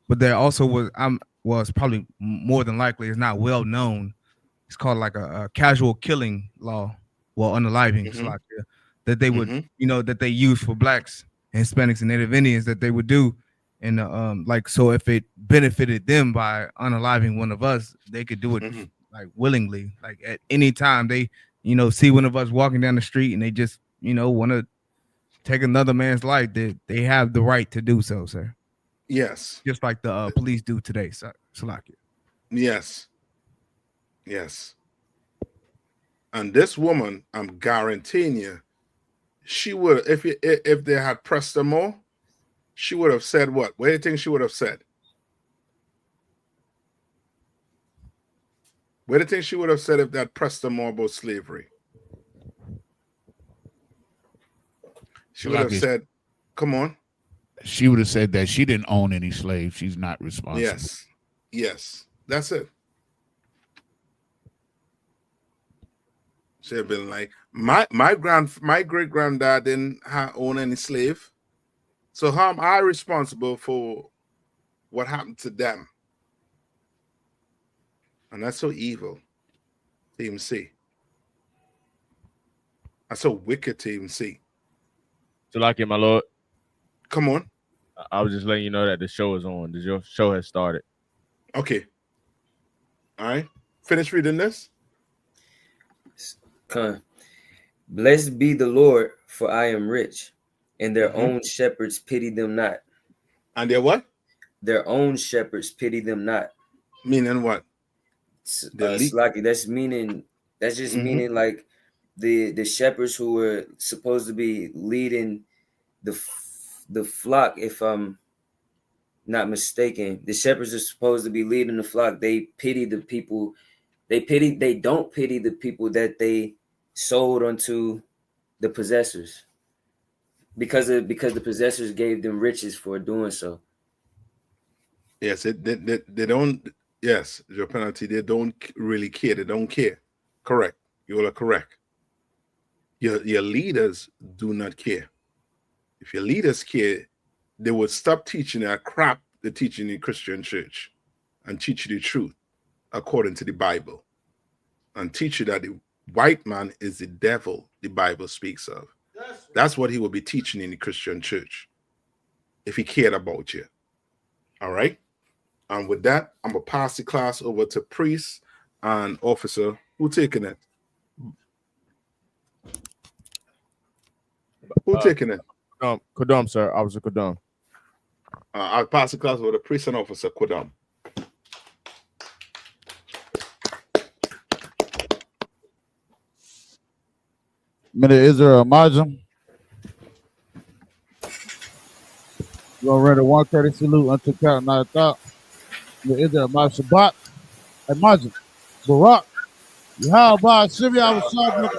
But there also was probably more than likely, it's not well known. It's called like a casual killing law, unaliving, that they would, that they use for blacks, Hispanics, and Native Indians that they would do. And so if it benefited them by unaliving one of us, they could do it like willingly. Like at any time they, see one of us walking down the street and they just, want to take another man's life, they have the right to do so, sir. Yes. Just like the police do today, Salakia. Yes. Yes. And this woman, I'm guaranteeing you, she would, if they had pressed her more, she would have said what? What do you think she would have said? What do you think she would have said if they had pressed her more about slavery? She would have said, come on. She would have said that she didn't own any slaves. She's not responsible. Yes. Yes. That's it. Should have been like my great granddad didn't own any slave. So how am I responsible for what happened to them? And that's so evil to even see. That's so wicked to even see. So like it, my lord. Come on. I was just letting you know that the show is on. Your show has started. Okay. All right. Finish reading this. Blessed be the Lord, for I am rich, and their own shepherds pity them not. And their what? Their own shepherds pity them not. Meaning what? Slacky. That's just meaning like the shepherds who were supposed to be leading the flock, if I'm not mistaken. The shepherds are supposed to be leading the flock. They pity the people. They don't pity the people that they sold unto the possessors, because the possessors gave them riches for doing so. Yes, they don't. Yes, your penalty. They don't really care. They don't care. Correct. You are correct. Your leaders do not care. If your leaders care, they would stop teaching that crap they're teaching in Christian church and teach you the truth according to the Bible, and teach you that the white man is the devil the Bible speaks of. That's what he will be teaching in the Christian church if he cared about you. All right. And with that, I'm going to pass the class over to priest and officer. Who taking it? Who taking it? Kodam, sir. Officer Kodam. I'll pass the class over to priest and officer Kodam. Men of Israel, Majum. We're going to render one courtesy salute unto Captain Nayathaq. Men of Israel, Shabbat, and Majum. Barak. Yahweh, Shivya, I was shot.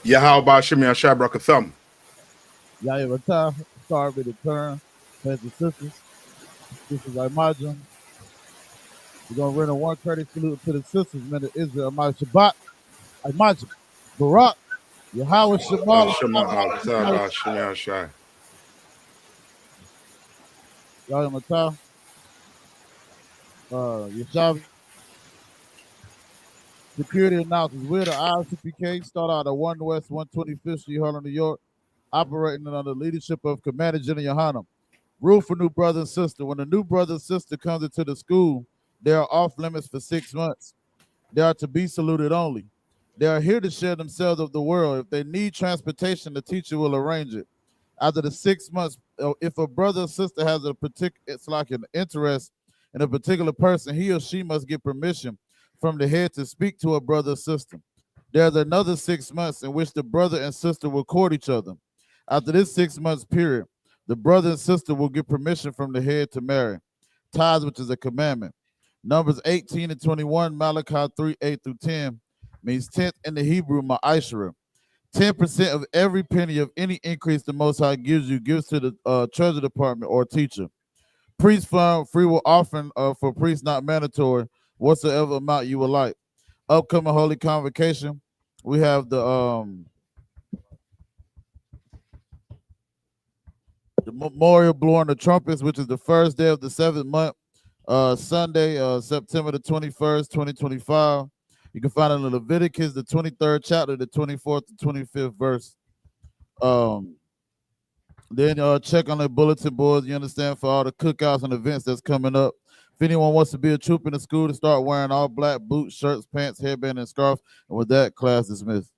Yahweh Shimei Shabrak Thumb. Yahweh Matah, sorry for the turn. Brothers and sisters. This is Imajum. We're going to render one courtesy salute to the sisters, men of Israel, my Shabbat, Imajum. Barak, Yahweh Shabbat. Yahweh Matah. Yeshav. Security announcements. We're the I.S.U.P.K. Start out at 1 West 125th Street, Harlem, New York, operating under the leadership of Commander General YAHANNA. Rule for new brother and sister. When a new brother and sister comes into the school, they are off limits for 6 months. They are to be saluted only. They are here to share themselves of the world. If they need transportation, the teacher will arrange it. After the 6 months, if a brother or sister has it's like an interest in a particular person, he or she must get permission from the head to speak to a brother or sister. There's another 6 months in which the brother and sister will court each other. After this 6 months period, the brother and sister will get permission from the head to marry. Tithes, which is a commandment. Numbers 18 and 21, Malachi 3, 8 through 10, means 10th in the Hebrew, ma'ashra. 10% of every penny of any increase the Most High gives to the treasury department or teacher. Priest fund, free will offering for priests not mandatory, whatsoever amount you would like. Upcoming Holy Convocation, we have the memorial blowing the trumpets, which is the first day of the 7th month, Sunday, September the 21st, 2025. You can find it in Leviticus, the 23rd chapter, the 24th to 25th verse. Then check on the bulletin boards, you understand, for all the cookouts and events that's coming up. If anyone wants to be a troop in the school, to start wearing all black boots, shirts, pants, headband, and scarf. And with that, class dismissed.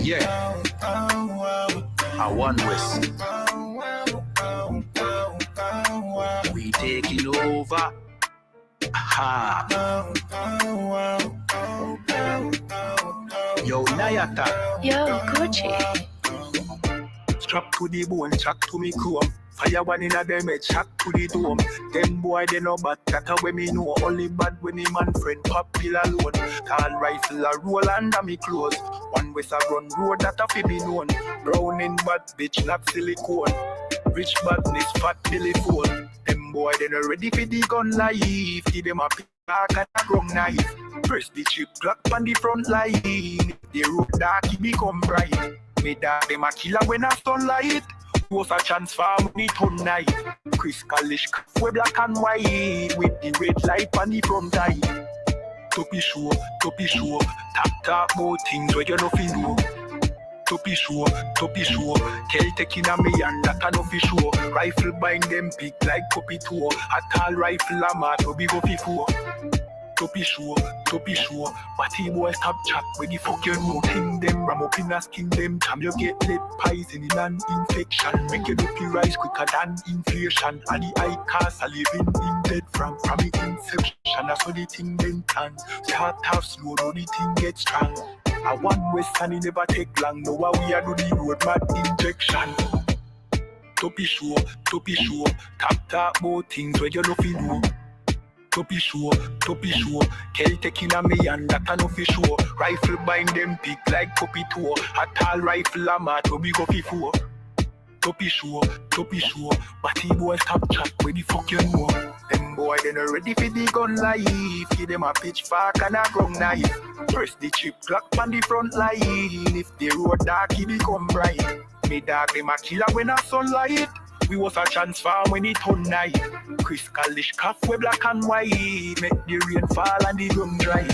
Yeah. I one West. We taking over. Ha. Yo, Nayathaq. Yo, Gucci. Strap to the bone, chat to me chrome. Fire one in a them head, chat to the dome. Them boy they no bad, that a way me know. Only bad when the man friend pop pill alone. Tall rifle a roll under me clothes. One West a run road that a fi be known. Brown in bad bitch, not silicone. Rich badness, fat belly phone. Them boy they no ready for the gun life. Give them a pick and a wrong knife. Press the chip clock on the front line. The road dark, it become bright. Me dog them a killer when I sunlight. Was a chance for money tonight. Chris Kalish, we black and white with the red light on the front eye. Topi show, tap more things where you no feel know. Topi show, tell taking a me and that a no fi show. Rifle bind them big like puppy toe. A tall rifle a mat to be go fi four. Topi show, but he boy stop chat when the fuck you know. King them, ram up in a skin them. Time you get lead poison in an infection. Make your dopey rise quicker than inflation. And the eye cast a living in dead from the inception. That's how the thing then can. Start off slow, now the thing get strong. I one West and it never take long. Now we are do the road mad injection. Topi show, tap more things where you no feel know. Topi show, Kel taking a me and that a no fi show. Rifle bind them big like puppy toe. A tall rifle a mat to be go fi four. Topi show, but he boy stop chat where the fuck you know. Them boy they no ready for the gun life. Give them a pitchfork and a gun knife. Press the chip clock on the front line. If the road dark, he become bright. Me dog them a killer when a sunlight. We was a chance farm when it turn night. Chris Kalish, we black and white. Make the rain fall and the ground dry.